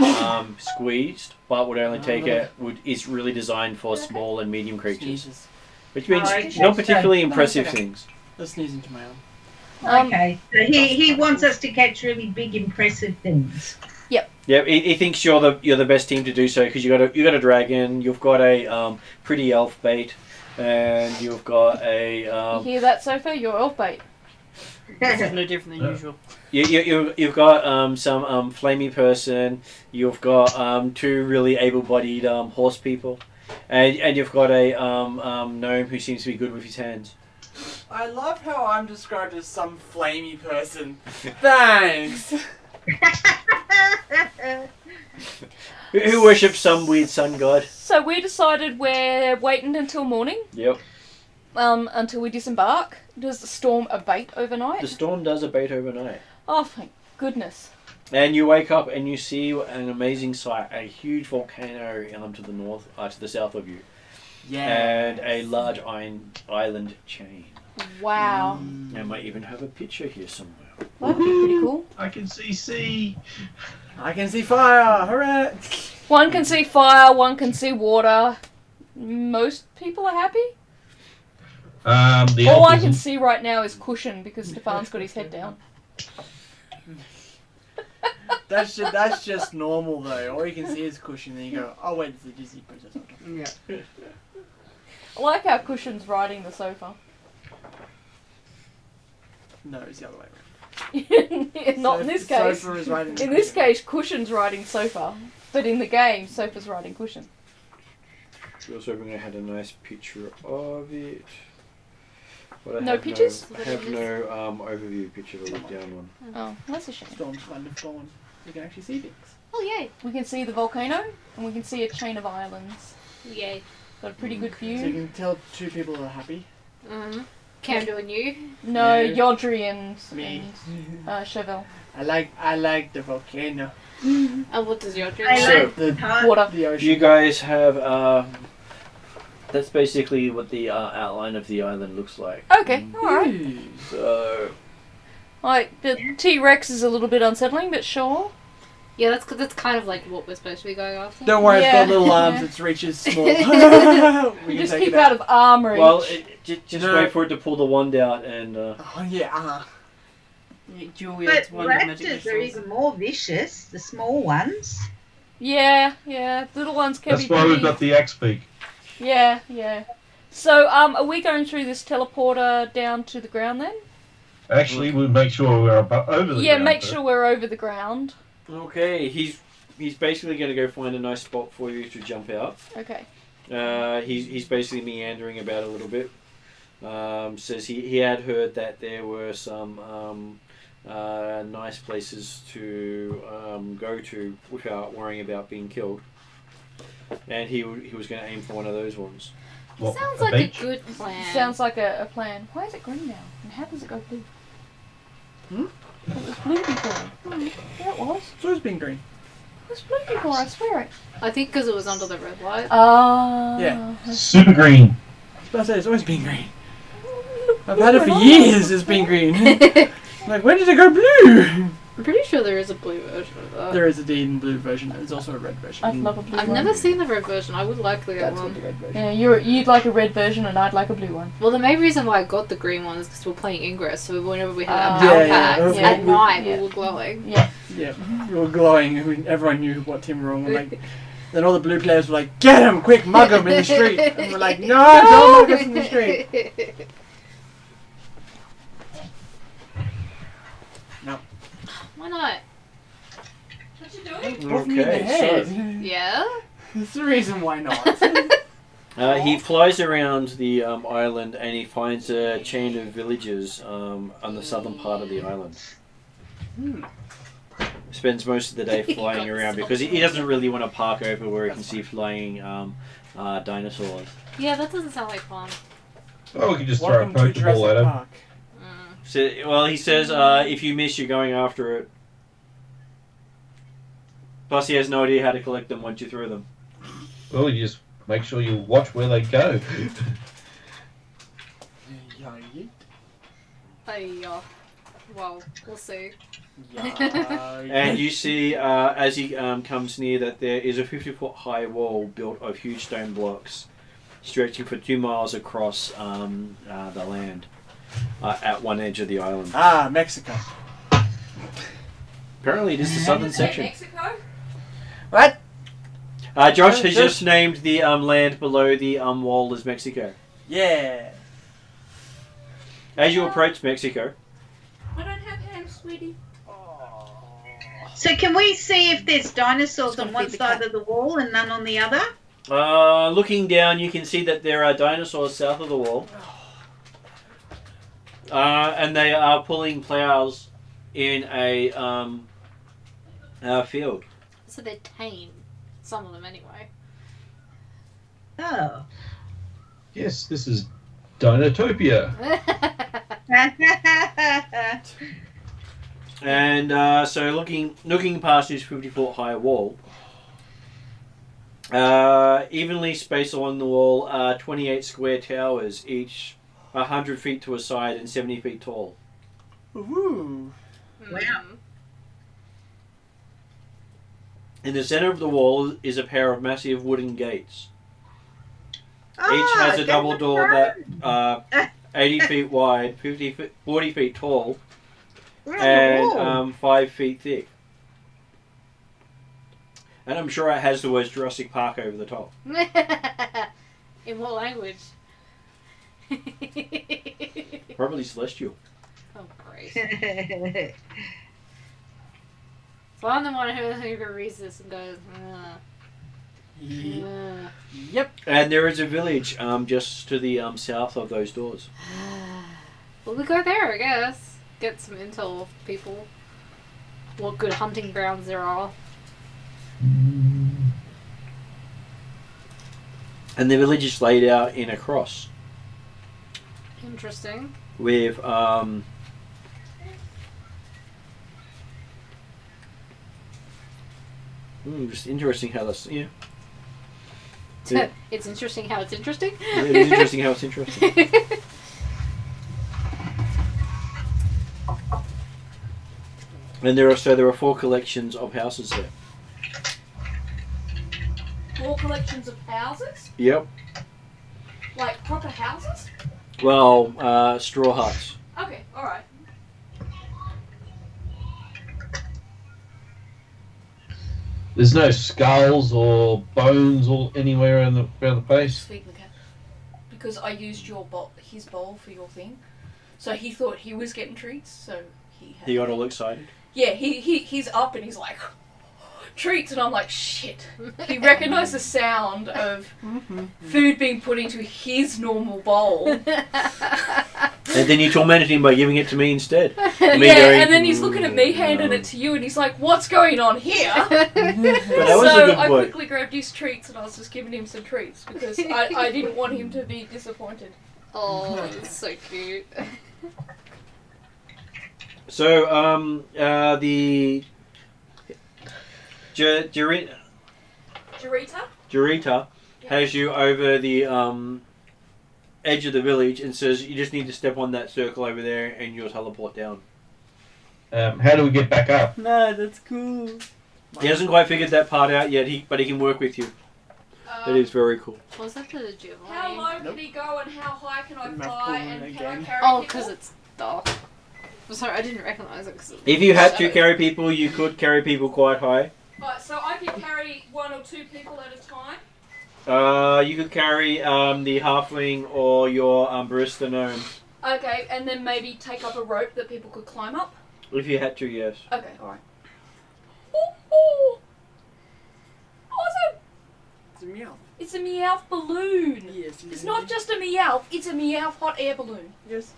squeezed, but would only take is really designed for small and medium creatures, Sneezes. which means okay. not particularly No, impressive it's okay. things. Let's sneeze into my own. Okay. So he wants us to catch really big, impressive things. Yeah, he thinks you're the best team to do so because you got a dragon, you've got a pretty elf bait, and you've got a You hear that, Sofa? You're elf bait. This is no different than usual. you've got some flamey person, you've got two really able-bodied horse people, and you've got a gnome who seems to be good with his hands. I love how I'm described as some flamey person. Thanks. Who worships some weird sun god? So we decided we're waiting until morning. Yep. Until we disembark. Does the storm abate overnight? The storm does abate overnight. Oh, thank goodness. And you wake up and you see an amazing sight, a huge volcano to the north, to the south of you. Yeah. And a large island chain. Wow. I might even have a picture here somewhere. That'd be pretty cool. I can see sea. I can see fire. Hooray! One can see fire, one can see water. Most people are happy. The All elf I can isn't. see right now is cushion because Stefan's got his head down. That's just normal though. All you can see is cushion, and then you go, "Oh wait, it's a Disney princess." Yeah. I like how cushion's riding the sofa. No, it's the other way around. Not in this case. Sofa is riding the In this cushion. case, cushion's riding sofa. But in the game, sofa's riding cushion. I was hoping I had a nice picture of it. But I No have pictures? I have no overview picture to look down on. Oh, that's a shame. Storm's kind of gone. You can actually see things. Oh yay! We can see the volcano, and we can see a chain of islands. Yay! Got a pretty good So you view. can tell two people are happy. Camdo and you. No, Yeah. Yodri and Me. Chevelle. I like the volcano. And what does your drink? I So, like The Water. the ocean. You guys have, that's basically what the outline of the island looks like. Okay, alright. Ooh. So, Like, the T-Rex is a little bit unsettling, but sure. Yeah, that's kind of like what we're supposed to be going after. Don't worry, Yeah. it's got little arms. Yeah. Its reach is small. We You can just take keep it out of arm reach. well, just No. wait for it to pull the wand out and, Oh yeah. Dual But wields one magic raptors are crystals. even more vicious, the small ones. Yeah, little ones can That's be why pretty... we've got the axe beak. Yeah. So, are we going through this teleporter down to the ground then? Actually, we'll make sure we're over the Yeah, ground make first. sure we're over the ground. okay, he's basically going to go find a nice spot for you to jump out. Okay. He's basically meandering about a little bit. Says he had heard that there were some nice places to go to without worrying about being killed, and he was going to aim for one of those ones. What, Sounds a like beach? a good plan. Sounds like a plan. Why is it green now? And how does it go blue? It was blue before. Yeah, it was. It's always been green. It was blue before, I swear it. I think because it was under the red light. Yeah. Super green. I was about to say it's always been green. I've had it for years. It's been green. Like, when did it go blue? I'm pretty sure there is a blue version of that. There is a D and blue version. There's also a red version. I'd love a blue I've one. never seen the red version. I would like the red That's what one. the red version. Yeah, you'd like a red version and I'd like a blue one. Well, the main reason why I got the green one is because we're playing Ingress, so whenever we had Ah. our power Yeah, yeah. packs Yeah. at night, Yeah. we were glowing. Yeah. Yeah, we were glowing. Everyone knew what team we were on. We're like, then all the blue players were like, "Get him, quick, mug him in the street." And we're like, "No, don't mug us in the street." Why not? What you doing? Off me in the Okay, head. Yeah? That's the reason why not. He flies around the island and he finds a chain of villages on the southern part of the island. Spends most of the day flying around because he doesn't really want to park over where he can see flying dinosaurs. Yeah, that doesn't sound like fun. Well, we can just Welcome throw a to Pokeball Jurassic at him. Park. So, well, he says if you miss, you're going after it. Plus, he has no idea how to collect them once you throw them. Well, you just make sure you watch where they go. Well, we'll see. And you see, as he comes near, that there is a 50-foot high wall built of huge stone blocks, stretching for 2 miles across the land, at one edge of the island. Ah, Mexico. Apparently, it is the southern section. Mexico? What? Josh has just named the land below the wall as Mexico. Yeah. As you approach Mexico, I don't have hands, sweetie. So can we see if there's dinosaurs Just gotta on one feed the side cat. of the wall and none on the other? looking down, you can see that there are dinosaurs south of the wall. And they are pulling plows in a field. So they're tame. Some of them, anyway. Oh. Yes, this is Dinotopia. And so looking past this 50-foot high wall, evenly spaced along the wall are 28 square towers, each 100 feet to a side and 70 feet tall. Ooh. Wow. In the center of the wall is a pair of massive wooden gates. Oh, Each has a that's double door that right. 80 feet wide, 40 feet tall, We're on the wall. and 5 feet thick. And I'm sure it has the words Jurassic Park over the top. In what language? Probably Celestial. Oh, great. So I'm the one who reads this and goes, Yep. And there is a village just to the south of those doors. Well, we go there, I guess. Get some intel of people. What good hunting grounds there are. And the village is laid out in a cross Interesting. with just interesting how that's Yeah, It's interesting how it's interesting. it is interesting how it's interesting. And there are 4 collections of houses there. 4 collections of houses? Yep. Like proper houses? Well, straw huts. Okay, alright. There's no skulls or bones or anywhere around the place. Speak the cat. Because I used his bowl for your thing. So he thought he was getting treats, so he had... He got all excited. Yeah, he's up and he's like, treats, and I'm like, shit. He recognised the sound of food being put into his normal bowl. And then you tormented him by giving it to me instead. And then he's looking at me handing it to you and he's like, what's going on here? But that was a good I boy. quickly grabbed his treats and I was just giving him some treats because I didn't want him to be disappointed. Oh, that's so cute. So, the Jarita has you over the edge of the village and says you just need to step on that circle over there and you'll teleport down. How do we get back up? Nah, that's cool. He hasn't quite figured that part out yet, but he can work with you. That is very cool. Was that the Jubilee? How low can he go and how high can I fly and can I carry Oh, people? because it's dark. I'm sorry, I didn't recognise it. Cause If you had to carry people, you could carry people quite high. Right, so I can carry 1 or 2 people at a time? You could carry the halfling or your barista gnome. Okay, and then maybe take up a rope that people could climb up? If you had to, yes. Okay, alright. Oh! Awesome! It's a meow. It's a Meowth balloon! Yes. It's not just a Meowth, it's a Meowth hot air balloon. Yes.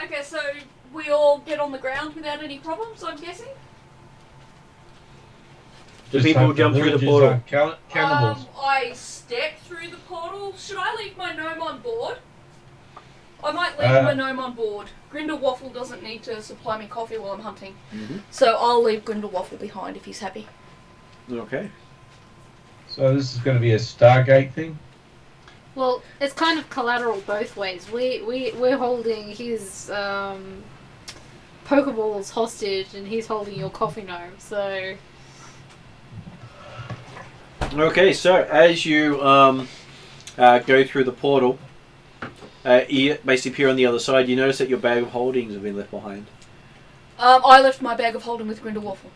Okay, so we all get on the ground without any problems, I'm guessing? Do people jump through the portal? Cannibals. I step through the portal. Should I leave my gnome on board? I might leave my gnome on board. Grindelwaffle doesn't need to supply me coffee while I'm hunting. So I'll leave Grindelwaffle behind if he's happy. Okay. So this is going to be a Stargate thing? Well, it's kind of collateral both ways. We're holding his Pokeballs hostage and he's holding your coffee gnome, so... Okay, so as you go through the portal, you basically appear on the other side, you notice that your bag of holdings have been left behind. I left my bag of holding with Grindelwaffle.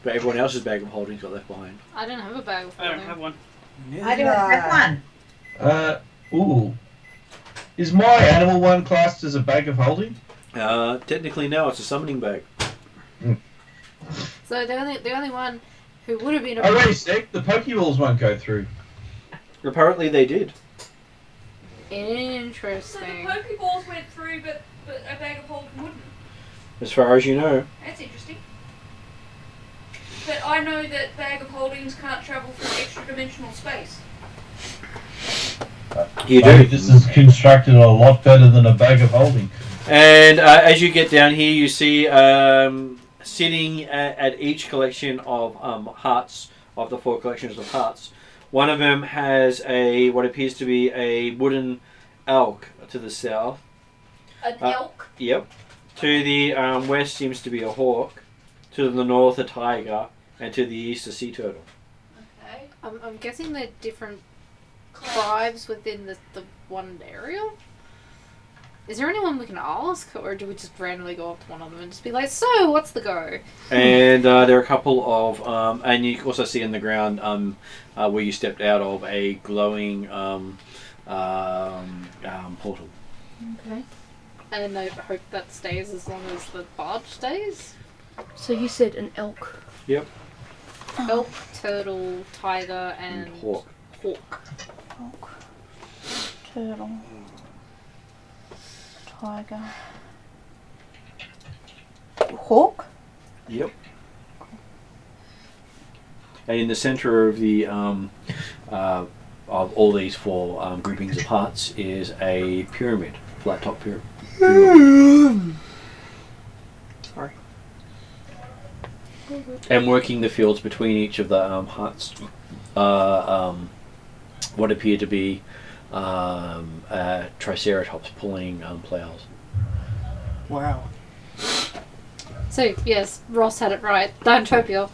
But everyone else's bag of holdings got left behind. I don't have a bag of I don't holding. have one. I don't have one. Ooh. Is my animal one classed as a bag of holding? Technically no, it's a summoning bag. So the only one who would have been a Oh, wait a sec. The Pokeballs won't go through. Apparently they did. Interesting. So the Pokeballs went through, but a bag of holding wouldn't. As far as you know. That's interesting. But I know that bag of holdings can't travel through extra dimensional space. You Maybe do. this is constructed a lot better than a bag of holding. And as you get down here, you see sitting at each collection of hearts, of the 4 collections of hearts, one of them has what appears to be a wooden elk to the south. An elk? Yep. To the west seems to be a hawk. To the north, a tiger. And to the east, a sea turtle. Okay. I'm guessing they're different tribes within the one area? Is there anyone we can ask, or do we just randomly go up to one of them and just be like, so, what's the go? And there are a couple of, and you can also see in the ground where you stepped out of a glowing portal. Okay. And I hope that stays as long as the barge stays? So you said an elk. Yep. Elk, turtle, tiger, and hawk. Hawk. Elk. Turtle. Tiger. Hawk? Yep. And in the center of the of all these 4 groupings of hearts is a pyramid, flat top pyramid. Sorry. And working the fields between each of the huts, what appear to be triceratops pulling plows. Wow. So, yes, Ross had it right. Dintopia.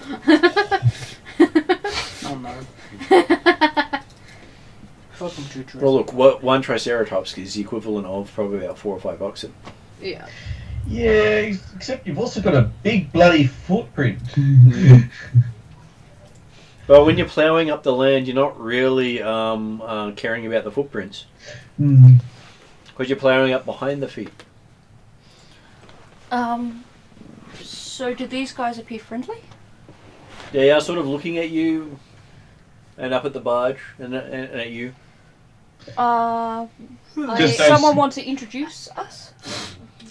Oh no. Welcome to Jurassic. Well, look, one triceratops is the equivalent of probably about 4 or 5 oxen. Yeah. Yeah, except you've also got a big bloody footprint. But when you're ploughing up the land, you're not really caring about the footprints. Because you're ploughing up behind the feet. So do these guys appear friendly? They are sort of looking at you and up at the barge and at you. Someone want to introduce us?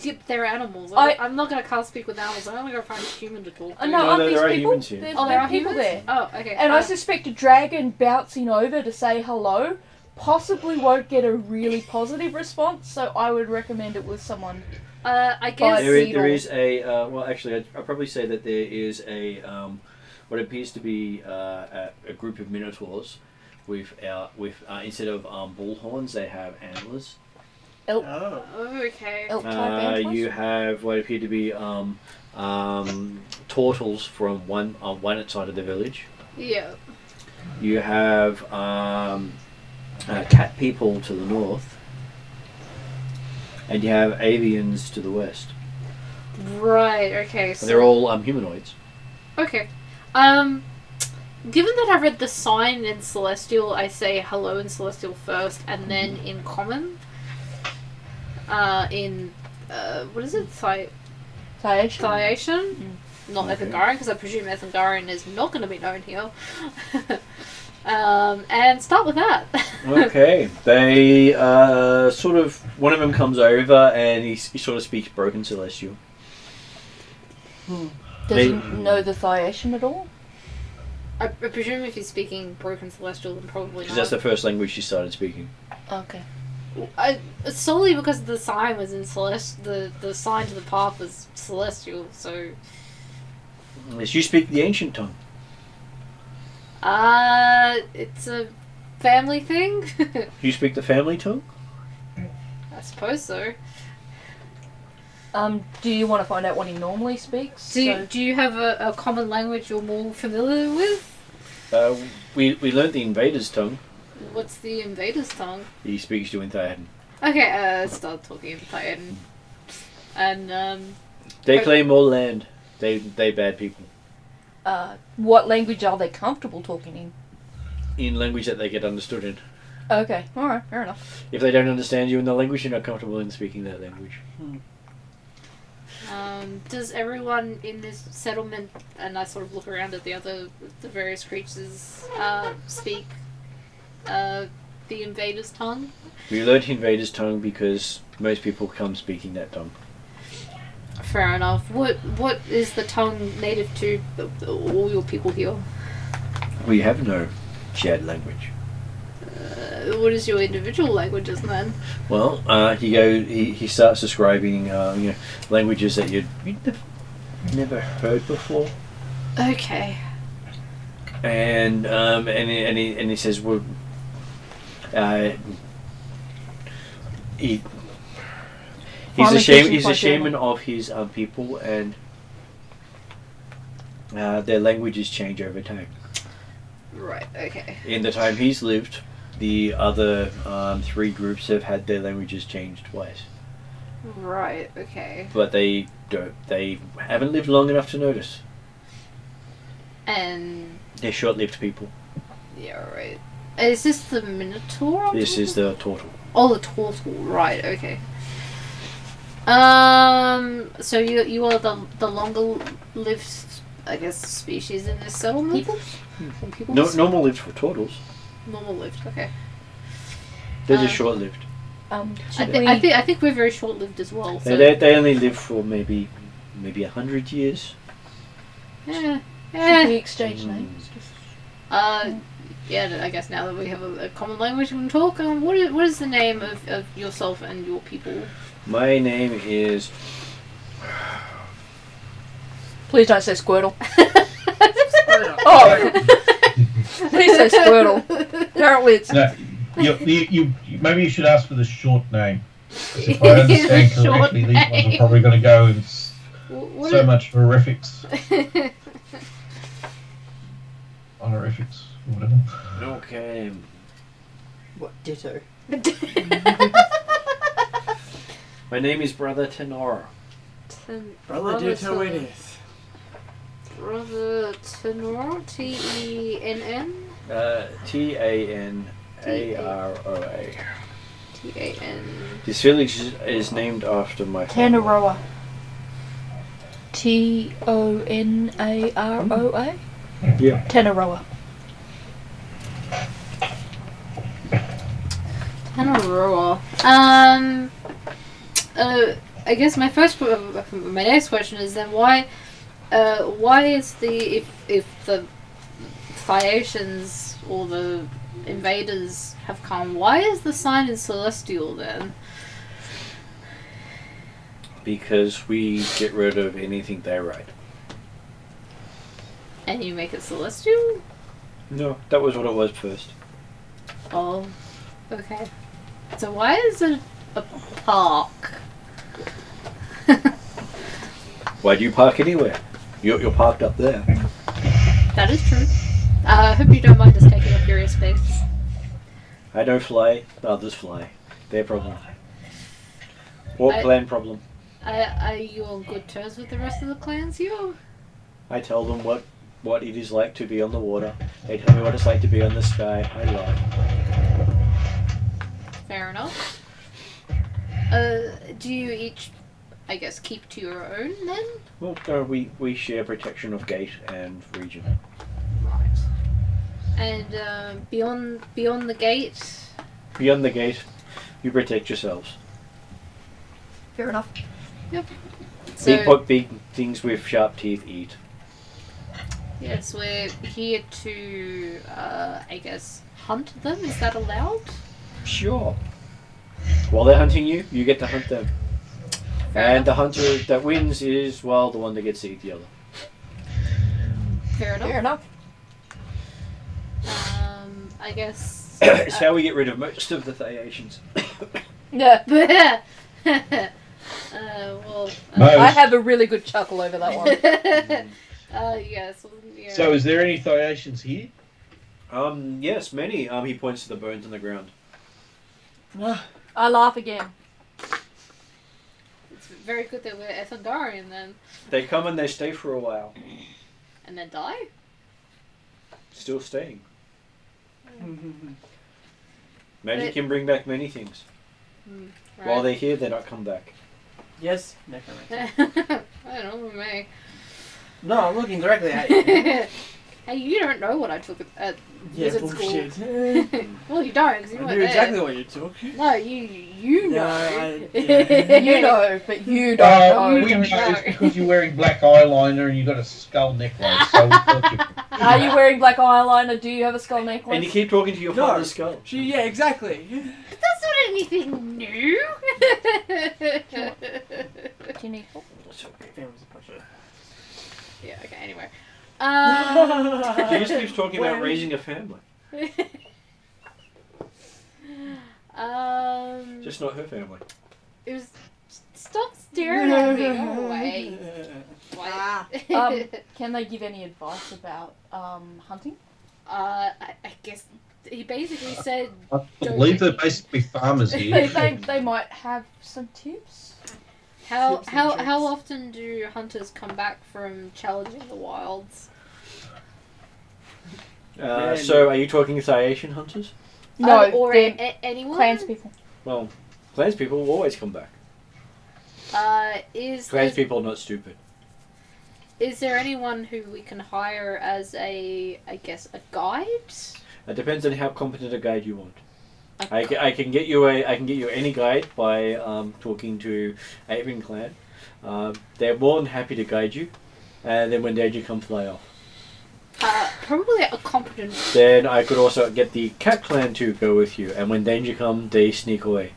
Yep, they're animals. I'm not going to cast speak with animals. I'm going to go find a human to talk to. No, No, aren't there these are people? humans here. There there are are people humans? there. Oh, okay. And I suspect a dragon bouncing over to say hello possibly won't get a really positive response, so I would recommend it with someone. I guess... There is a... well, actually, I'd probably say that there is a... what appears to be a group of minotaurs with instead of bull horns, they have antlers. Elk. Oh. Okay. Elk type antlers? You have what appear to be turtles from one side of the village. Yeah. You have cat people to the north, and you have avians to the west. Right, okay. So They're all humanoids. Okay. Given that I read the sign in Celestial, I say hello in Celestial first, and then in Common. What is it? Thiation? Not Okay. Ethengar, because I presume Ethengar is not going to be known here. And start with that. Okay. They sort of... One of them comes over and he sort of speaks broken Celestial. Does he know the Thiation at all? I presume if he's speaking Broken Celestial, then probably Because not. that's the first language she started speaking. Okay. Solely because the sign was in Celestial. The sign to the path was Celestial, so... Yes, you speak the ancient tongue. It's a family thing? You speak the family tongue? I suppose so. Do you want to find out what he normally speaks? Do you have a common language you're more familiar with? We learnt the invader's tongue. What's the invader's tongue? He speaks to in Theaden. Okay, start talking in Theaden. And, They claim all land. They bad people. What language are they comfortable talking in? In language that they get understood in. Okay, alright, fair enough. If they don't understand you in the language, you're not comfortable in speaking that language. Does everyone in this settlement, and I sort of look around at the various creatures, speak the invader's tongue? We learned Invader's tongue because most people come speaking that tongue. Fair enough. What is the tongue native to all your people here? We have no shared language. What is your individual languages then? Well, he starts describing languages that you'd never heard before. Okay. And he says, well, he's a shaman of his people, and their languages change over time. Right. Okay. In the time he's lived, the other 3 groups have had their languages changed twice. Right. Okay. But they haven't lived long enough to notice. And They're short-lived people. yeah, right. Is this the Minotaur? This is the turtle. Oh, the turtle. Right. Okay. So you are the longer lived, I guess, species in this settlement. Peoples? No, normal lived for turtles. Normal lived. Okay. They're just short-lived. I think we're very short-lived as well. So. They only live for maybe 100 years. Yeah. Should we exchange names? Yeah, I guess now that we have a common language we can talk, what is the name of yourself and your people? My name is... Please don't say Squirtle. Oh! Please say Squirtle. Apparently it's... No, you maybe you should ask for the short name. 'Cause if I understand correctly, these ones are probably going to go in so much horrifics. Honorifics, or whatever. Okay. What, ditto? My name is Brother Tenor. Brother Ditto it is. Brother Tenor, Tenn? Tanaroa. Tan. This village is named after my family. Tanaroa. Tonaroa? Yeah. Tanaroa. Tanaroa. I guess my next question is then why is if the Phaeacians or the invaders have come, why is the sign in Celestial then? Because we get rid of anything they write. And you make it Celestial? No, that was what it was first. Oh, okay. So why is it a park? Why do you park anywhere? You're parked up there. That is true. I hope you don't mind us taking up your airspace. I don't fly, the others fly. Their problem. Or clan problem. Are you on good terms with the rest of the clans here? I tell them what it is like to be on the water. They tell me what it's like to be on the sky. I lie. Fair enough. Do you each, I guess, keep to your own then? Well, we share protection of gate and region. Right. And beyond the gate? Beyond the gate, you protect yourselves. Fair enough. Yep. So, Big things with sharp teeth eat. yes, we're here to, I guess, hunt them. Is that allowed? Sure. While they're hunting you, you get to hunt them. And the hunter that wins is, well, the one that gets to eat the other. Fair enough. Fair enough. I guess. It's how we get rid of most of the Phaeacians. Yeah. Well. I have a really good chuckle over that one. Yes. Yeah. So, is there any Phaeacians here? Yes, many. He points to the bones on the ground. I laugh again. It's very good that we're Ethengarian then. They come and they stay for a while. And then die? Still staying. Magic can bring back many things. Right. While they're here, they don't come back. Yes, necromancer. I don't know, me. No, I'm looking directly at you. Hey, you don't know what I took at Yeah, wizard bullshit. school. Well, you don't, because you I weren't knew there. exactly what you took. No, you know. Yeah. You know, but you don't know. We know it's because you're wearing black eyeliner and you've got a skull necklace. So we thought you. Are you wearing black eyeliner? Do you have a skull necklace? And you keep talking to your No. father's skull. Yeah, exactly. But that's not anything new. Do you need help? Yeah, okay, anyway. He just keeps talking about raising a family. Just not her family. It was. Stop staring at me. Go away. Can they give any advice about hunting? I guess he basically said. I believe they're basically farmers here. They might have some tips. How Tips and tricks. how often do hunters come back from challenging the wilds? So, are you talking Asian hunters? No, or they're anyone? clans people. Well, clans people will always come back. Is Clans people are not stupid. Is there anyone who we can hire as a guide? It depends on how competent a guide you want. I can get you any guide by talking to Aven Clan. They're more than happy to guide you, and then when danger comes, fly off. Probably a competent. Then I could also get the Cat Clan to go with you, and when danger comes, they sneak away.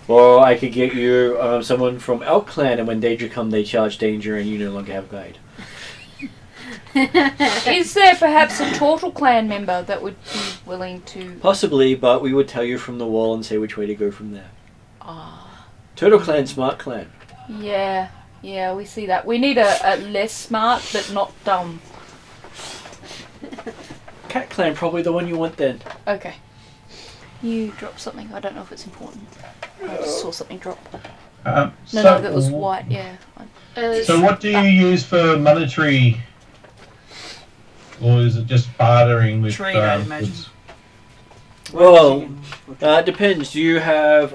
Or I could get you someone from Elk Clan, and when danger comes, they charge danger, and you no longer have guide. Is there perhaps a Turtle Clan member that would be willing to... Possibly, but we would tell you from the wall and say which way to go from there. Ah. Turtle Clan, smart clan. Yeah, we see that. We need a less smart, but not dumb. Cat Clan, probably the one you want then. Okay. You dropped something. I don't know if it's important. I just saw something drop. No, that was white, yeah. So what do you use for monetary... Or is it just bartering with... Trade, I imagine. Well, it depends. Do you have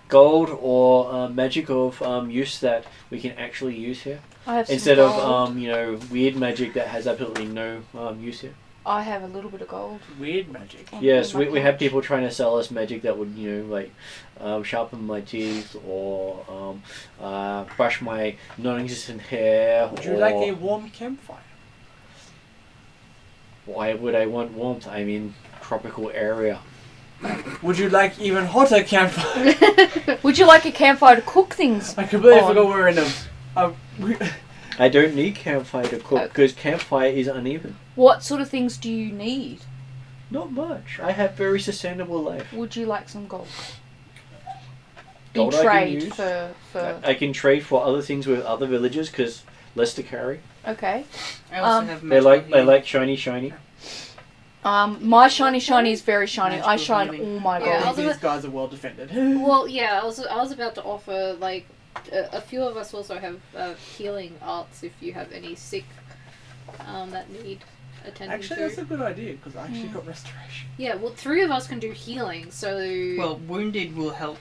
gold or magic of use that we can actually use here? I have some Instead gold. of weird magic that has absolutely no use here. I have a little bit of gold. Weird magic. Yes, in my we have pouch. people trying to sell us magic that would, sharpen my teeth or brush my non-existent hair. Would you like a warm campfire? Why would I want warmth? I'm in tropical area. Would you like even hotter campfire? Would you like a campfire to cook things? I completely on? forgot we're in I don't need campfire to cook because campfire is uneven. What sort of things do you need? Not much. I have very sustainable life. Would you like some gold? Gold In I can trade use. for... I can trade for other things with other villages because less to carry. Okay. I also have They magical like shiny. My shiny is very shiny. I Magical shine healing. all my gold. Yeah, These guys are well defended. Well, yeah, I was about to offer a few of us also have healing arts if you have any sick that need attending Actually, to. that's a good idea because I actually got restoration. Yeah, well, 3 of us can do healing, so. Well, wounded will help.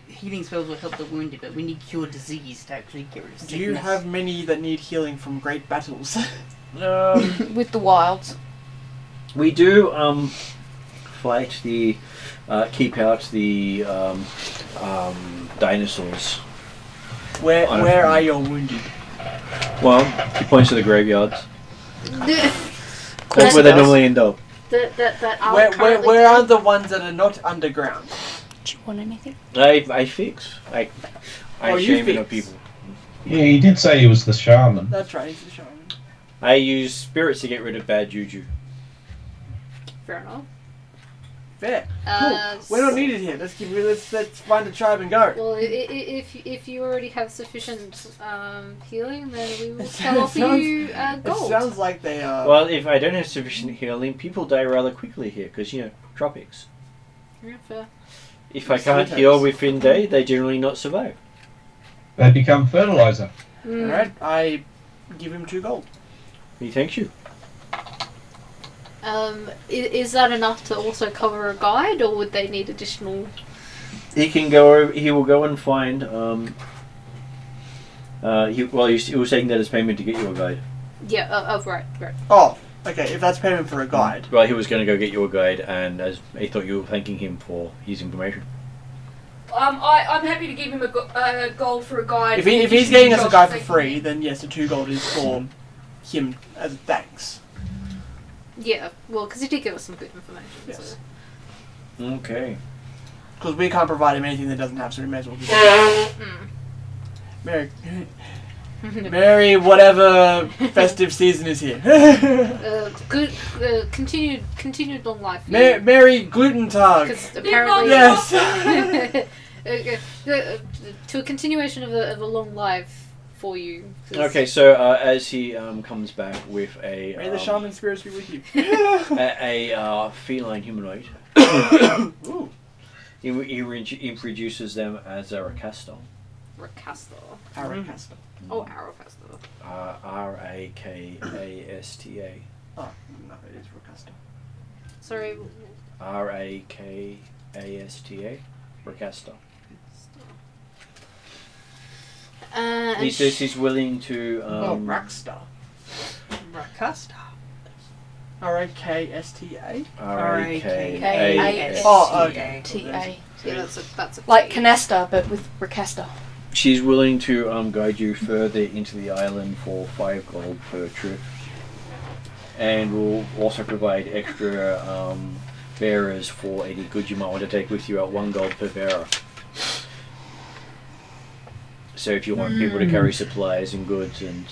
Healing spells will help the wounded, but we need cure disease to actually get rid of sickness. Do you have many that need healing from great battles? With the wilds. We do fight the keep out the dinosaurs. Where are your wounded? Well, he points to the graveyards. That's That's where they normally end up. that are Where currently are the ones that are not underground? Do you want anything? I fix. I You shame enough fix. people. Yeah, he did say he was the shaman. That's right, he's the shaman. I use spirits to get rid of bad juju. Fair enough. Fair. Cool. We're not needed here. Let's find a tribe and go. Well, if you already have sufficient healing, then we will It offer sounds- you It gold. sounds like they are. Well, if I don't have sufficient healing, people die rather quickly here because tropics. Yeah, fair. If I can't heal within day, they generally not survive. They become fertilizer. Alright, I give him 2 gold. He thanks you. Is that enough to also cover a guide, or would they need additional? He can go. He will go and find. He was saying that as payment to get you a guide. Yeah, right. Oh, okay. If that's payment for a guide. Well, he was going to go get you a guide, and as he thought you were thanking him for his information. I'm happy to give him a gold for a guide. If he's getting us a guide for free, then yes, the 2 gold is for him as thanks. Yeah, well, because he did give us some good information. Yes. So. Okay. Because we can't provide him anything that doesn't have, so we may as well give him. Mary. Mary, whatever festive season is here. Good, continued long life. For you. Mary Glutentag. Because apparently, Yes. To a continuation of a long life for you. Okay, so as he comes back with a May the shaman spirits be with you. a feline humanoid, Ooh. he introduces them as a Rakastor. Rakastor. Aracasta. Oh, Arrowcaster. Rakasta. Oh, no, it is Rakasta. Sorry. Rakasta. Rakastor. And He says he's willing to. Rakstar. Rakasta. Raksta. Rakasta. Oh, okay. T-A. Yeah, that's a Like Canasta, but with Rakasta. She's willing to guide you further into the island for 5 gold per trip, and will also provide extra bearers for any goods you might want to take with you at 1 gold per bearer. So if you want people to carry supplies and goods and...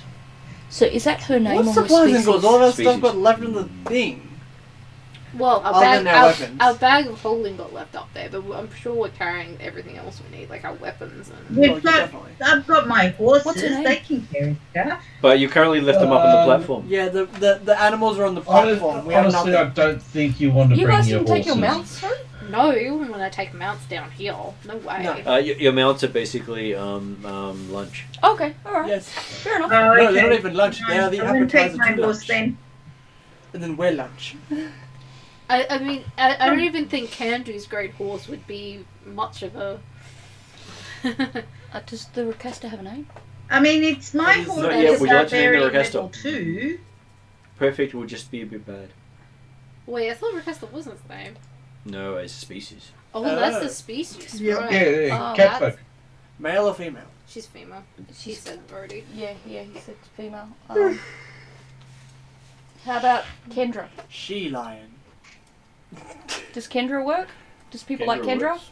So is that her name What or her supplies and species? goods? All that Species. stuff got left in the thing. Well, Other than our weapons. our bag of holding got left up there, but I'm sure we're carrying everything else we need, like our weapons and. We've got, definitely. I've got my What's her horses. name? They can carry stuff. But you currently left them up on the platform. Yeah, the animals are on the platform. We have Honestly, nothing. I don't think you want to You bring guys your didn't take horses. your mounts through? No, you wouldn't want to take mounts down here. No way. No. Your mounts are basically lunch. Okay, alright. Yes. Fair enough. Oh, No, they're not even lunch. They are the I'm going to take appetizer my to horse lunch. then. And then we're lunch. I mean, I don't even think Kandu's great horse would be much of a. Does the Rakasta have a name? I mean, it's my Not horse yet. that Would you like is to name the very Rakasta? level 2. Perfect will just be a bit bad. Wait, I thought Rakasta wasn't his name. No, it's a species. Oh, Oh. that's the species. Yeah. Right. Yeah, Oh, catfolk. that's- Male or female? She's female. She said already. Yeah, he said female. How about Kendra? She lion. Does Kendra work? Does people like Kendra? works.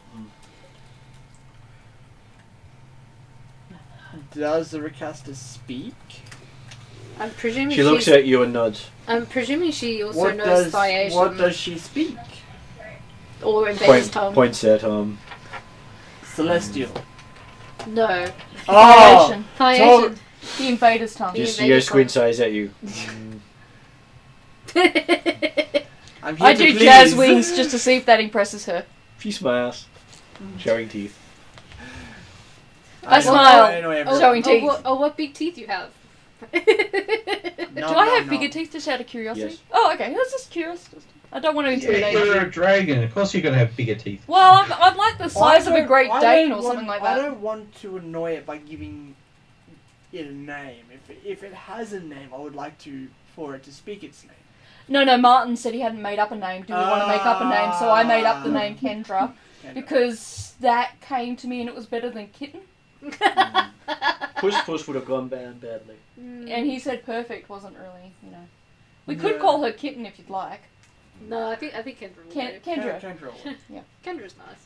Does the Rakasta speak? I'm presuming She looks at you and nods. I'm presuming she also What knows does Thaiasian what does she speak? or Invaders tongue. Points at Celestial. No, Oh, Thaiasian. The Invader's tongue. just Invaders squint eyes at you. I'm here I to do please. jazz wings just to see if that impresses her. She smiles, showing teeth. I know, smile. I know everyone. Showing teeth. What big teeth you have? No, Do I have bigger teeth just out of curiosity? Yes. Oh, okay. I was just curious. I don't want to Yeah, intimidate you're you. a dragon. Of course you're going to have bigger teeth. Well, I'm like the size of a don't- Great I Dane don't or something want- like I that. don't want to annoy it by giving it a name. If it has a name, I would like for it to speak its name. No, Martin said he hadn't made up a name. Do we want to make up a name? So I made up the name Kendra because that came to me and it was better than kitten. Puss would have gone badly. And he said perfect wasn't really, We could Yeah. call her kitten if you'd like. No, I think Kendra will do. Kendra. Kendra's nice.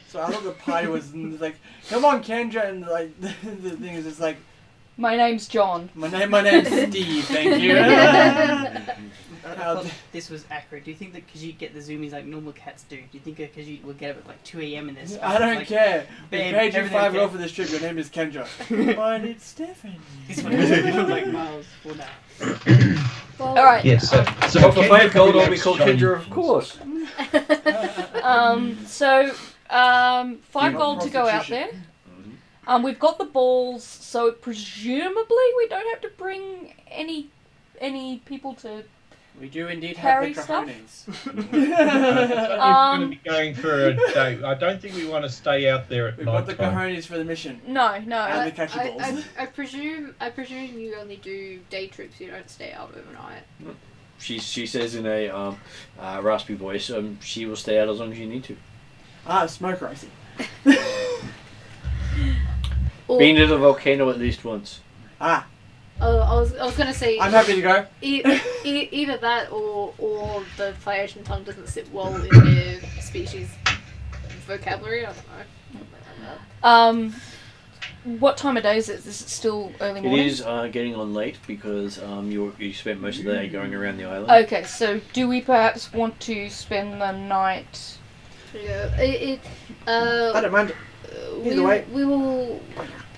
So I thought the party was like, come on, Kendra, and like the thing is just like, My name's John. my name's Steve. Thank you. I thought this was accurate. Do you think that Khajiit get the zoomies like normal cats do? Do you think a Khajiit will get up at like 2 a.m. in this? I don't care. We babe, paid you everything $5 okay. for this trip. Your name is Kendra. Mine is Stefan. This one is like miles for now. Well, Alright. Yes. So Well, for 5 gold, I'll be likes called shiny Kendra, of things. course. 5 gold to go out there. We've got the balls, so presumably we don't have to bring any people to We do indeed carry have the stuff? cojones. We're going to be going for a day. I don't think we want to stay out there at We've night got the time. cojones for the mission. No. And the catchables. I presume you only do day trips. You don't stay out overnight. She says in a raspy voice, she will stay out as long as you need to. Ah, smoker, I see. Been to the volcano at least once. Ah, I was gonna say. I'm happy to go. Either that or the Phaeacian tongue doesn't sit well in their species vocabulary. I don't know. What time of day is it? Is it still early morning? It is getting on late because you spent most of the day going around the island. Okay, so do we perhaps want to spend the night? Yeah, I don't mind. Either way. We will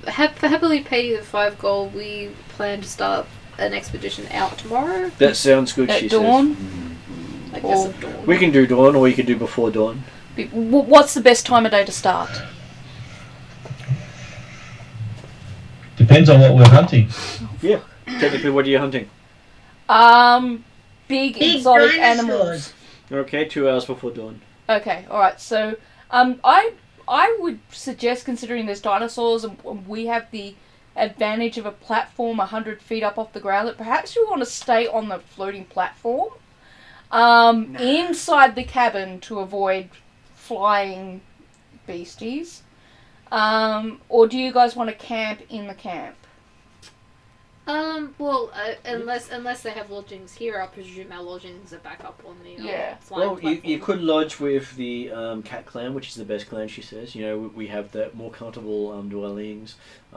happily pay the 5 gold. We plan to start an expedition out tomorrow. That sounds good, At she dawn? says. I guess at dawn. We can do dawn or we can do before dawn. What's the best time of day to start? Depends on what we're hunting. Yeah. Technically, what are you hunting? Big Big exotic dinosaurs. animals. Okay, 2 hours before dawn. Okay, alright, so I would suggest, considering there's dinosaurs and we have the advantage of a platform 100 feet up off the ground, that perhaps you want to stay on the floating platform inside the cabin to avoid flying beasties. Or do you guys want to camp in the camp? Well, unless they have lodgings here, I presume our lodgings are back up on the flying Well, platform. you could lodge with the cat clan, which is the best clan, she says. You know, we have the more comfortable dwellings.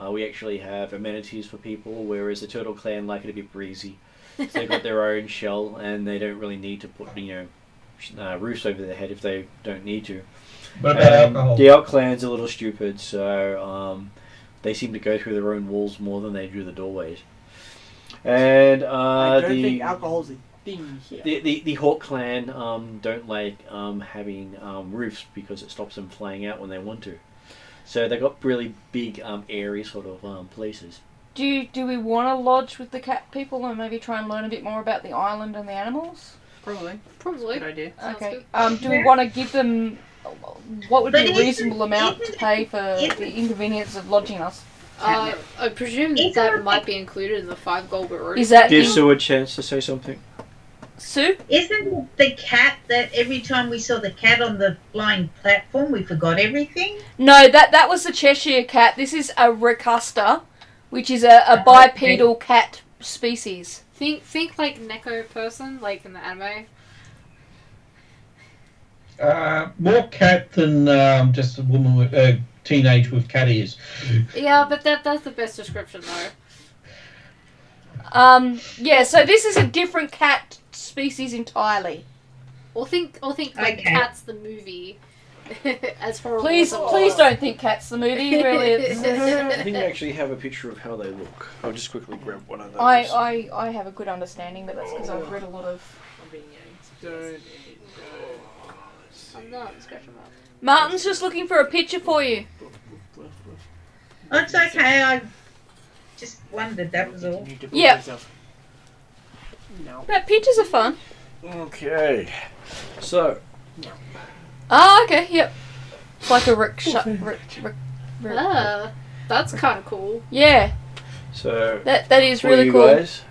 We actually have amenities for people, whereas the turtle clan like it a bit breezy. So they've got their own shell, and they don't really need to put roofs over their head if they don't need to. What about alcohol? The elk clan's a little stupid, so they seem to go through their own walls more than they do the doorways. And I don't think alcohol's a thing here. the Hawk clan don't like having roofs because it stops them flying out when they want to. So they've got really big, airy sort of places. Do we want to lodge with the cat people and maybe try and learn a bit more about the island and the animals? Probably. Probably. Good idea. Sounds Okay. good. Do we want to give them what would be But a isn't- reasonable amount to pay for the inconvenience of lodging us? I presume Is that there might be included in the 5 gold room. Is that Give Sue a chance to say something. Sue? Isn't it the cat that every time we saw the cat on the flying platform, we forgot everything? No, that was the Cheshire cat. This is a Racusta, which is a bipedal cat species. Think like Neko person, like in the anime. More cat than just a woman with teenage with cat ears. Yeah, but that's the best description though. Yeah, so this is a different cat species entirely. Or think like Okay. Cats the movie. As horrible. Please as it was. don't think Cat's the movie. Really, I think I actually have a picture of how they look. I'll just quickly grab one of those. I have a good understanding, but that's because I've read a lot of. I'm being yanked. I'm not scratching my. Martin's just looking for a picture for you. Oh, it's okay. I just wondered. That was all. Yep. No. But pictures are fun. Okay. So, Ah, okay, yep. It's like a rickshaw. Ah, that's kind of cool. Yeah, so that is for really you cool. guys,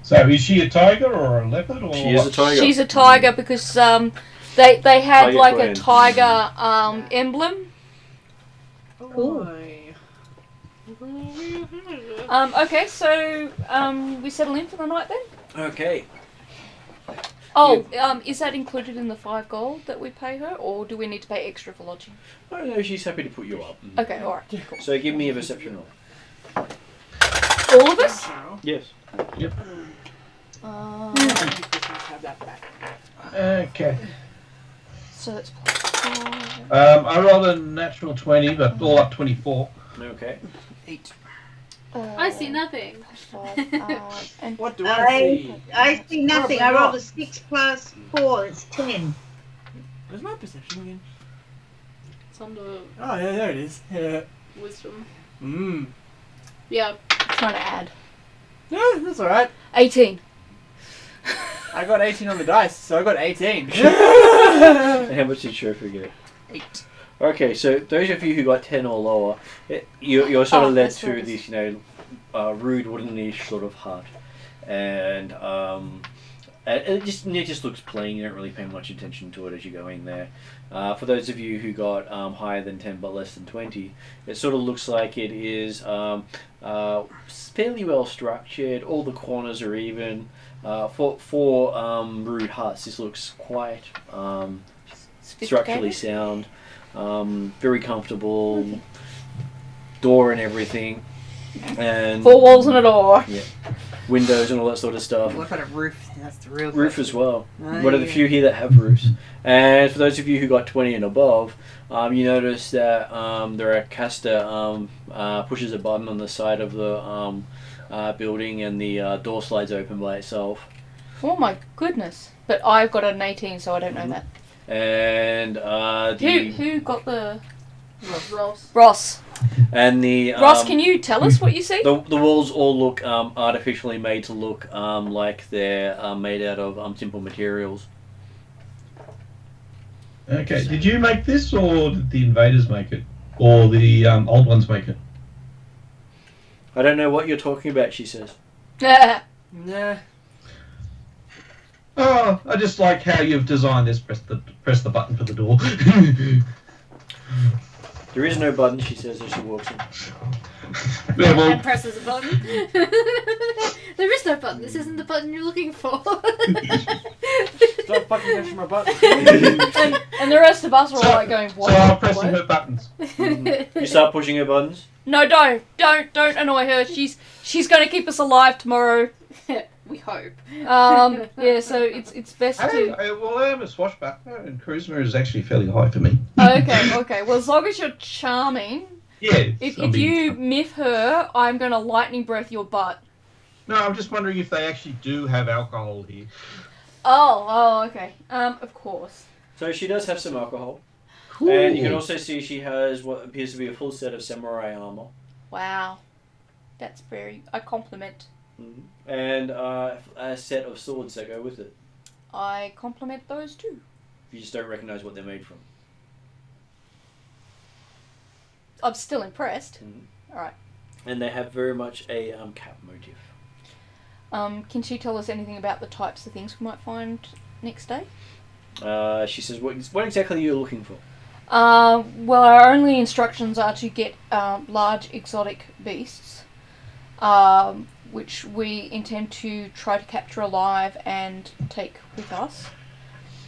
So is she a tiger or a leopard or she is a tiger. She's a tiger because they had Tiger like clan. a tiger emblem. Cool. Okay, so we settle in for the night then. Okay. Oh, is that included in the 5 gold that we pay her, or do we need to pay extra for lodging? Oh no, she's happy to put you up. Okay, all right, cool. So give me a perception roll. All of us? Yes. Have that back. Okay. So that's +5. I rolled a natural 20, but all up 24. Okay. 8. I see nothing. +5, and What do I see? I see nothing. I rolled a 6 plus 4. It's 10. Where's my perception again? It's under Oh, yeah, there it is. Yeah. wisdom. Mmm. Yeah. trying to add. No, that's alright. 18. I got 18 on the dice, so I got 18. And how much did Shofu get? 8. Okay, so those of you who got 10 or lower, you're sort of led that's to right. this, rude woodenish sort of hut, and it just looks plain. You don't really pay much attention to it as you go in there. For those of you who got higher than 10 but less than 20, it sort of looks like it is fairly well structured. All the corners are even. For rude huts, this looks quite structurally sound. Very comfortable. Okay. Door and everything. And 4 walls and a door. yeah, windows and all that sort of stuff. What about a roof? That's the real Roof question. as well. Oh, One of the yeah. few here that have roofs. And for those of you who got 20 and above, you notice that the Racaster pushes a button on the side of the building, and the door slides open by itself. Oh my goodness. But I've got an 18, so I don't know Mhm. that. And Who got the... Ross. Ross. and the Ross, can you tell us what you see? the walls all look artificially made to look like they're made out of simple materials. Okay, did you make this, or did the invaders make it? Or the old ones make it? I don't know what you're talking about, she says. Nah. Oh, I just like how you've designed this. Press the button for the door. There is no button, she says as she walks in. Yeah, well, And presses a button. There is no button. This isn't the button you're looking for. Stop fucking touching my butt. And the rest of us are all like going, what? so I'm pressing What? her buttons. You start pushing her buttons. No, don't annoy her. She's going to keep us alive tomorrow. We hope. Yeah, so it's best to. Well, I am a swashbuckler, and charisma is actually fairly high for me. Okay. Well, as long as you're charming, Yeah. if you miff her, I'm going to lightning breath your butt. No, I'm just wondering if they actually do have alcohol here. Oh, okay. Of course. So she does have some alcohol. Cool. And you can also see she has what appears to be a full set of samurai armor. Wow, that's very. I compliment. And a set of swords that go with it. I compliment those too. You just don't recognise what they're made from. I'm still impressed. All right. And they have very much a cap motif. Can she tell us anything about the types of things we might find next day? She says, what exactly are you looking for? Well, our only instructions are to get large exotic beasts, which we intend to try to capture alive and take with us.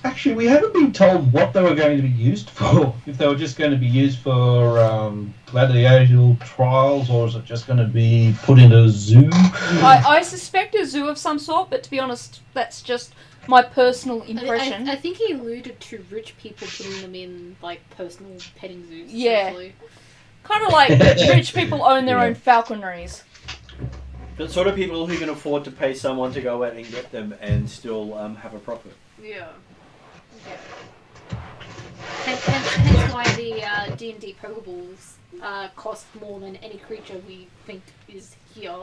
Actually, we haven't been told what they were going to be used for. If they were just going to be used for gladiatorial trials, or is it just going to be put in a zoo? I suspect a zoo of some sort, but to be honest, that's just my personal impression. I think he alluded to rich people putting them in, like, personal petting zoos. Yeah. essentially. Kind of like rich people own their own falconries. The sort of people who can afford to pay someone to go out and get them and still have a profit. Yeah. Hence why the D&D Pokeballs cost more than any creature we think is here.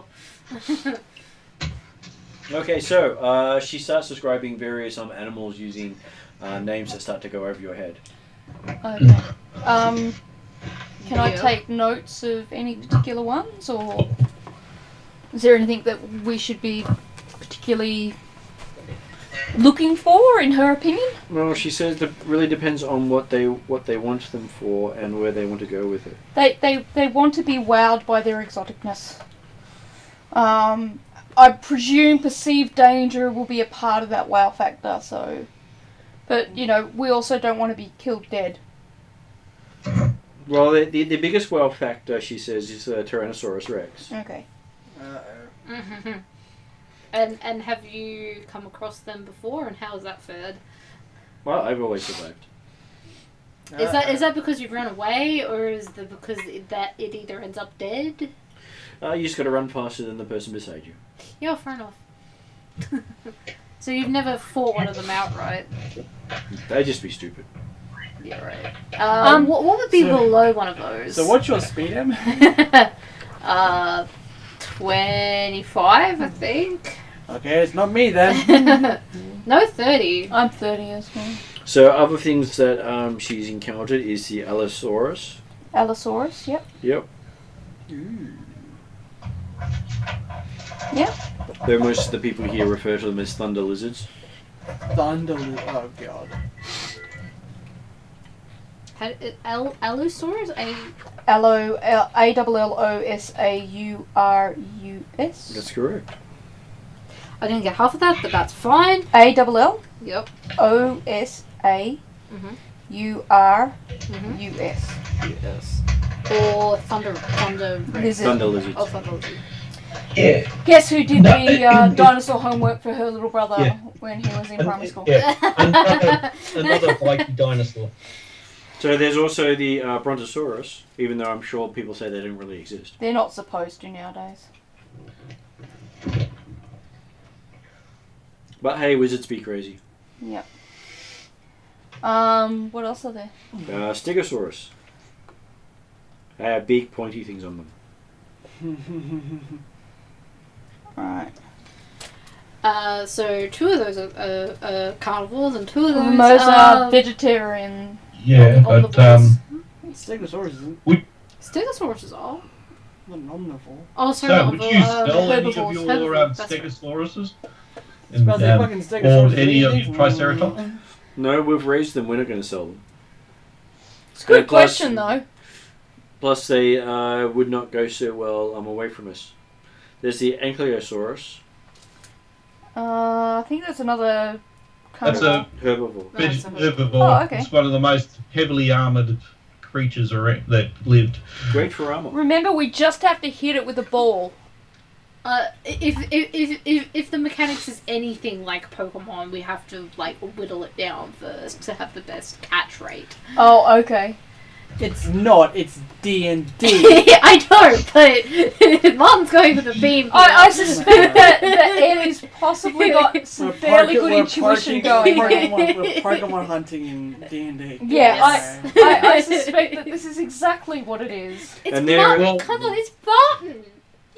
Okay, so she starts describing various animals using names that start to go over your head. Okay. Can I take notes of any particular ones, or is there anything that we should be particularly looking for, in her opinion? Well, she says it really depends on what they want them for and where they want to go with it. They want to be wowed by their exoticness. I presume perceived danger will be a part of that wow factor, so... But, we also don't want to be killed dead. Well, the biggest wow factor, she says, is Tyrannosaurus Rex. Okay. Mm-hmm. And have you come across them before, and how has that fared? Well, I've always survived. Is that because you've run away, or is that because it either ends up dead? You just got to run faster than the person beside you. Yeah, fair enough. So you've never fought one of them outright? They'd just be stupid. Yeah, right. What would be below one of those? So what's your speed, Em? 25, I think. Okay, it's not me then. No, 30. I'm 30 as well. So other things that she's encountered is the Allosaurus. Allosaurus, yep. Yep. Yep. Though most of the people here refer to them as thunder lizards. Thunder. Oh god. Allosaurus? A-L-L-O-S-A-U-R-U-S. That's correct. I didn't get half of that, but that's fine. A-L-L Yep. O-S-A-U-R-U-S. Yes. Or thunder Lizard. Thunder lizards. Oh, thunder lizard. Yeah. Guess who did No, the dinosaur homework for her little brother Yeah. when he was in primary school? Yeah, another bikey dinosaur. So there's also the Brontosaurus, even though I'm sure people say they don't really exist. They're not supposed to nowadays. But hey, wizards be crazy. Yep. What else are there? Stegosaurus. They have big pointy things on them. Right. So 2 of those are carnivores, and 2 of those, Those are vegetarian. Yeah, but Stegosaurus isn't Stegosaurus are. omnivore. Oh, sorry, so would you sell any of herbivores. your Herbivores, that's right. Stegosauruses? Smells like fucking Stegosaurus. Or any of your Triceratops? No, we've raised them. We're not going to sell them. It's a good And plus- question, though. Plus, they would not go so well away from us. There's the Ankylosaurus, I think that's another That's a herbivore. herbivore. Oh, okay. It's one of the most heavily armoured creatures that lived. Great for armor. Remember, we just have to hit it with a ball. If the mechanics is anything like Pokemon, we have to like whittle it down first to have the best catch rate. Oh, okay. It's not. It's D&D. I know, but Martin's going with a beam. I suspect that Ellie's possibly got some fairly good intuition going there. We're Pokemon hunting in D&D. Yeah, Yes. I suspect that this is exactly what it is. It's And there- Martin. Come on, it's Martin.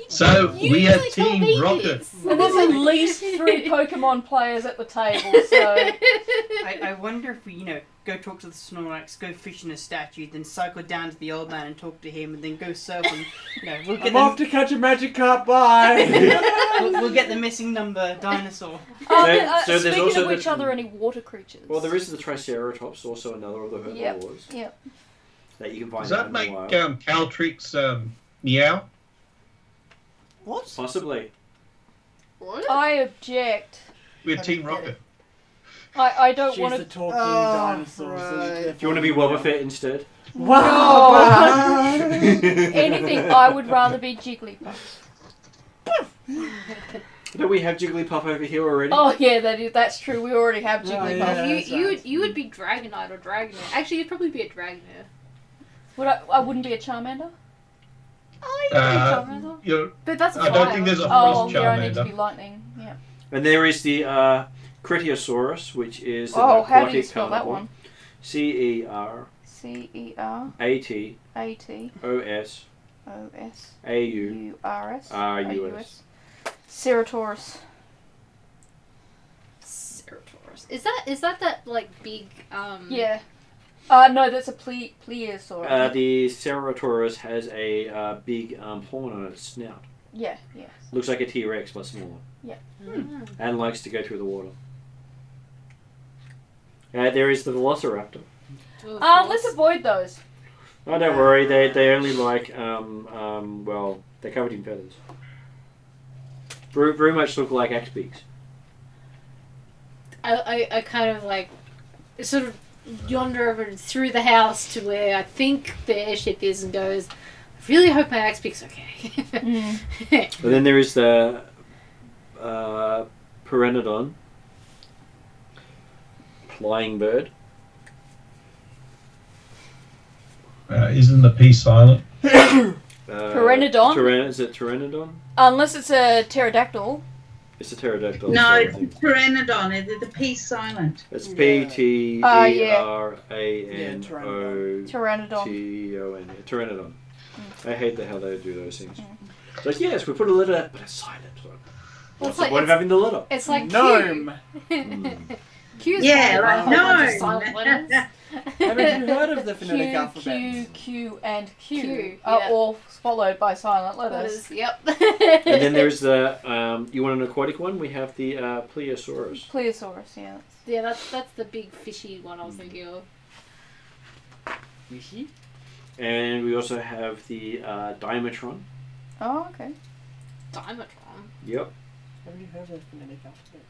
So You we had usually tell Team me Rocket. this. And there's at least 3 Pokemon players at the table, so... I wonder if we, go talk to the Snorlax, go fish in a statue, then cycle down to the old man and talk to him, and then go surf and, we'll get I'm off to catch a Magikarp. Bye. we'll get the missing number dinosaur. So there's Speaking also of which, the- are there any water creatures? Well, there is the Triceratops, also another of the herbivores Yep. that you can find Does out that in make the wild. Caltrix meow? What? Possibly. What? I object. We had Team Rocket. I don't She's want the to... talking dinosaur. right. So Do you want to be Boba Fett instead? Wow! Anything, I would rather be Jigglypuff. Don't we have Jigglypuff over here already? Oh yeah, that's true. We already have Oh, Jigglypuff. yeah. that's right. You would be Dragonite or Dragonair. Actually, you'd probably be a Dragonair. I wouldn't be a Charmander? Oh, you'd be a Charmander. You're, But that's a I don't think there's a Oh, frost yeah, I need to be Charmander. lightning. Yeah. And there is the Cretiosaurus, which is an Oh, how do you aquatic spell that carnivore. one? Ceratos C-E-R-A-T-O-S-A-U-R-S. AUS. Ceratosaurus. Ceratosaurus. Is that like big Yeah. No, that's a Plesiosaurus. The Ceratosaurus has a big horn on its snout. Yeah, yes. Looks like a T-Rex, but smaller. And likes to go through the water. There is the Velociraptor. Let's avoid those. Oh, don't worry. They only like well, they're covered in feathers. Very much look like axe beaks. I kind of like sort of yonder over through the house to where I think the airship is and goes, I really hope my axe pick's okay. And then there is the Pteranodon, flying bird. Isn't the P silent? Pteranodon? Is it Pteranodon? Unless it's a pterodactyl. It's a pterodactyl. No, sorry, I it's think. Pteranodon. The P's silent. It's Pteranodon. Pteranodon. Pteranodon. I hate how they do those things. So yes, we put a letter, but a silent one. Well, What's the point of having the letter? It's like Gnome. Q's Yeah, like like a whole bunch of gnome. silent letters. Haven't you heard of the phonetic Q, alphabet? Q, and Q, Q, are yeah. all followed by silent letters. Yep. And then there's the, you want an aquatic one? We have the Plesiosaurus. Plesiosaurus, yeah. Yeah, that's the big fishy one I was thinking of. And we also have the Dimetron. Oh, okay. Dimetron. Yep. Haven't you heard of the phonetic alphabet?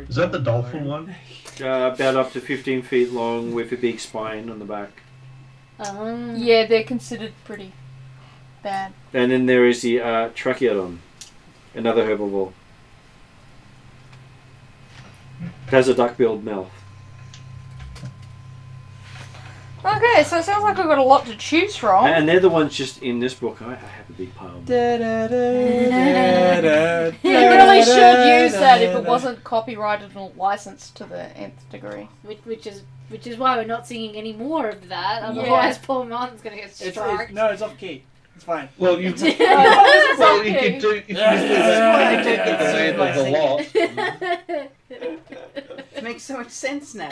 Is that the dolphin one? About up to 15 feet long with a big spine on the back. Yeah, they're considered pretty bad. And then there is the Tracheodon, another herbivore. It has a duck-billed mouth. Okay, so it sounds like we've got a lot to choose from. And they're the ones just in this book. I have a big pile. You really should use that if it wasn't copyrighted and licensed to the nth degree. Which is why we're not singing any more of that. Otherwise, poor Martin's gonna get struck. No, it's off key. It's fine. Well, you could do if you there's a lot. It makes so much sense now.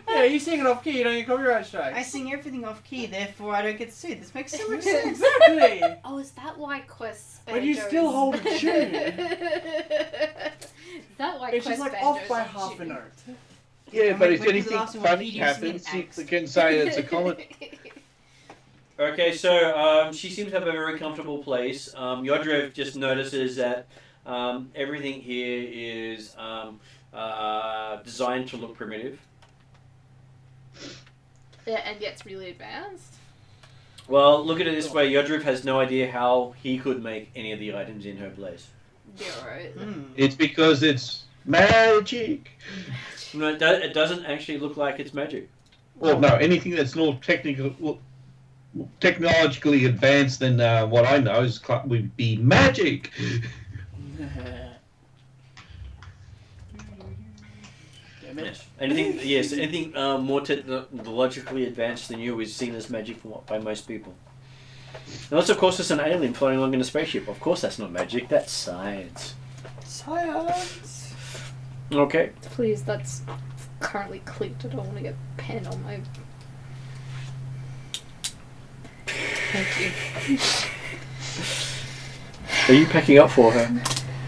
Yeah, you sing it off key, you don't get copyright I strikes. sing everything off key, therefore I don't get sued. This makes so much sense. Exactly. Oh, is that why Quest But you still hold a tune. Is that why It's Quest just like banjos off by hold half a tune? note. Yeah, but if When was the anything last one funny you used happens, an axe? you can say it's a comedy. Okay, so she seems to have a very comfortable place. Yodrev just notices that everything here is designed to look primitive. Yeah, and yet it's really advanced. Well, look at it this way. Yodrev has no idea how he could make any of the items in her place. Yeah, right. It's because it's magic. No, it doesn't actually look like it's magic. Well, no, anything that's not technologically advanced than what I know is would be magic. Yes. Anything more technologically advanced than you is seen as magic by most people. Unless, of course, it's an alien floating along in a spaceship. Of course, that's not magic. That's science. Science. Okay. Please, that's currently clicked. I don't want to get pen on my. Thank you. Are you packing up for her?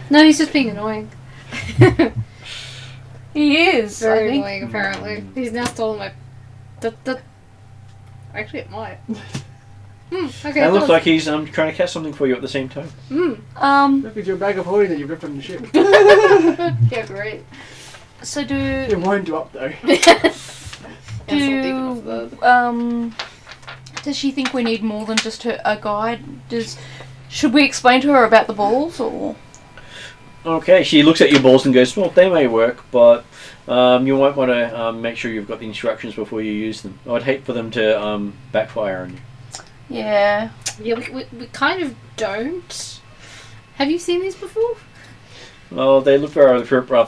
No, he's just being annoying. He is. Very annoying, apparently. He's now stolen my. Actually, it might. Okay. It looks like he's trying to catch something for you at the same time. Look at your bag of holding that you ripped from the ship. Yeah, great. So It won't do up though. does she think we need more than just a guide? Should we explain to her about the balls or? Okay, she looks at your balls and goes, well, they may work, but you might want to make sure you've got the instructions before you use them. I'd hate for them to backfire on you. Yeah. Yeah, we kind of don't. Have you seen these before? Well, they look rather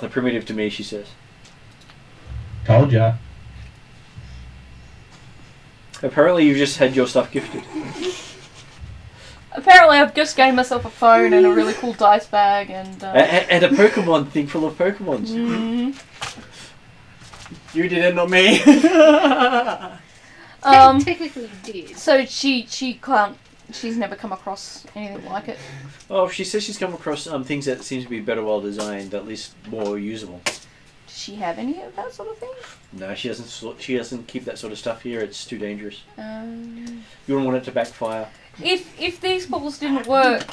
primitive to me, she says. Told ya. Apparently you've just had your stuff gifted. Apparently I've just gained myself a phone and a really cool dice bag and... And a Pokemon thing full of Pokemons. You did it, not me. Technically you did. So she can't... She's never come across anything like it. Oh, she says she's come across things that seem to be better well designed, at least more usable. Does she have any of that sort of thing? No, she doesn't. She doesn't keep that sort of stuff here. It's too dangerous. Um, You wouldn't want it to backfire. If these balls didn't work,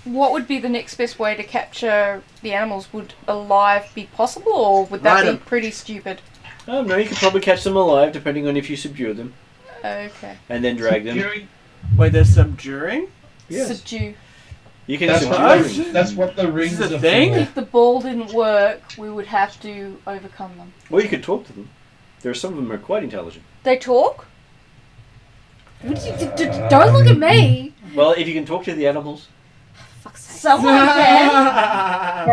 what would be the next best way to capture the animals? Would alive be possible, or would that be pretty stupid? No, you could probably catch them alive, depending on if you subdue them. Okay. And then drag them. Wait, there's subduing? Yes. Subdue. You can That's subdue them. that's what the rings This is a are thing? for. If the ball didn't work, we would have to overcome them. Or you could talk to them. There are some of them are quite intelligent. They talk? Don't look at me! Well, if you can talk to the animals. Fuck's sake. Someone can.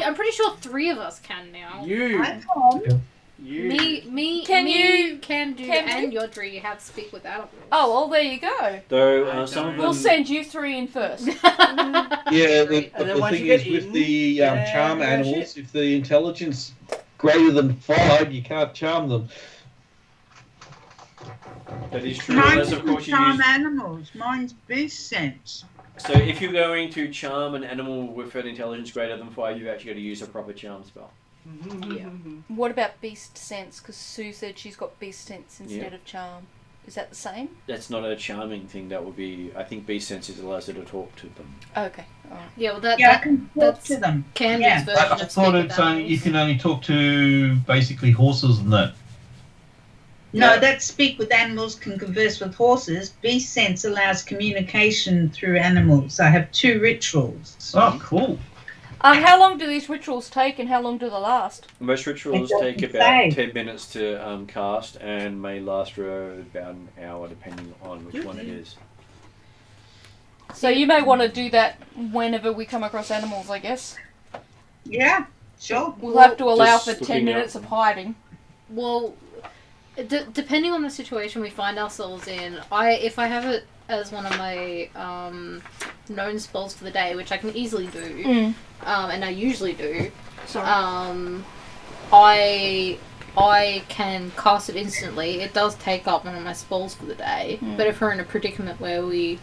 I'm pretty sure 3 of us can now. You. I can't. Me, Can Can-Do, Can-Do? and Yodri have speak with animals. Oh, well, there you go. Though some of We'll them, send you 3 in first. Yeah, And then the once thing you is get with in, the then charm you got animals, shit. if the intelligence greater than 5, you can't charm them. that is true, Mine unless of doesn't course you charm use. animals. Mine's beast sense. So if you're going to charm an animal with an intelligence greater than 5, you've actually got to use a proper charm spell. Yeah. What about beast sense? Because Sue said she's got beast sense instead Yeah. of charm. Is that the same? That's not a charming thing. That would be. I think beast senses allows her to talk to them. Okay. All right. Yeah, well, I can talk to them. Candy's Yeah. version I of thought speak with it's only you animals. can only talk to basically horses and that. No, Yeah. that speak with animals can converse with horses. Beast sense allows communication through animals. I have 2 rituals. Oh, cool. How long do these rituals take and how long do they last? Most rituals It take doesn't about say. 10 minutes to cast and may last for about an hour depending on which one it is. So you may want to do that whenever we come across animals, I guess. Yeah, sure. We'll have to allow Just for 10 looking out. minutes of hiding. Well, depending on the situation we find ourselves in, if I have it as one of my known spells for the day, which I can easily do, and I usually do, I can cast it instantly. It does take up one of my spells for the day, but if we're in a predicament where we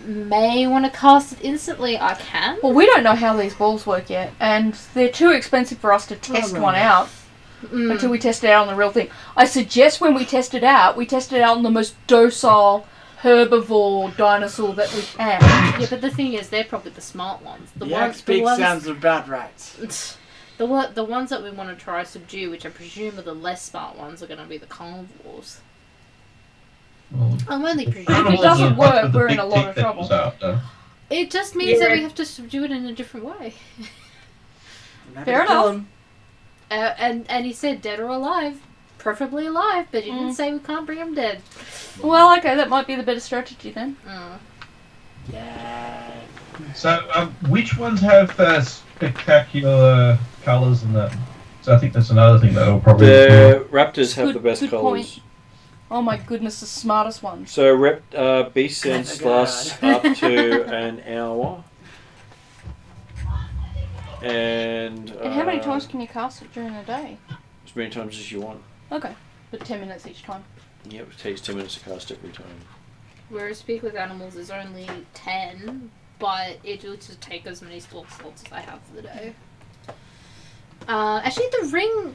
may want to cast it instantly, I can. Well, we don't know how these balls work yet, and they're too expensive for us to test one out until we test it out on the real thing. I suggest when we test it out on the most docile herbivore dinosaur that we can. Yeah, but the thing is, they're probably the smart ones. The Yak ones, speak the ones, sounds about right. the ones that we want to try subdue, which I presume are the less smart ones, are going to be the carnivores. Well, I'm only If it presuming. doesn't What work, with the we're in big a lot tick of that trouble. was after. It just means that Yeah. we have to subdue it in a different way. Fair enough. And he said dead or alive, preferably alive, but he didn't say we can't bring him dead. Well, okay, that might be the better strategy then. Yeah. So, which ones have spectacular colours and that? So I think that's another thing that will probably. The raptors have Good- the best good colours. point. Oh my goodness, the smartest ones. So beast sense Oh my lasts God. up to an hour. And And how many times can you cast it during the day? as many times as you want. Okay, but 10 minutes each time. Yep, it takes 10 minutes to cast every time. Whereas Speak with Animals is only 10, but it will just take as many spell slots as I have for the day. Actually,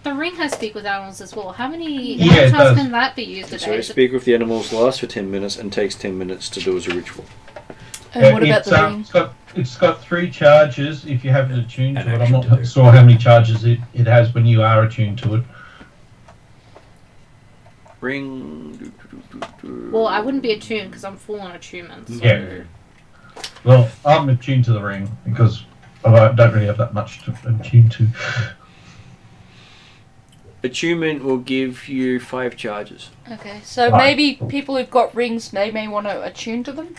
the ring has Speak with Animals as well. How many Yeah, it times does. can that be used a day? So Is it- speak with the animals lasts for 10 minutes and takes 10 minutes to do as a ritual. And what about the ring? It's got 3 charges if you have it attuned An to it. I'm action not to do. sure how many charges it has when you are attuned to it. Ring. Well, I wouldn't be attuned because I'm full on attunement. So. Yeah. Well, I'm attuned to the ring because I don't really have that much to attune to. Attunement will give you 5 charges. Okay, so Right. maybe people who've got rings may want to attune to them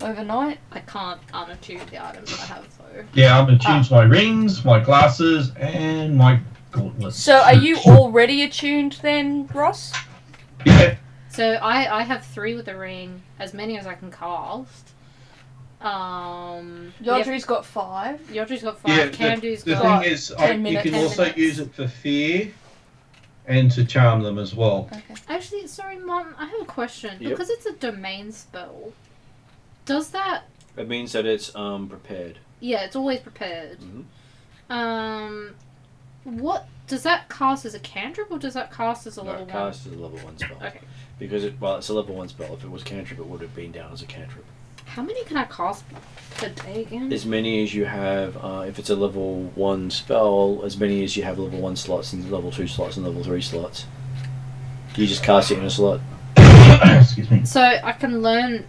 overnight. I can't unattune the items I have though. Yeah, I'm attuned to my rings, my glasses, and my gauntlets. So are you already attuned then, Ross? Yeah. So I have 3 with the ring, as many as I can cast. Yodri's got 5. Yodri's got 5. Yeah, Camdu's the got. thing is, 10 you minutes, can 10 also minutes. use it for fear and to charm them as well. Okay. Actually, sorry, Mom, I have a question. Yep. Because it's a domain spell, does that. It means that it's prepared. Yeah, it's always prepared. Mhm. What. Does that cast as a cantrip or does that cast as a No, level it 1? casts as a level 1 spell. Okay. Because it's a level 1 spell. If it was cantrip, it would have been down as a cantrip. How many can I cast per day again? As many as you have, if it's a level 1 spell, as many as you have level 1 slots and level 2 slots and level 3 slots. You just cast it in a slot. Excuse me. So I can learn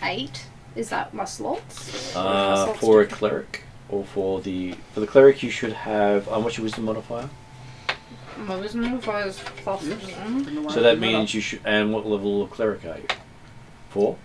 8? Is that my slots? Or is my slots For a different? cleric, or for the cleric, you should have what's your wisdom modifier? My wisdom modifier is +1. So that means you should. And what level of cleric are you? 4.